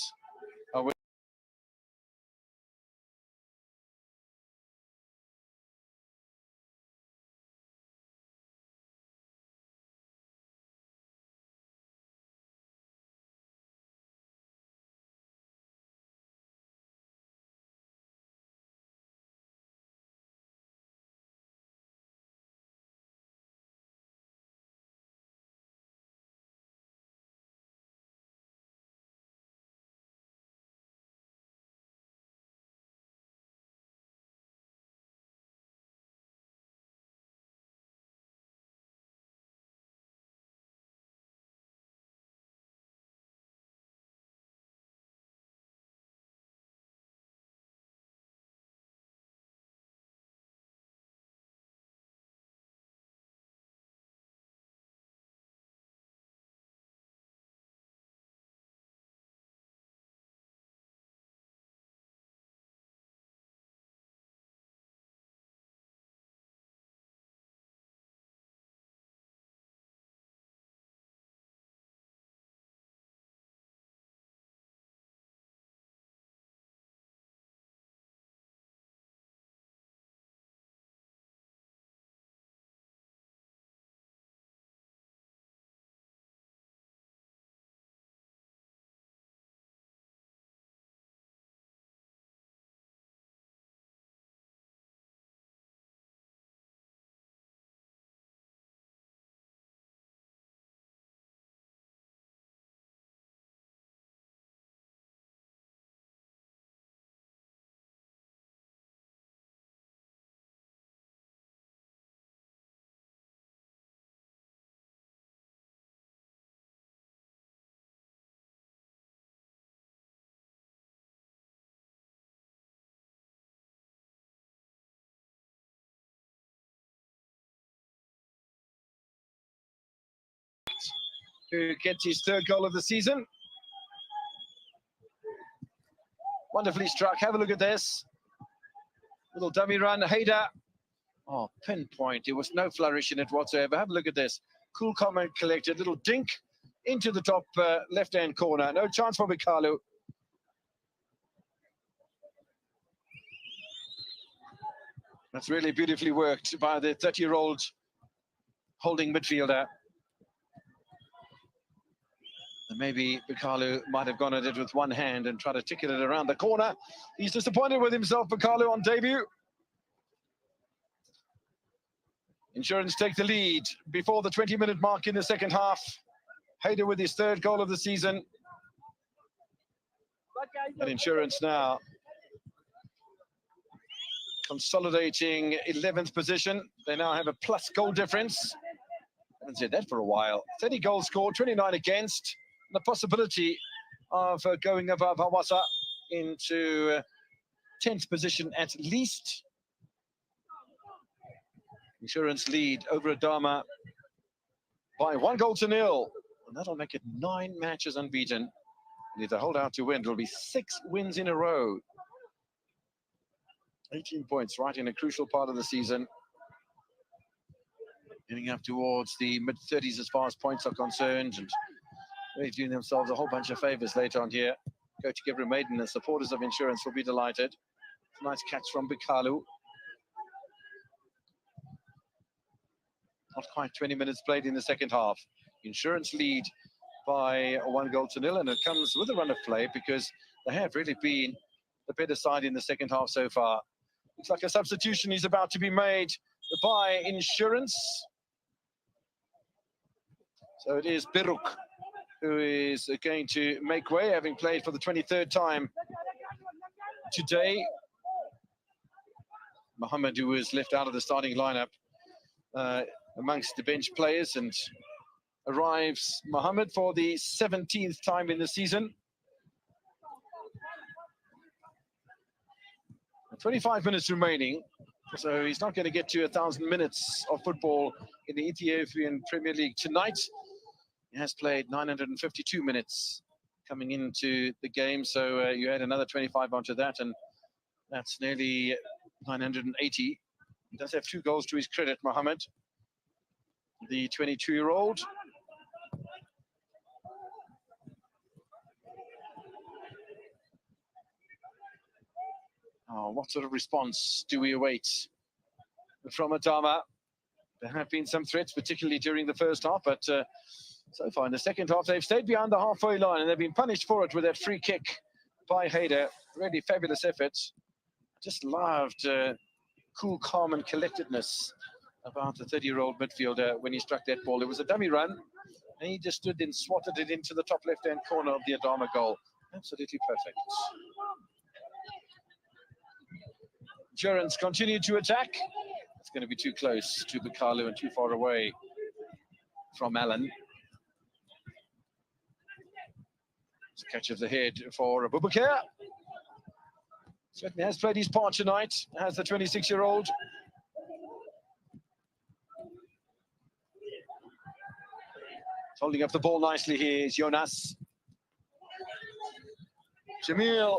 who gets his third goal of the season. Wonderfully struck. Have a look at this. Little dummy run. Hader. Oh, pinpoint. There was no flourish in it whatsoever. Have a look at this. Cool, calm and collected. Little dink into the top left-hand corner. No chance for Bikalu. That's really beautifully worked by the 30-year-old holding midfielder. And maybe Bikalu might have gone at it with one hand and tried to ticket it around the corner. He's disappointed with himself, Bikalu, on debut. Insurance take the lead before the 20-minute mark in the second half. Hader with his third goal of the season. And Insurance now consolidating 11th position. They now have a plus goal difference. I haven't said that for a while. 30 goals scored, 29 against. And the possibility of going above Hawassa into 10th position at least. Insurance lead over Adama by 1-0. And that'll make it 9 matches unbeaten. And if they hold out to win, it'll be 6 wins in a row. 18 points right in a crucial part of the season. Getting up towards the mid-30s as far as points are concerned. And really doing themselves a whole bunch of favours later on here. Coach Gabriel Maiden and supporters of Insurance will be delighted. Nice catch from Bikalu. Not quite 20 minutes played in the second half. Insurance lead by 1-0, and it comes with a run of play because they have really been the better side in the second half so far. Looks like a substitution is about to be made by Insurance. So it is Biruk who is going to make way, having played for the 23rd time today. Mohammed, who was left out of the starting lineup amongst the bench players, and arrives Mohammed for the 17th time in the season. 25 minutes remaining, so he's not going to get to 1,000 minutes of football in the Ethiopian Premier League tonight. He has played 952 minutes coming into the game, so you add another 25 onto that, and that's nearly 980. He does have 2 goals to his credit, Mohammed, the 22-year-old. Oh, what sort of response do we await from Adama? There have been some threats, particularly during the first half, but so far in the second half, they've stayed behind the halfway line, and they've been punished for it with that free kick by Hader. Really fabulous effort. Just loved cool, calm, and collectedness about the 30-year-old midfielder when he struck that ball. It was a dummy run, and he just stood and swatted it into the top left-hand corner of the Adama goal. Absolutely perfect. Insurance continue to attack. It's going to be too close to Bikalu and too far away from Allen. It's a catch of the head for Abubakar. Certainly has played his part tonight, has the 26-year-old. Holding up the ball nicely here is Jonas. Jamil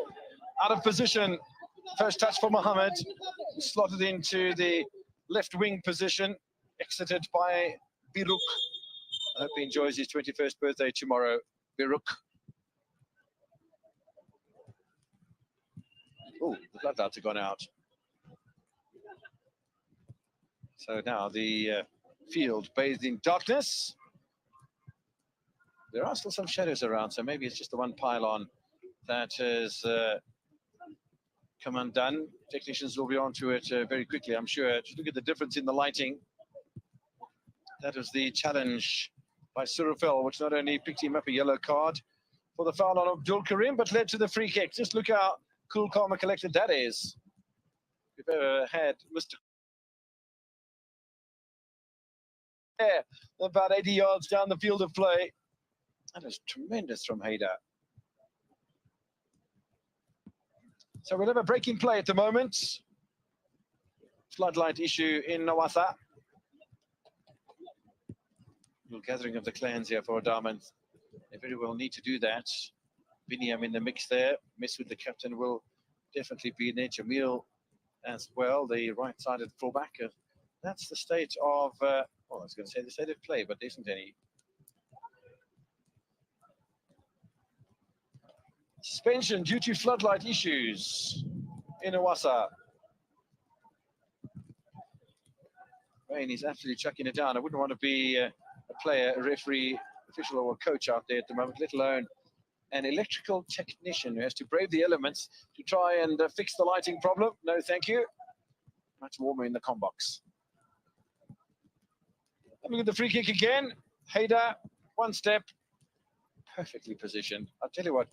out of position. First touch for Mohammed. Slotted into the left wing position. Exited by Biruk. I hope he enjoys his 21st birthday tomorrow, Biruk. Oh, the bloodouts have gone out. So now the field bathed in darkness. There are still some shadows around, so maybe it's just the one pylon that has come undone. Technicians will be onto it very quickly, I'm sure. Just look at the difference in the lighting. That was the challenge by Surafel, which not only picked him up a yellow card for the foul on Abdul Karim, but led to the free kick. Just look how cool, calm, and collected that is. We've ever had Mr. Yeah, about 80 yards down the field of play. That is tremendous from Hader. So we'll have a break in play at the moment. Floodlight issue in Hawassa. little gathering of the clans here for Adama. They very well need to do that. Biniam in the mix there. Mesut, the captain, will definitely be in there. Jamil as well, the right-sided fullback. That's the state of, well, I was going to say the state of play, but there isn't any. Suspension due to floodlight issues in Awasa. Rain is absolutely chucking it down. I wouldn't want to be a player, a referee, official or a coach out there at the moment, let alone an electrical technician who has to brave the elements to try and fix the lighting problem. No, thank you. Much warmer in the combox. Look at the free kick again. Hader, one step, perfectly positioned. I'll tell you what,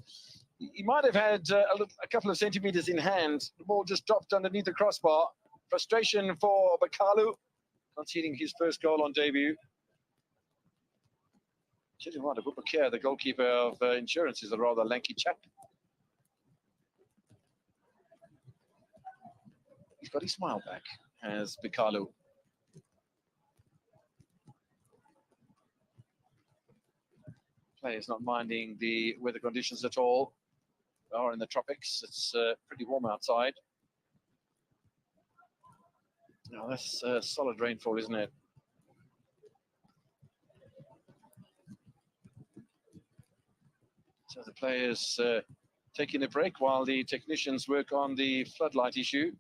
he might have had a couple of centimeters in hand. The ball just dropped underneath the crossbar. Frustration for Bakalu, conceding his first goal on debut. Tell you what, Abubakar, the goalkeeper of Insurance, is a rather lanky chap. He's got his smile back, as Bakalu. Players not minding the weather conditions at all. We are in the tropics. It's pretty warm outside. Now that's solid rainfall, isn't it? So the players taking a break while the technicians work on the floodlight issue.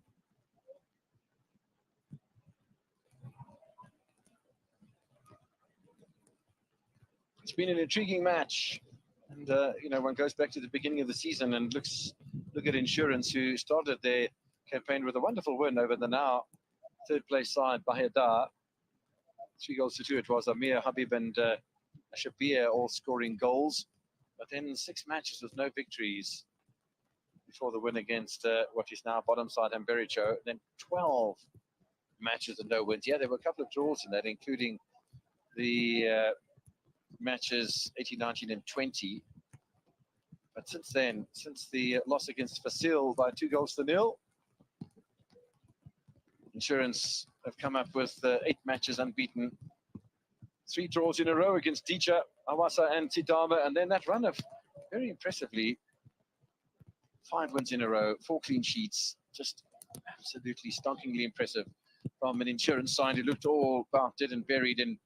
It's been an intriguing match. And, you know, one goes back to the beginning of the season and look at Insurance, who started their campaign with a wonderful win over the now third-place side, Bahida. 3-2 it was. Amir, Habib and Shabir all scoring goals. But then 6 matches with no victories before the win against what is now bottom side Ambericho. Then 12 matches and no wins. Yeah, there were a couple of draws in that, including the matches 18, 19 and 20. But since then, since the loss against Fasil by 2-0, Insurance have come up with 8 matches unbeaten. 3 draws in a row against Dicha, Awasa and Sidama, and then that run of, very impressively, 5 wins in a row, 4 clean sheets, just absolutely stonkingly impressive from an Insurance side who looked all about dead and buried and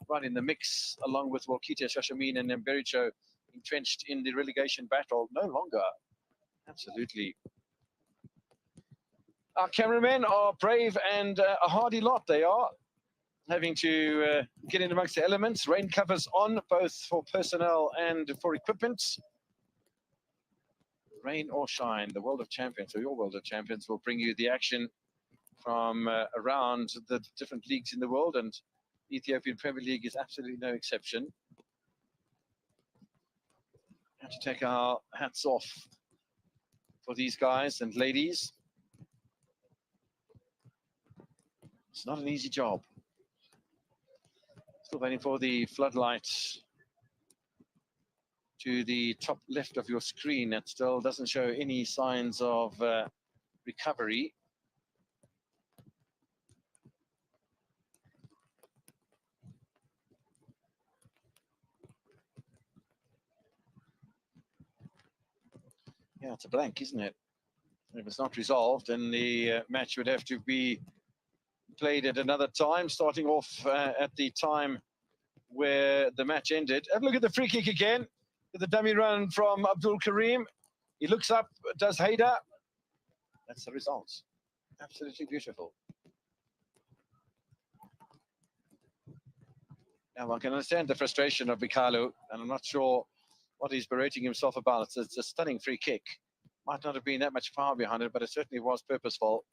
right in the mix, along with Walkita, Shashamin and Mbericho, entrenched in the relegation battle. No longer. Absolutely. Our cameramen are brave and a hardy lot. They are having to get in amongst the elements. Rain covers on, both for personnel and for equipment. Rain or shine, the World of Champions, or your World of Champions, will bring you the action from around the different leagues in the world, and the Ethiopian Premier League is absolutely no exception. We have to take our hats off for these guys and ladies. It's not an easy job. Still waiting for the floodlight to the top left of your screen. That still doesn't show any signs of recovery. Yeah, it's a blank, isn't it? If it's not resolved, then the match would have to be played at another time, starting off at the time where the match ended. Have a look at the free kick again. The dummy run from Abdul Karim. He looks up, does Hader. That's the result. Absolutely beautiful. Now, one can understand the frustration of Bikalu, and I'm not sure what he's berating himself about. It's a stunning free kick. Might not have been that much power behind it, but it certainly was purposeful.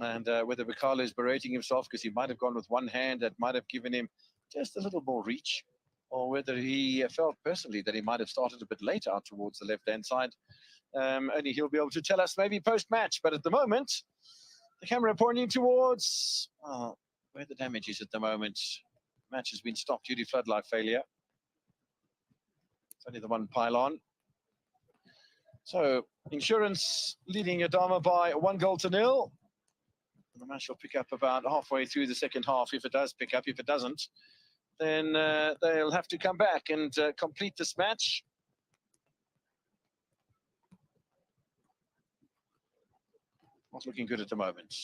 And whether Bikalu is berating himself because he might have gone with one hand, that might have given him just a little more reach, or whether he felt personally that he might have started a bit later out towards the left-hand side. Only he'll be able to tell us maybe post-match. But at the moment, the camera pointing towards where the damage is at the moment. Match has been stopped due to floodlight failure. It's only the one pylon. So Insurance leading Adama by 1-0. The match will pick up about halfway through the second half, if it does pick up. If it doesn't, then they'll have to come back and complete this match. Not looking good at the moment.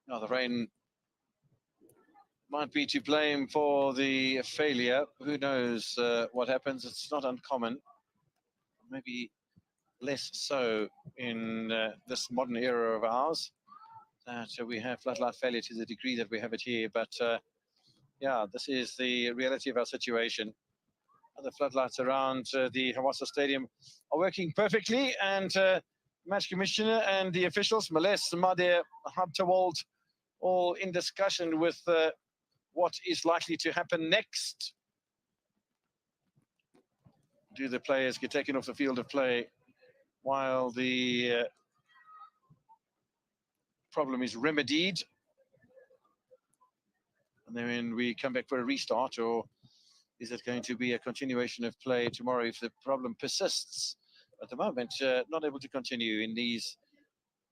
Now the rain might be to blame for the failure. Who knows what happens? It's not uncommon. Maybe less so in this modern era of ours, that we have floodlight failure to the degree that we have it here. But yeah, this is the reality of our situation. The floodlights around the Hawassa Stadium are working perfectly, and match commissioner and the officials, Males, Made, Habtawald, all in discussion with what is likely to happen next. Do the players get taken off the field of play while the problem is remedied, and then we come back for a restart, or is it going to be a continuation of play tomorrow if the problem persists? At the moment, not able to continue in these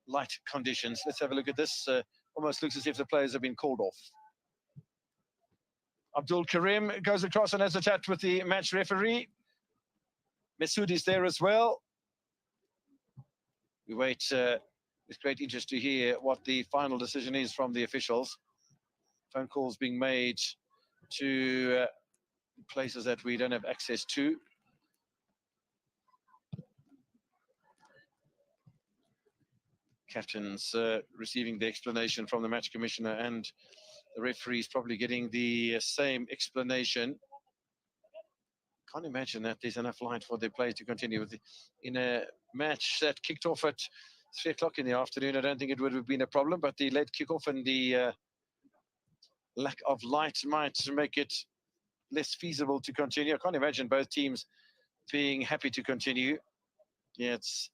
light conditions. Let's have a look at this. Almost looks as if the players have been called off. Abdul Karim goes across and has a chat with the match referee. Masood is there as well. We wait with great interest to hear what the final decision is from the officials. Phone calls being made to places that we don't have access to. Captains receiving the explanation from the match commissioner, and the referees probably getting the same explanation. Can't imagine that there's enough light for the players to continue with in a match that kicked off at 3 o'clock in the afternoon. I don't think it would have been a problem, but the late kickoff and the lack of light might make it less feasible to continue. I can't imagine both teams being happy to continue. Yeah, it's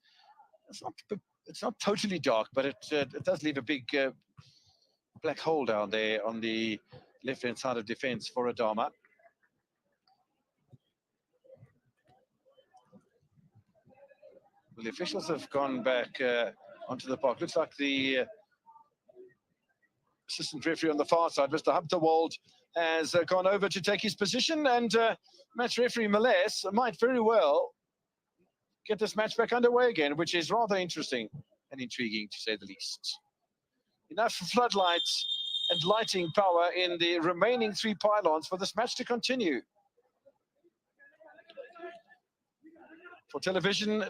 not totally dark, but it does leave a big black hole down there on the left-hand side of defense for Adama. Well, the officials have gone back onto the park. Looks like the assistant referee on the far side, Mr. Habtawald, has gone over to take his position, and match referee Males might very well get this match back underway again, which is rather interesting and intriguing, to say the least. Enough floodlights and lighting power in the remaining 3 pylons for this match to continue. For television,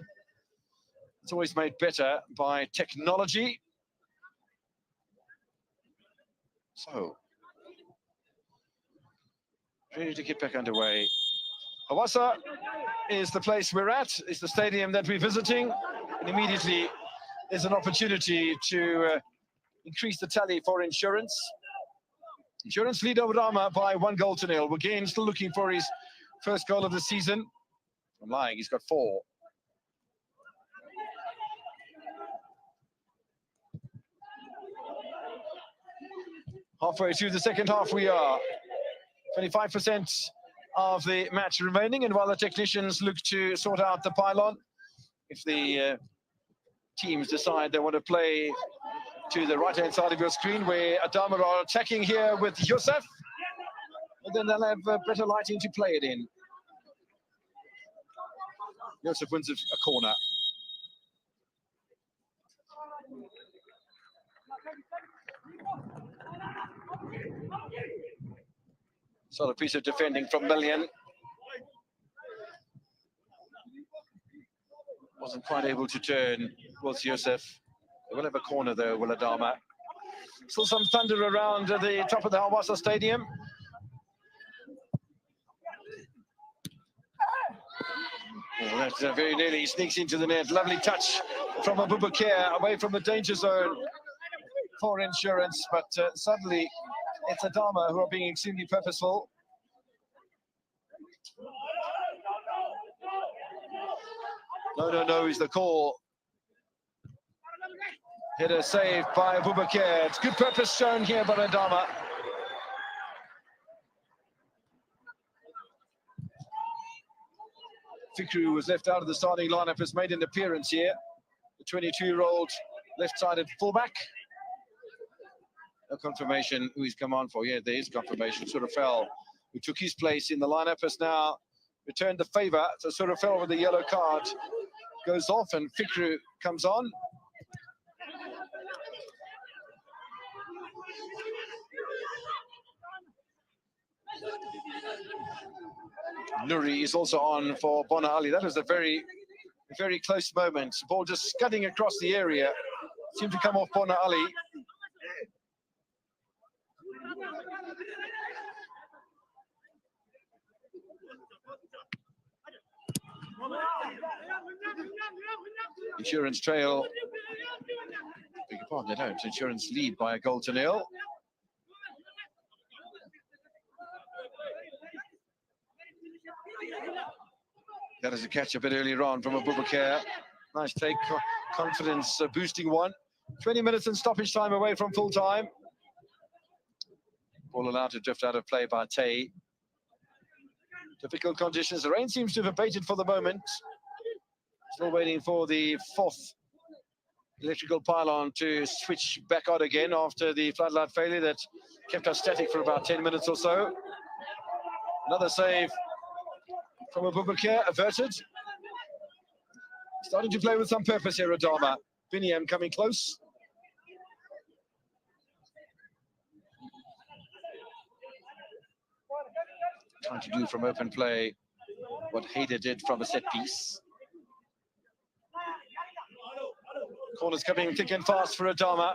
it's always made better by technology. So, ready to get back underway. Hawassa is the place we're at, is the stadium that we're visiting, and immediately there's an opportunity to increase the tally for Insurance. Insurance lead over Adama by 1-0. Again, still looking for his first goal of the season. I'm lying, he's got 4. Halfway through the second half we are. 25% of the match remaining, and while the technicians look to sort out the pylon, if the teams decide they want to play to the right-hand side of your screen where Adama are attacking here with Yusuf, and then they'll have better lighting to play it in. Yusuf wins a corner. Solid piece of defending from Million. Wasn't quite able to turn towards Yusuf. They will have a corner though, will Adama. Still some thunder around the top of the Hawassa Stadium. Oh, that very nearly sneaks into the net. Lovely touch from Abubakar away from the danger zone for Insurance, but suddenly it's Adama who are being extremely purposeful. No is the call. Header saved by Abubakar. It's good purpose shown here by Adama. Fikru was left out of the starting lineup, has made an appearance here. The 22-year-old left-sided fullback. No confirmation who he's come on for. Yeah, there is confirmation. Surafel, who took his place in the lineup, has now returned the favour. So Surafel with the yellow card goes off and Fikru comes on. Nuri is also on for Bona Ali. That was a very close moment. Ball just scudding across the area. Seemed to come off Bona Ali. Insurance trail. Beg your pardon, they don't. Insurance lead by a goal to nil. That is a catch a bit earlier on from Abubakar. Nice take, confidence boosting one. 20 minutes and stoppage time away from full time. Ball allowed to drift out of play by Tay. Difficult conditions. The rain seems to have abated for the moment. Still waiting for the fourth electrical pylon to switch back on again after the floodlight failure that kept us static for about 10 minutes or so. Another save from Abubakar, averted. Starting to play with some purpose here, Adama. Biniam coming close. Trying to do from open play what Hader did from a set piece. Corners coming thick and fast for Adama.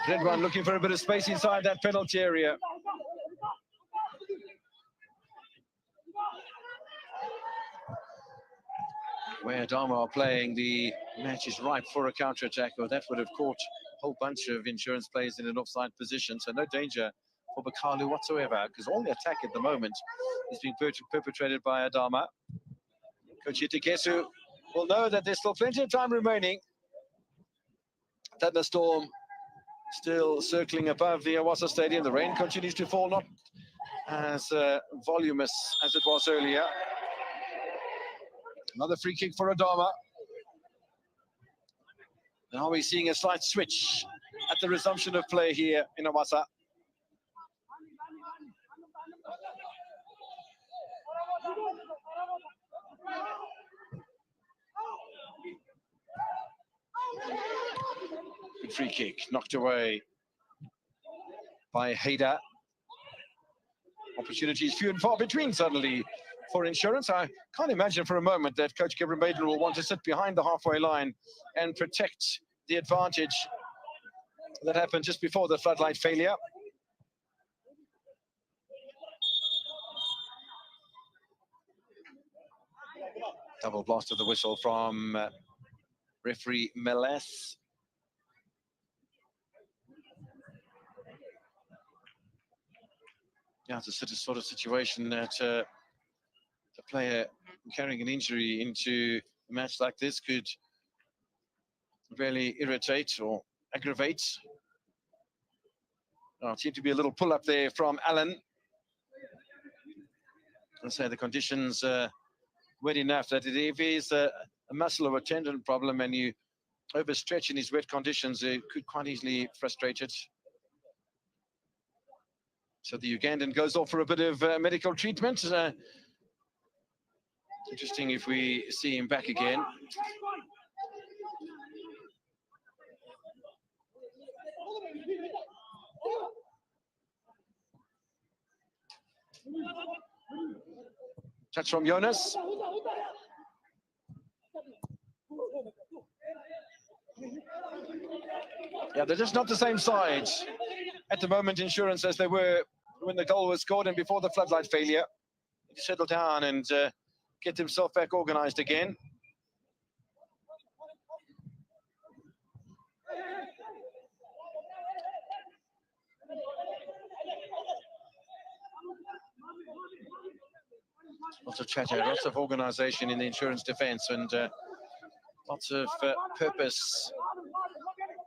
Redwan looking for a bit of space inside that penalty area. Where Adama are playing, the match is ripe for a counter-attack, or that would have caught a whole bunch of Insurance players in an offside position, so no danger for Bakalu whatsoever, because all the attack at the moment is being perpetrated by Adama. Coach Itekesu will know that there's still plenty of time remaining. Thunderstorm still circling above the Awasa Stadium. The rain continues to fall, not as voluminous as it was earlier. Another free kick for Adama. Now we're seeing a slight switch at the resumption of play here in Awasa. Good free kick, knocked away by Hader. Opportunities few and far between suddenly for Insurance. I can't imagine for a moment that Coach Gabriel Maiden will want to sit behind the halfway line and protect the advantage that happened just before the floodlight failure. Double blast of the whistle from referee Meles. Yeah, it's a sort of situation that the player carrying an injury into a match like this could really irritate or aggravate. It seemed to be a little pull up there from Allen. I'd say the conditions wet enough that if it's a muscle or a tendon problem and you overstretch in these wet conditions, it could quite easily frustrate it. So the Ugandan goes off for a bit of medical treatment. Interesting if we see him back again. Touch from Jonas. Yeah, they're just not the same side at the moment, Insurance, as they were when the goal was scored and before the floodlight failure. He settled down and get himself back organised again. Lots of chatter, lots of organization in the Insurance defense, and lots of purpose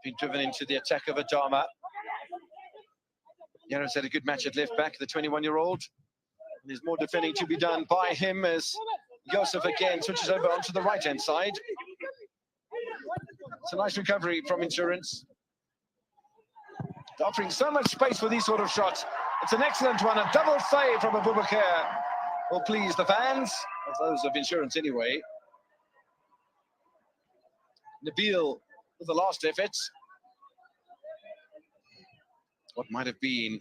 being driven into the attack of Adama. Inurance had a good match at left back, the 21-year-old. There's more defending to be done by him as Joseph again switches over onto the right-hand side. It's a nice recovery from Insurance. They're offering so much space for these sort of shots. It's an excellent one, a double save from Abubakar. Will please the fans, those of Insurance anyway. Nabil with the last effort. What might have been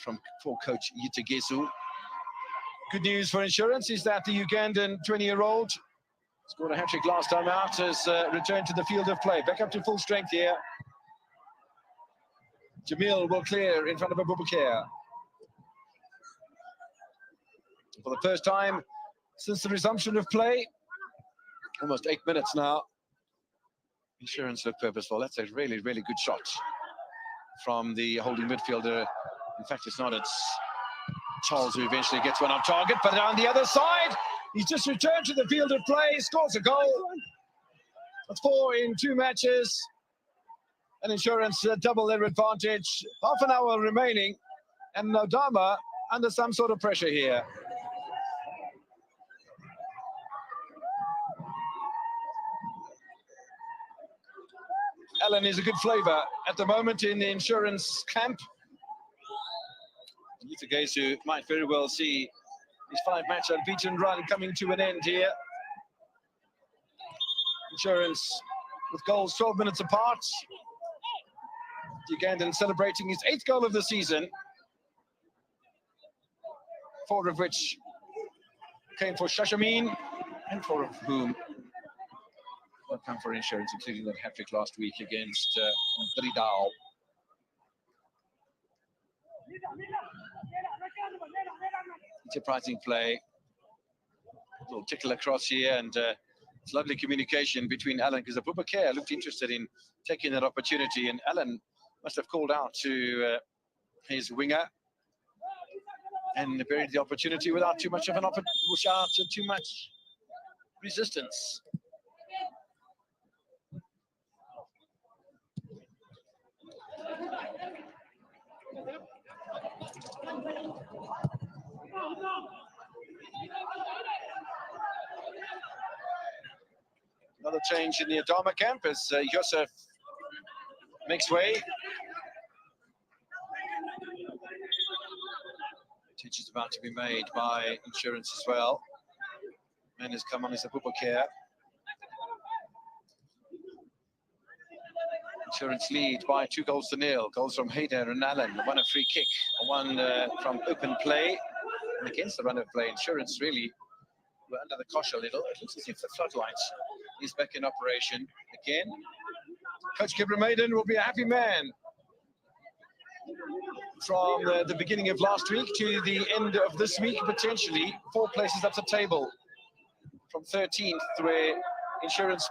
for coach Yitegesu. Good news for Insurance is that the Ugandan 20-year-old scored a hat-trick last time out, has returned to the field of play. Back up to full strength here. Jamil will clear in front of Abubakar. For the first time since the resumption of play, almost 8 minutes now. Insurance look purposeful. That's a really, really good shot from the holding midfielder. In fact, it's not. It's Charles who eventually gets one on target, but on the other side, he's just returned to the field of play, scores a goal. That's 4 in 2 matches. And Insurance double their advantage. Half an hour remaining, and Adama under some sort of pressure here. Alan is a good flavour at the moment in the Insurance camp. Yitegesu might very well see his 5-match unbeaten run coming to an end here. Insurance with goals 12 minutes apart. Ugandan celebrating his 8th goal of the season, 4 of which came for Shashamin, and 4 of whom will come for Insurance, including that hat-trick last week against Bridal. Enterprising play, a little tickle across here, and it's lovely communication between Alan, because Abubakar looked interested in taking that opportunity, and Alan must have called out to his winger and buried the opportunity without too much of an too much resistance. Another change in the Adama camp as Joseph makes way. Change is about to be made by Insurance as well. Man has come on as Abubakar. Insurance lead by 2-0. Goals from Haider and Allen. One a free kick, one from open play. And against the run of play, Insurance really were under the cosh a little. It looks as if the floodlights is back in operation again. Coach Maiden will be a happy man. From the beginning of last week to the end of this week, potentially 4 places up the table. From 13th, where Insurance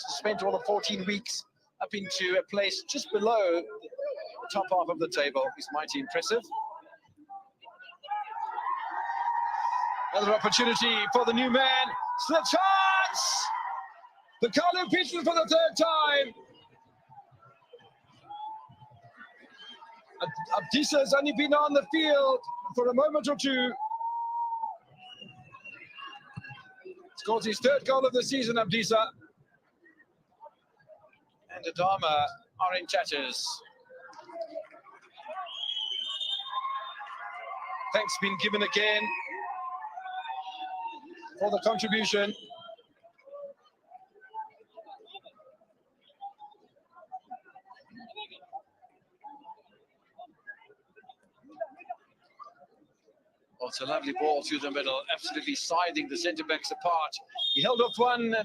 spent all the 14 weeks, up into a place just below the top half of the table. Is mighty impressive. Another opportunity for the new man. It's the chance! The Kalu pitches for the 3rd time. Abdisa has only been on the field for a moment or two. Scores his 3rd goal of the season, Abdisa. And Adama are in tatters. Thanks been given again for the contribution. Oh, it's a lovely ball through the middle, absolutely siding the centre-backs apart. He held off one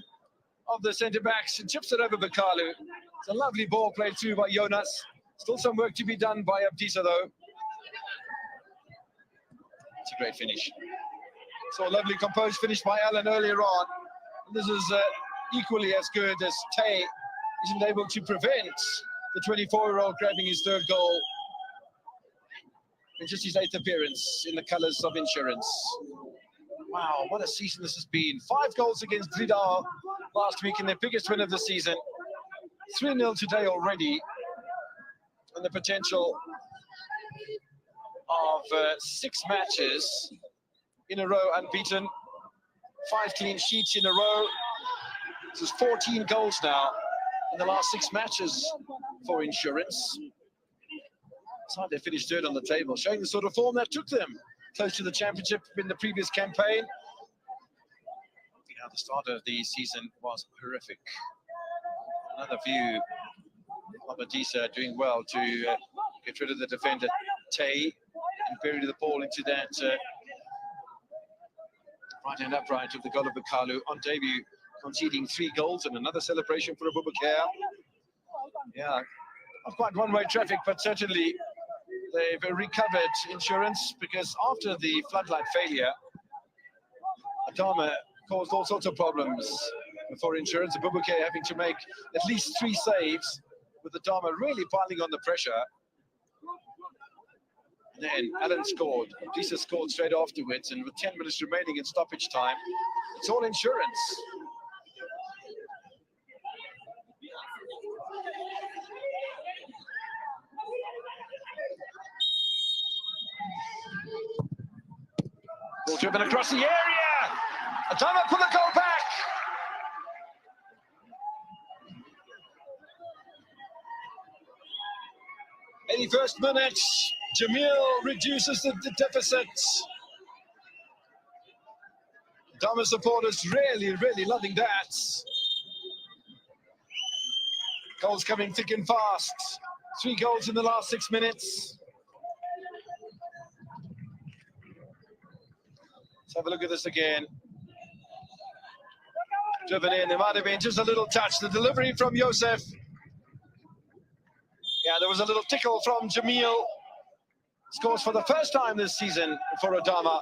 of the centre-backs and chips it over Bakalu. It's a lovely ball played through by Jonas. Still some work to be done by Abdisa, though. It's a great finish. So a lovely composed finish by Alan earlier on. And this is equally as good as Tay isn't able to prevent the 24-year-old grabbing his 3rd goal. And just his 8th appearance in the colours of Insurance. Wow, what a season this has been. 5 goals against Bridal last week in their biggest win of the season. 3-0 today already. And the potential of 6 matches in a row unbeaten. 5 clean sheets in a row. This is 14 goals now in the last 6 matches for Insurance. It's hard they finished third on the table, showing the sort of form that took them close to the championship in the previous campaign. Yeah, the start of the season was horrific. Another view of Adisa doing well to get rid of the defender Tay and bury the ball into that right-hand upright of the goal of Bakalu on debut, conceding 3 goals and another celebration for Abubakar. Yeah, not quite one-way traffic, but certainly they've recovered Insurance, because after the floodlight failure, Adama caused all sorts of problems for Insurance. Abubakar having to make at least 3 saves, with Adama really piling on the pressure. And then Allen scored. Adisa scored straight afterwards, and with 10 minutes remaining in stoppage time, it's all Insurance. Ball driven across the area. Adama put the goal back. 81st minute. Jamil reduces the deficit. Adama supporters really loving that. Goals coming thick and fast. 3 goals in the last 6 minutes. Let's have a look at this again. Driven in, there might have been just a little touch. The delivery from Yosef. Yeah, there was a little tickle from Jamil. Scores for the first time this season for Adama.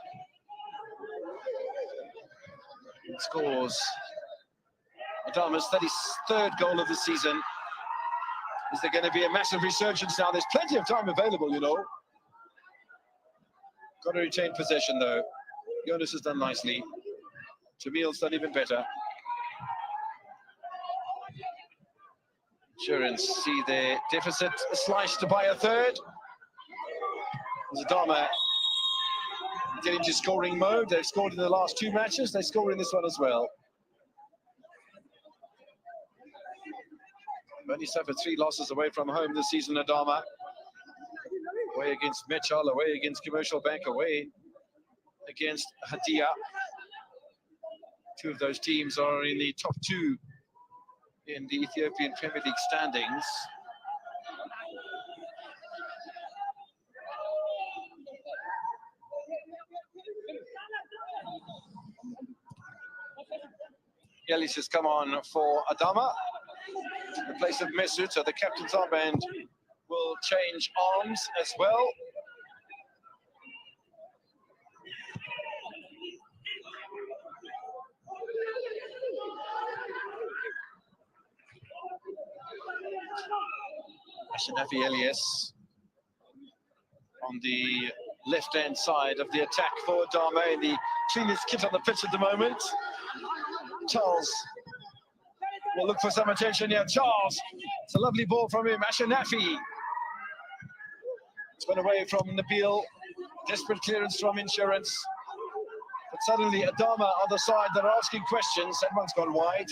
Scores Adama's 33rd goal of the season. Is there going to be a massive resurgence now? There's plenty of time available, you know. Got to retain possession, though. Jonas has done nicely. Jamil's done even better. Insurance see their deficit sliced by a third. Adama get into scoring mode. They've scored in the last 2 matches. They score in this one as well. They've only suffered 3 losses away from home this season, Adama. Away against Mechal, away against Commercial Bank, away against Hadia. 2 of those teams are in the top 2 in the Ethiopian Premier League standings. Yelis has come on for Adama in the place of Mesut, so the captain's armband will change arms as well. Ashanafi Elias on the left-hand side of the attack for Adama in the cleanest kit on the pitch at the moment. Charles will look for some attention here. Charles, it's a lovely ball from him. Ashanafi. It's gone away from Nabil. Desperate clearance from Insurance. But suddenly Adama on the side, they're asking questions. That one's gone wide.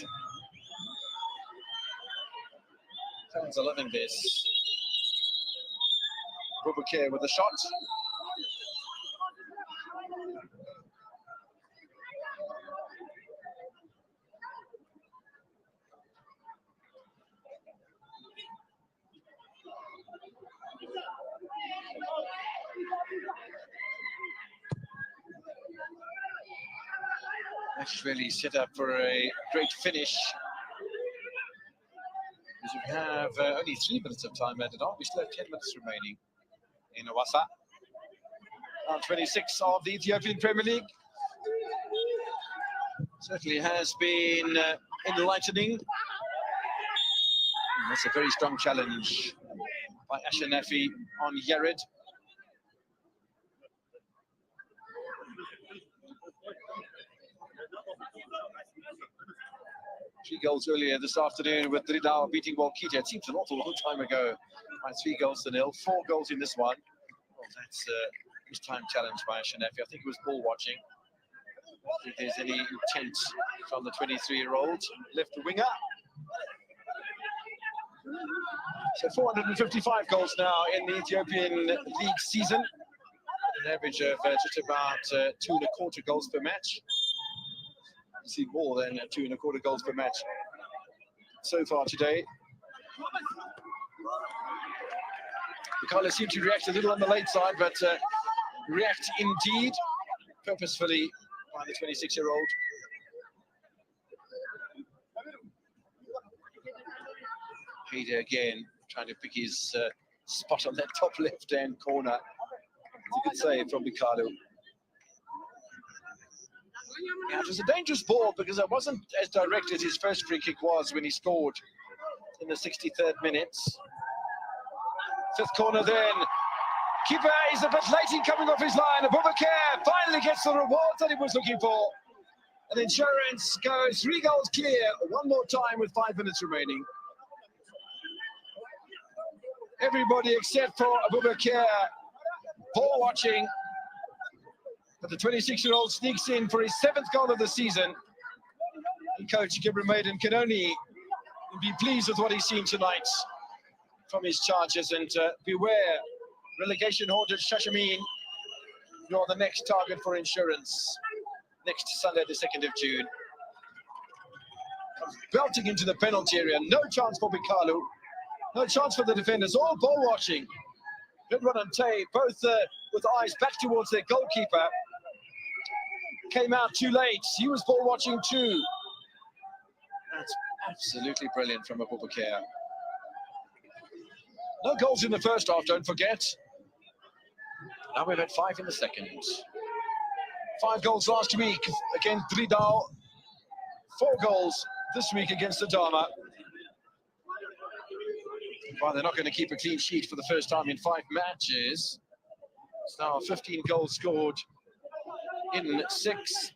Fans are loving this. Abubakar with the shot. That's really set up for a great finish. As we have only 3 minutes of time added on. We still have 10 minutes remaining in Awasa. Round 26 of the Ethiopian Premier League. Certainly has been enlightening. That's a very strong challenge by Ashanafi on Yared. 3 goals earlier this afternoon with Dridao beating Walkita. It seems an awful long time ago. By 3-0. 4 goals in this one. Well, that's this time challenged by Shanafi. I think it was ball watching. I don't think there's any intent from the 23-year-old left winger. So 455 goals now in the Ethiopian league season. An average of just about 2.25 goals per match. You see more than 2.25 goals per match so far today. The colours seem to react a little on the late side, but react indeed purposefully by the 26-year-old. Hayder again trying to pick his spot on that top left-hand corner. It's a good save from Bikalu. Yeah, it was a dangerous ball because it wasn't as direct as his first free kick was when he scored in the 63rd minute. 5th corner then. Keeper is a bit late in coming off his line. Abubakar finally gets the reward that he was looking for. And Insurance goes 3 goals clear one more time with 5 minutes remaining. Everybody except for Abubakar ball watching. But the 26-year-old sneaks in for his 7th goal of the season. And coach Gibran Maiden can only be pleased with what he's seen tonight from his charges. And beware, relegation-haunted Shashameen, you're the next target for Insurance next Sunday, the 2nd of June. Comes belting into the penalty area. No chance for Bikalu. No chance for the defenders. All ball watching. Ridwan and Tay, both with eyes back towards their goalkeeper. Came out too late. He was ball watching too. That's absolutely brilliant from Abubakar. No goals in the first half, don't forget. Now we've had 5 in the second. 5 goals last week against Dridao. 4 goals this week against Adama. Well, they're not going to keep a clean sheet for the first time in 5 matches. It's now 15 goals scored in 6.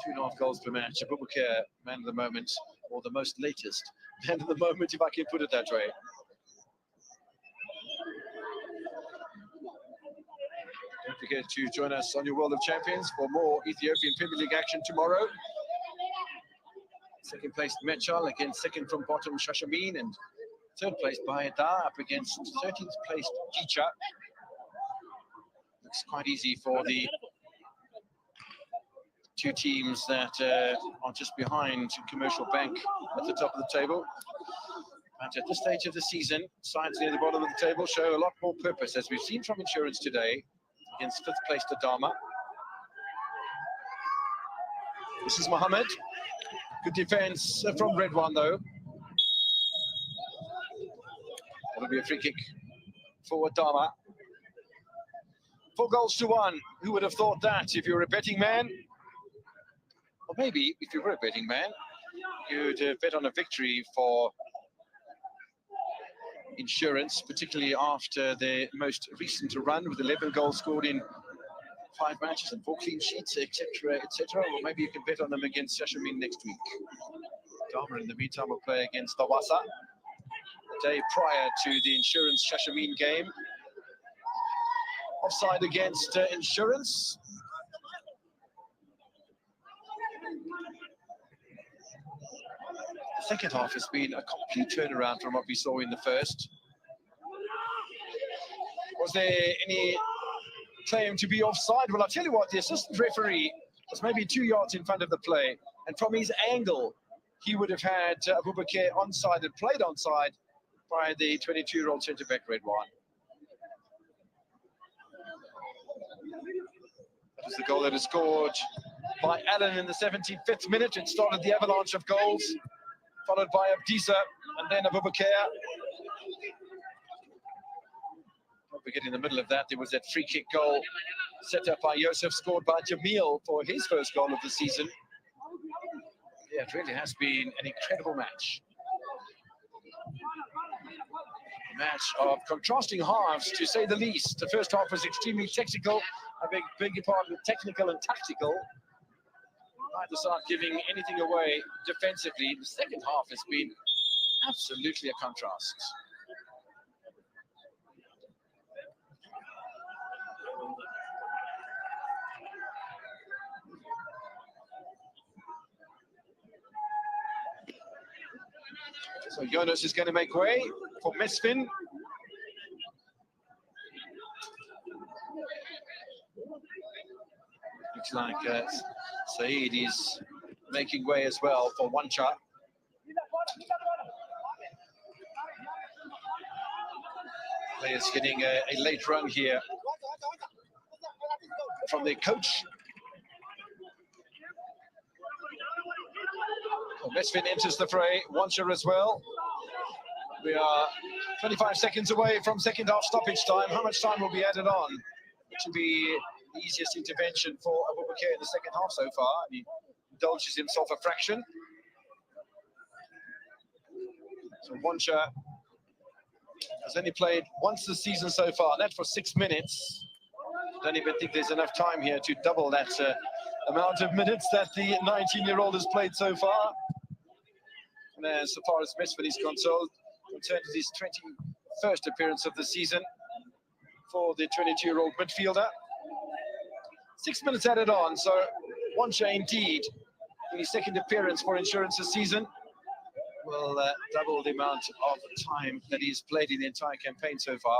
2.5 goals per match. Abubakar, man of the moment, or the most latest man of the moment, if I can put it that way. Don't forget to join us on your World of Champions for more Ethiopian Premier League action tomorrow. 2nd place Mechal against 2nd from bottom Shashameen, and 3rd place Bayada up against 13th place Gicha. Looks quite easy for the 2 teams that are just behind Commercial Bank at the top of the table. But at this stage of the season, sides near the bottom of the table show a lot more purpose, as we've seen from Insurance today against 5th place Adama. This is Mohammed. Good defense from Ridwan, though. That'll be a free kick for Adama. 4 goals to 1. Who would have thought that if you were a betting man? Or maybe if you were a betting man, you'd bet on a victory for Insurance, particularly after their most recent run with 11 goals scored in 5 matches and 4 clean sheets, etc., etc. Or maybe you can bet on them against Shashameen next week. Adama, in the meantime, will play against Tawasa the day prior to the Insurance Shashameen game. Offside against Insurance. The second half has been a complete turnaround from what we saw in the first. Was there any claim to be offside? Well, I'll tell you what, the assistant referee was maybe 2 yards in front of the play, and from his angle, he would have had Abubakar onside and played onside by the 22-year-old centre-back Ridwan. That was the goal that was scored by Allen in the 75th minute. It started the avalanche of goals, followed by Abdisa and then Abubakar. Don't forget, in the middle of that, there was that free kick goal set up by Yosef, scored by Jamil for his first goal of the season. Yeah, it really has been an incredible match. A match of contrasting halves, to say the least. The first half was extremely technical, I beg your pardon, technical and tactical. Neither side giving anything away defensively. The second half has been absolutely a contrast. So Jonas is going to make way for Mesfin. Looks like Saeed is making way as well for Wancha. Players getting a late run here from their coach. So Mesfin enters the fray, Wancha as well. We are 25 seconds away from second half stoppage time. How much time will be added on? It should be the easiest intervention for Abubakar in the second half so far. He indulges himself a fraction. So Wancha has only played once this season so far, and that for 6 minutes. I don't even think there's enough time here to double that amount of minutes that the 19-year-old has played so far. And as far as Mesfin is concerned, it is his 21st appearance of the season for the 22-year-old midfielder. 6 minutes added on, so Wancha indeed, in his second appearance for Insurance this season, will double the amount of time that he's played in the entire campaign so far.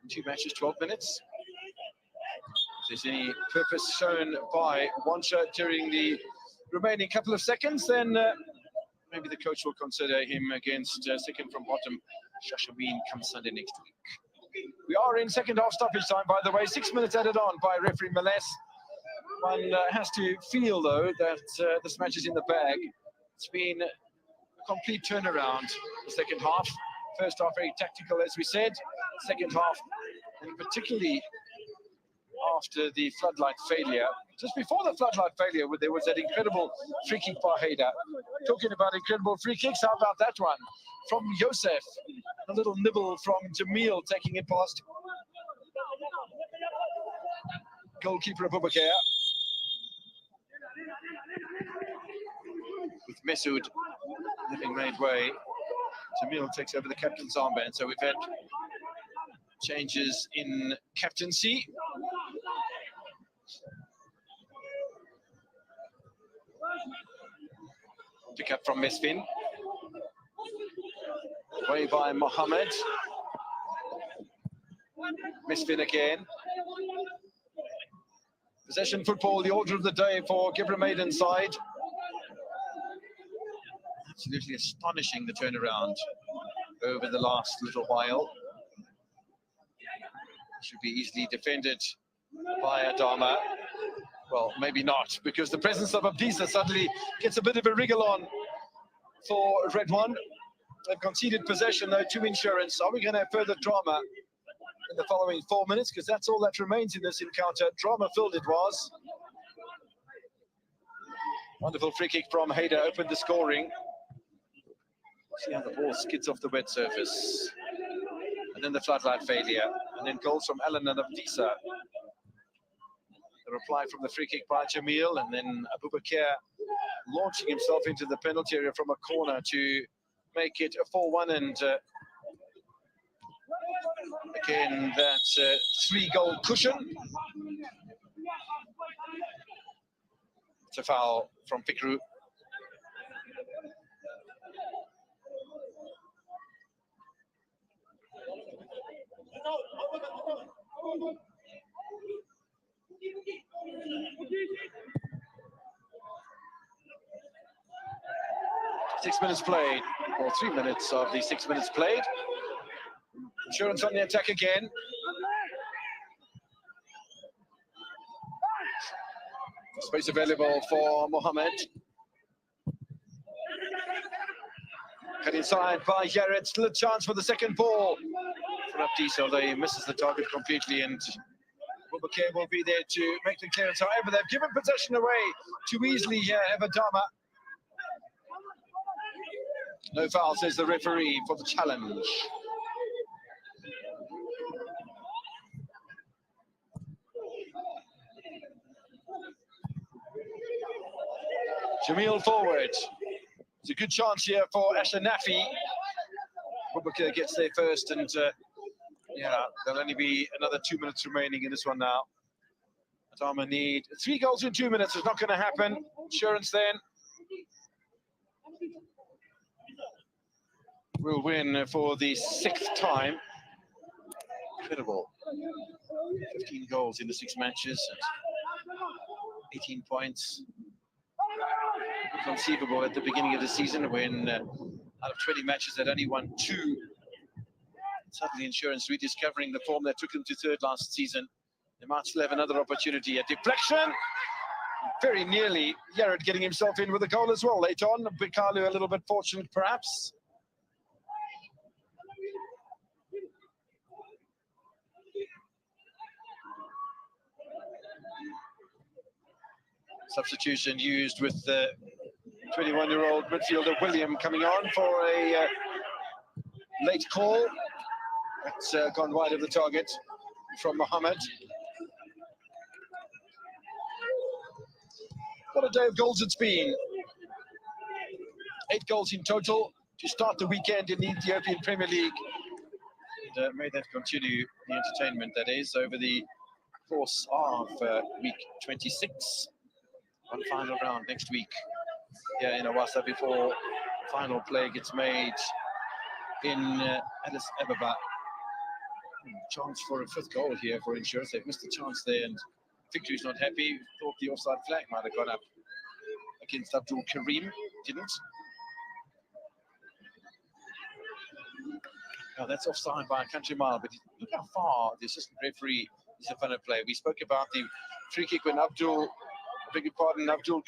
2 matches, 12 minutes. If there's any purpose shown by Wancha during the remaining couple of seconds, then maybe the coach will consider him against second from bottom Shashameen come Sunday next week. We are in second half stoppage time, by the way. 6 minutes added on by referee Meles. One has to feel, though, that this match is in the bag. It's been a complete turnaround the second half. First half very tactical, as we said. Second half, and particularly after the floodlight failure. Just before the floodlight failure, there was that incredible free kick by Haida. Talking about incredible free kicks, how about that one? From Yosef, a little nibble from Jamil, taking it past goalkeeper Abubakar. With Mesud having made way, Jamil takes over the captain's armband. So we've had changes in captaincy. Pick up from Mesfin. Way by Mohammed. Mesfin again. Possession football, the order of the day for Gibra Maiden's side. Absolutely astonishing, the turnaround over the last little while. Should be easily defended by Adama. Well, maybe not, because the presence of Abdisa suddenly gets a bit of a wriggle on for Red One. They've conceded possession, though, to Insurance. Are we going to have further drama in the following 4 minutes? Because that's all that remains in this encounter. Drama-filled it was. Wonderful free kick from Haida opened the scoring. See how the ball skids off the wet surface. And then the floodlight failure. And then goals from Alan and Abdisa. The reply from the free kick by Jamil. And then Abubakar launching himself into the penalty area from a corner to make it a 4-1. And again, that's a 3-goal cushion. It's a foul from Fikru. Six minutes played, or 3 minutes of the 6 minutes played. Insurance on the attack again. Space available for Mohammed. Cut inside by Yared. Still a chance for the second ball for Abdisa, although he misses the target completely, and Abubakar will be there to make the clearance. However, they've given possession away too easily here, Adama. No foul, says the referee, for the challenge. Jamil forward. It's a good chance here for Ashanafi. Bubakar gets there first, and yeah, there'll only be another 2 minutes remaining in this one now. Adama need 3 goals in 2 minutes. It's not going to happen. Insurance then will win for the 6th time. Incredible. 15 goals in the 6 matches, 18 points. Conceivable at the beginning of the season when out of 20 matches they'd only won 2. Suddenly Insurance rediscovering the form that took them to 3rd last season. They might still have another opportunity. A deflection. Very nearly Yared getting himself in with a goal as well later on. Bikalu a little bit fortunate perhaps. Substitution used with the 21-year-old midfielder William coming on for a late call. It's gone wide of the target from Mohammed. What a day of goals it's been. 8 goals in total to start the weekend in the Ethiopian Premier League. And may that continue, the entertainment that is, over the course of week 26. One final round next week here in Awassa before final play gets made in Addis Ababa. Chance for a 5th goal here for Insurance. They've missed a chance there, and Victory's not happy. Thought the offside flag might have gone up against Abdul Karim. Didn't. Now that's offside by a country mile, but look how far the assistant referee is in front of play. We spoke about the free kick when Abdul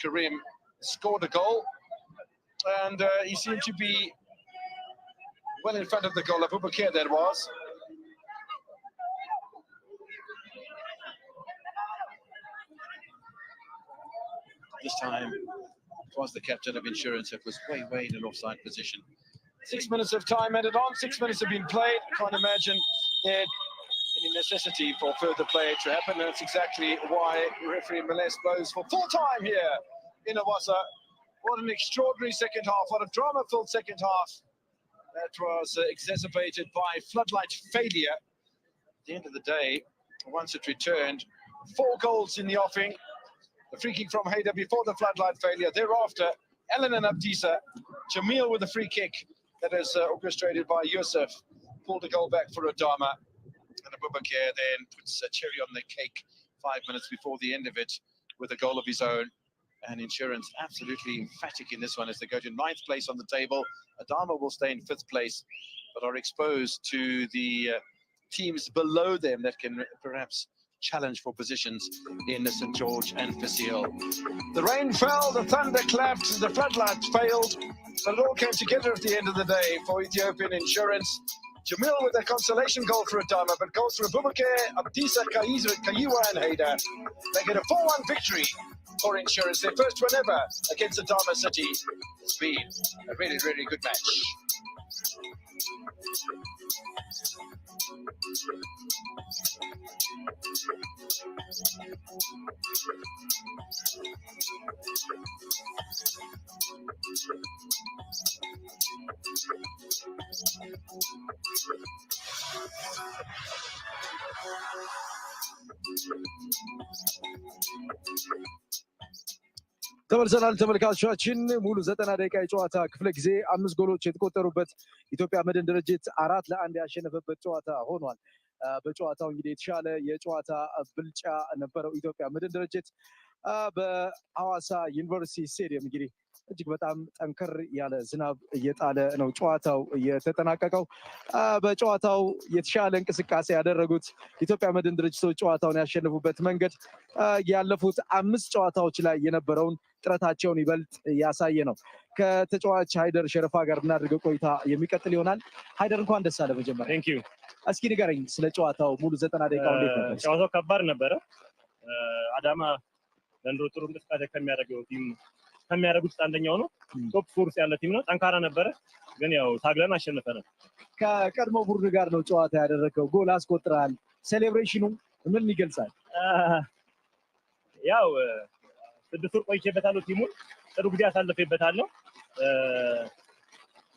Karim scored a goal, and he seemed to be well in front of the goal. Abubakar that was. This time it was the captain of Insurance that was way in an offside position. 6 minutes of time added on. 6 minutes have been played. Can't imagine there'd any necessity for further play to happen. And that's exactly why referee Melez blows for full time here in Awassa. What an extraordinary second half. What a drama-filled second half. That was exacerbated by floodlight failure. At the end of the day, once it returned, 4 goals in the offing. The free kick from Haida before the floodlight failure. Thereafter, Alan and Abdisa. Jamil with a free kick that is orchestrated by Yusuf. Pulled a goal back for Adama. And Abubakar then puts a cherry on the cake 5 minutes before the end of it with a goal of his own. And Insurance absolutely emphatic in this one as they go to 9th place on the table. Adama will stay in 5th place, but are exposed to the teams below them that can perhaps challenge for positions in St. George and Fasil. The rain fell, the thunder clapped, the floodlights failed, but it all came together at the end of the day for Ethiopian Insurance. Jamil with a consolation goal for Adama, but goes to Abubakar, Abdisa, Kayiwa and Haida. They get a 4-1 victory for Insurance, their first win ever against Adama City. It's been a really good match. ተመልሰናል ተመልካቾቻችን። ሙሉ 90 ደቂቃ የጨዋታ ክፍለ ጊዜ 5 ጎሎች የተቆጠሩበት ኢትዮጵያ መድን ድርጅት 4-1 ያሸነፈበት ጨዋታ ሆኗል። በጨዋታው እንግዲህ የተሻለ የጨዋታ ብልጫ ነበረው ኢትዮጵያ መድን ድርጅት በሐዋሳ ዩኒቨርሲቲ ስቴዲየም። እንግዲህ እጅግ በጣም ጠንከር ያለ ዝናብ እየጣለ ነው ጨዋታው የተጠናቀቀው። በጨዋታው የተሻለ እንቅስቃሴ ያደረጉት ኢትዮጵያ መድን ድርጅቶች ጨዋታውን ያሸነፉበት መንገድ ያለፉት 5 ጨዋታዎች ላይ የነበረውን ጥረታቸውን ይበልጥ ያሳየ ነው። ከተጫዋች ሃይደር ሸረፋ ጋር እናድርገው ቆይታ የሚቀጥል ይሆናል። ሃይደር እንኳን ደስ አለ። መጀመሪያ ቴንክ ዩ። እስኪ ንገረኝ ስለ ጨዋታው ሙሉ 90 ደቂቃው እንዴት ነበር? ጨዋታው ከባድ ነበረ። አዳማ ዘንድሮ ጥሩ እንቅስቃሴ ከሚያደርጉት አንደኛው ነው። ቶፕ ፎርስ ያለ ቲም ነው። ጠንካራ ነበረ፣ ግን ያው ታግለን አሸንፈናል። ከቀድሞ ቡድን ጋር ነው ጨዋታ ያደረገው። ጎል አስቆጥራል። ሴሌብሬሽኑ ምን ይገልጻል? ያው 6 ወር ቆይቼበታለሁ። ቲሙን ጥሩ ጊዜ አሳልፌበታለሁ።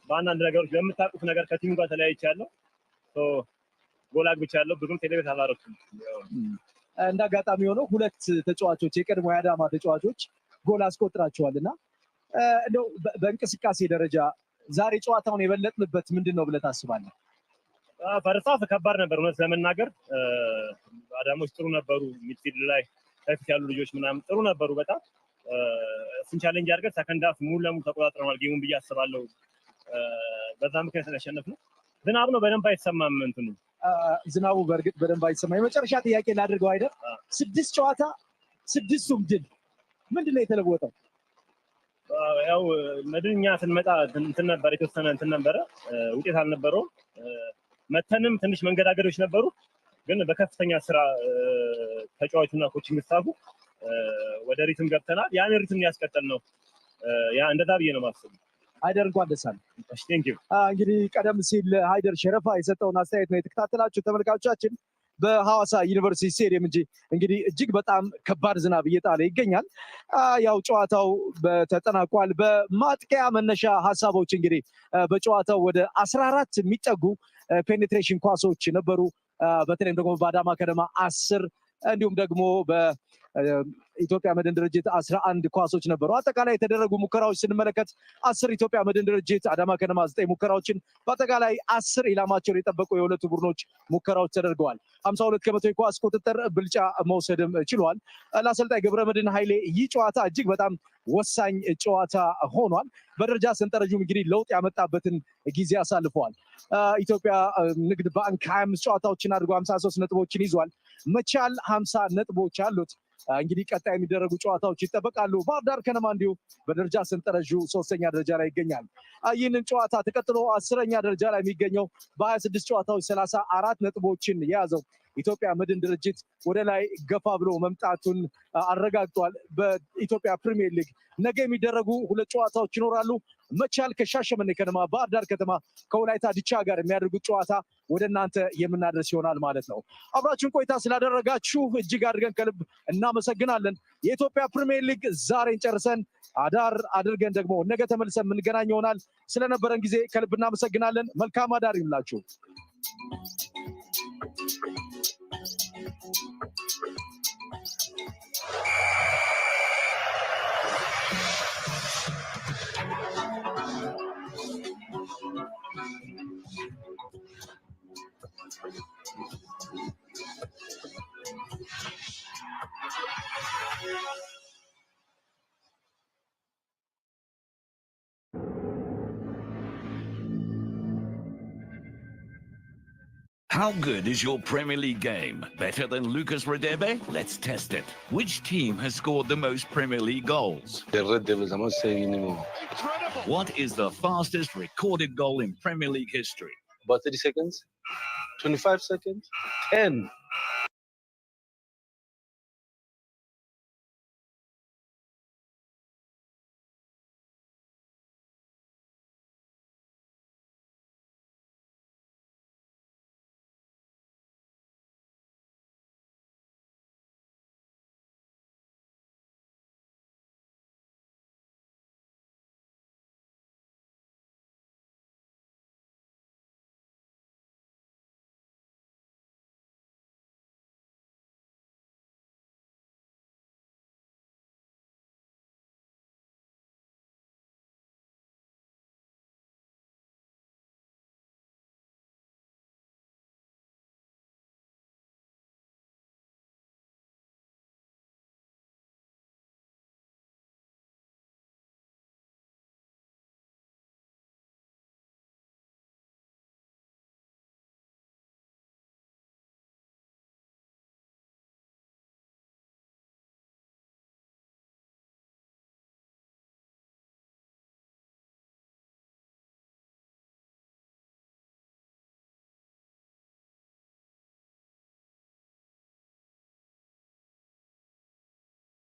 በአንዳንድ ነገሮች ለምታውቁት ነገር ከቲሙ ጋር ተለያይቻለሁ። ጎል አግብቻለሁ። ብዙም ቴሌቤት አላረኩም። እንደ አጋጣሚ ሆነው ሁለት ተጫዋቾች የቀድሞ የአዳማ ተጫዋቾች ጎል አስቆጥራቸዋልና እንደው በእንቅስቃሴ ደረጃ ዛሬ ጨዋታውን የበለጥንበት ምንድን ነው ብለህ ታስባለህ? ፈርስት ከባድ ነበር እውነት ለመናገር። አዳሞች ጥሩ ነበሩ። ሚድፊልድ ላይ ከፊት ያሉ ልጆች ምናምን ጥሩ ነበሩ በጣም። እሱን ቻሌንጅ አድርገን ሰከንድ ሃፍ ሙሉ ለሙሉ ተቆጣጥረናል ጌሙን ብዬ አስባለሁ። በዛ ምክንያት ያሸነፍነው። ዝናብ ነው በደንብ አይሰማም እንትኑ ዝናቡ በእርግጥ በደንብ አይሰማም። የመጨረሻ ጥያቄ ላድርገው አይደል? 6 ጨዋታ 6ቱም ድል ምንድን ነው የተለወጠው? ያው መድህን ስንመጣ እንትን ነበር የተወሰነ እንትን ነበረ ውጤት አልነበረውም። መተንም ትንሽ መንገዳገዶች ነበሩ፣ ግን በከፍተኛ ስራ ተጫዋቹና ኮቺንግ ስታፉ ወደ ሪትም ገብተናል። ያን ሪትም ያስቀጠል ነው። ያ እንደዛ ብዬ ነው የማስበው። ሃይደር እንኳን ደስ አለ። ቴንክ ዩ። እንግዲህ ቀደም ሲል ሃይደር ሸረፋ የሰጠውን አስተያየት ነው የተከታተላችሁ ተመልካቾቻችን። በሐዋሳ ዩኒቨርሲቲ ስቴዲየም እንግዲህ እጅግ በጣም ከባድ ዝናብ እየጣለ ይገኛል። ያው ጨዋታው ተጠናቋል። በማጥቂያ መነሻ ሀሳቦች እንግዲህ በጨዋታው ወደ 14 የሚጠጉ ፔኔትሬሽን ኳሶች ነበሩ። በተለይም ደግሞ በአዳማ ከነማ 10 እንዲሁም ደግሞ በኢትዮጵያ መድን ድርጅት 11 ኳሶች ነበሩ። አጠቃላይ የተደረጉ ሙከራዎች ስንመለከት 10 ኢትዮጵያ መድን ድርጅት፣ አዳማ ከነማ 9 ሙከራዎችን በአጠቃላይ 10 ኢላማቸውን የጠበቁ የሁለቱ ቡድኖች ሙከራዎች ተደርገዋል። 52 ከመቶ የኳስ ቁጥጥር ብልጫ መውሰድም ችሏል። ለአሰልጣኝ ገብረመድህን ኃይሌ ይህ ጨዋታ እጅግ በጣም ወሳኝ ጨዋታ ሆኗል። በደረጃ ሰንጠረዡም እንግዲህ ለውጥ ያመጣበትን ጊዜ አሳልፈዋል። ኢትዮጵያ ንግድ ባንክ 25 ጨዋታዎችን አድርጎ 53 ነጥቦችን ይዟል። መቻል 50 ነጥቦች አሉት። እንግዲህ ቀጣይ የሚደረጉ ጨዋታዎች ይጠበቃሉ። ባህር ዳር ከነማ እንዲሁ በደረጃ ሰንጠረዡ 3ኛ ደረጃ ላይ ይገኛል። ይህንን ጨዋታ ተከትሎ 10ኛ ደረጃ ላይ የሚገኘው በ26 ጨዋታዎች 34 ነጥቦችን የያዘው ኢትዮጵያ መድን ድርጅት ወደ ላይ ገፋ ብሎ መምጣቱን አረጋግጧል። በኢትዮጵያ ፕሪሚየር ሊግ ነገ የሚደረጉ 2 ጨዋታዎች ይኖራሉ። መቻል ከሻሸመኔ ከነማ፣ ባህር ዳር ከተማ ከወላይታ ዲቻ ጋር የሚያደርጉት ጨዋታ ወደ እናንተ የምናደርስ ይሆናል ማለት ነው። አብራችሁን ቆይታ ስላደረጋችሁ እጅግ አድርገን ከልብ እናመሰግናለን። የኢትዮጵያ ፕሪሚየር ሊግ ዛሬን ጨርሰን አዳር አድርገን ደግሞ ነገ ተመልሰን የምንገናኝ ይሆናል። ስለነበረን ጊዜ ከልብ እናመሰግናለን። መልካም አዳር ይሁንላችሁ። How good is your Premier League game? Better than Lucas Radebe? Let's test it. Which team has scored the most Premier League goals? The Red Devils, I must say anymore. What is the fastest recorded goal in Premier League history? About 30 seconds? 25 seconds? 10.